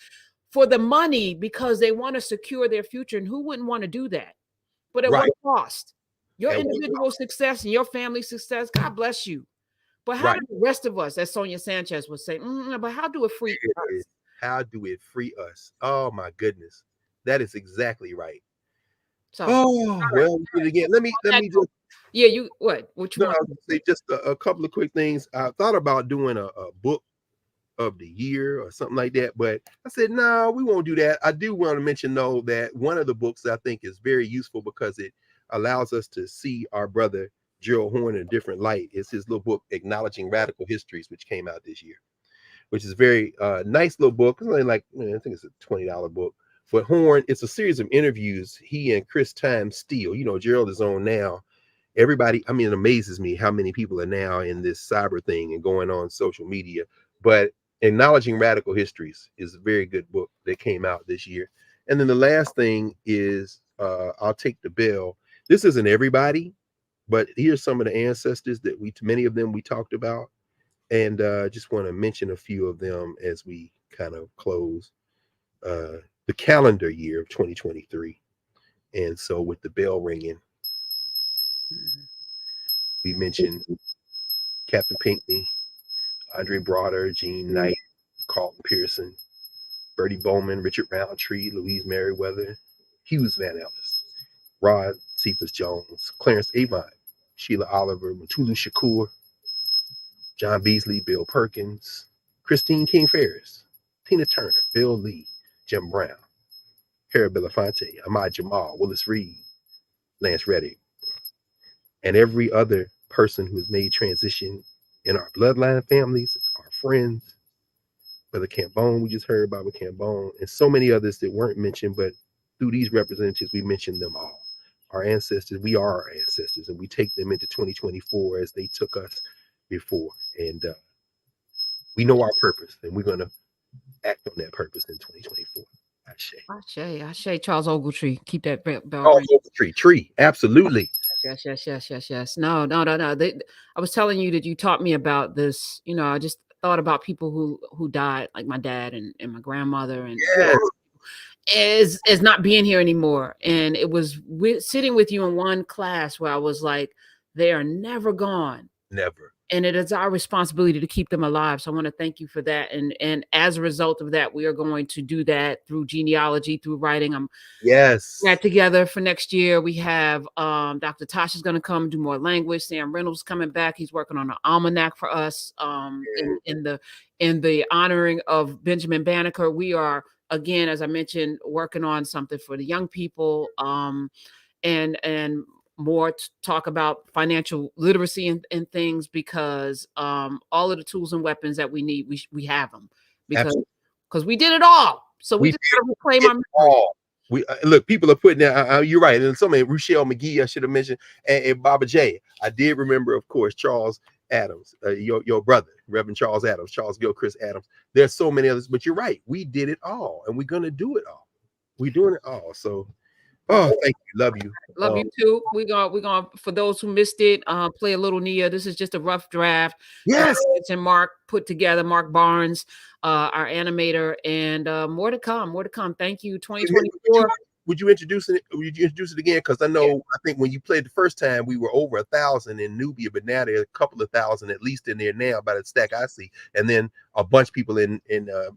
for the money because they want to secure their future. And who wouldn't want to do that? But at what cost? Your individual success and your family success, God bless you. But how do the rest of us, as Sonia Sanchez would say, but how do it free us? How do it free us? Oh my goodness. That is exactly right. So well, again, let me just which one? I'll say just a couple of quick things. I thought about doing a book of the year or something like that, but I said no, we won't do that. I do want to mention though that one of the books I think is very useful because it allows us to see our brother Gerald Horne in a different light. It's his little book Acknowledging Radical Histories, which came out this year, which is very nice little book. It's only like I think it's a $20 book. But Horne, it's a series of interviews he and Chris Time Steele. You know, Gerald is on now. Everybody, I mean, it amazes me how many people are now in this cyber thing and going on social media. But Acknowledging Radical Histories is a very good book that came out this year. And then the last thing is I'll Take the Bell. This isn't everybody, but here's some of the ancestors that many of them we talked about. And just want to mention a few of them as we kind of close the calendar year of 2023. And so with the bell ringing, We mentioned Captain Pinkney, Andre Broder, Gene Knight, Carlton Pearson, Bertie Bowman, Richard Roundtree, Louise Merriweather, Hughes Van Ellis, Rod Cephas Jones, Clarence Avant, Sheila Oliver, Mutulu Shakur, John Beasley, Bill Perkins, Christine King Ferris, Tina Turner, Bill Lee, Jim Brown, Harry Belafonte, Ahmad Jamal, Willis Reed, Lance Reddick, and every other person who has made transition in our bloodline families, our friends, Brother Cambone, we just heard Baba Cambone, and so many others that weren't mentioned, but through these representatives, we mentioned them all. Our ancestors, we are our ancestors, and we take them into 2024 as they took us before. And we know our purpose, and we're going to act on that purpose in 2024. Ashe, Charles Ogletree. Keep that bell Charles ringing. Tree, absolutely. Yes. No. I was telling you that you taught me about this. You know, I just thought about people who died, like my dad and my grandmother, and is not being here anymore. And it was sitting with you in one class where I was like, they are never gone. Never. And it is our responsibility to keep them alive. So I want to thank you for that. And as a result of that, we are going to do that through genealogy, through writing. That together for next year. We have Dr. Tasha's going to come do more language. Sam Reynolds coming back. He's working on an almanac for us in the honoring of Benjamin Banneker. We are, again, as I mentioned, working on something for the young people and more to talk about financial literacy and things, because all of the tools and weapons that we need, we have them because we did it all. So we just got to reclaim our memory. We look, people are putting that. You're right, and somebody, Rochelle McGee, I should have mentioned, and Baba J. I did remember, of course, Charles Adams, your brother, Reverend Charles Adams, Charles Gilchrist Adams. There's so many others, but you're right. We did it all, and we're gonna do it all. We're doing it all. So, thank you, love you, you too. We're gonna for those who missed it, play a little Nia. This is just a rough draft. Yes, and Mark put together. Mark Barnes, our animator, and more to come. Thank you. 2024. Would you introduce it? Would you introduce it again? Because I know, I think when you played the first time, we were over 1,000 in Nubia, but now there are a couple of thousand at least in there now by the stack I see, and then a bunch of people in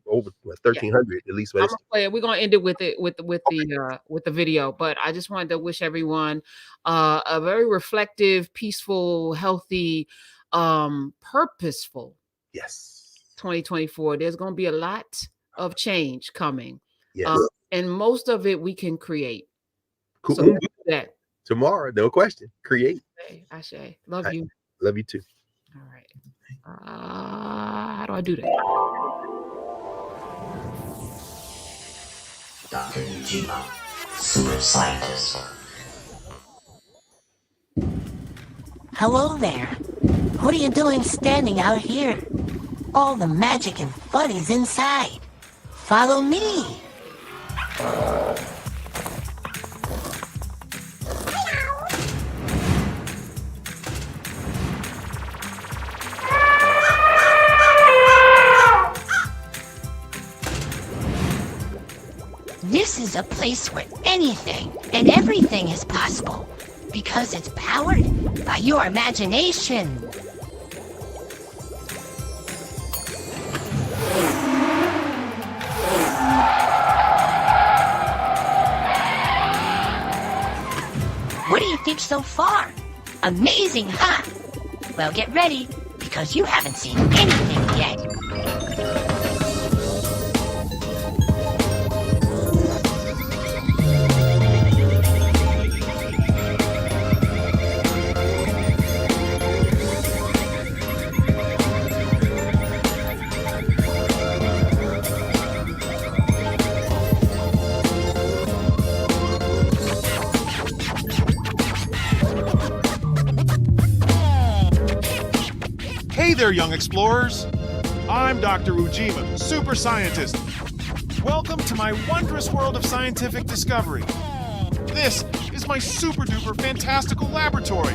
over 1,300 at least. I'm gonna play it. We're gonna end it with the video. But I just wanted to wish everyone a very reflective, peaceful, healthy, purposeful 2024. There's gonna be a lot of change coming. Yes. And most of it we can create. Cool. So that tomorrow, no question. Create. Ashe. Love you. Love you too. All right. How do I do that? Dr. Ujima, super scientist. Hello there. What are you doing standing out here? All the magic and fun is inside. Follow me. This is a place where anything and everything is possible, because it's powered by your imagination. What do you think so far? Amazing, huh? Well, get ready, because you haven't seen anything yet. Hey there, young explorers. I'm Dr. Ujima, super scientist. Welcome to my wondrous world of scientific discovery. This is my super duper fantastical laboratory.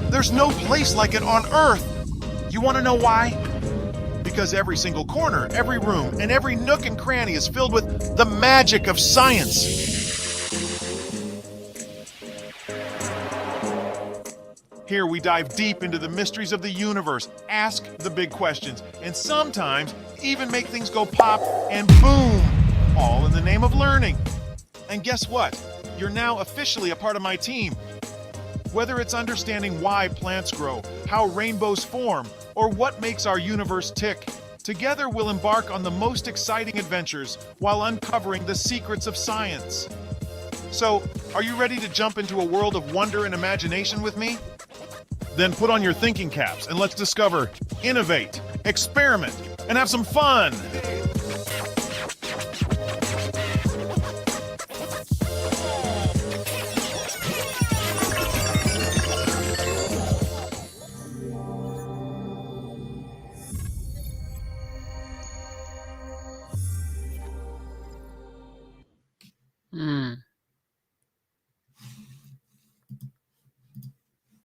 There's no place like it on Earth. You want to know why? Because every single corner, every room, and every nook and cranny is filled with the magic of science. Here we dive deep into the mysteries of the universe, ask the big questions, and sometimes even make things go pop and boom, all in the name of learning. And guess what? You're now officially a part of my team. Whether it's understanding why plants grow, how rainbows form, or what makes our universe tick, together we'll embark on the most exciting adventures while uncovering the secrets of science. So, are you ready to jump into a world of wonder and imagination with me? Then put on your thinking caps and let's discover, innovate, experiment, and have some fun!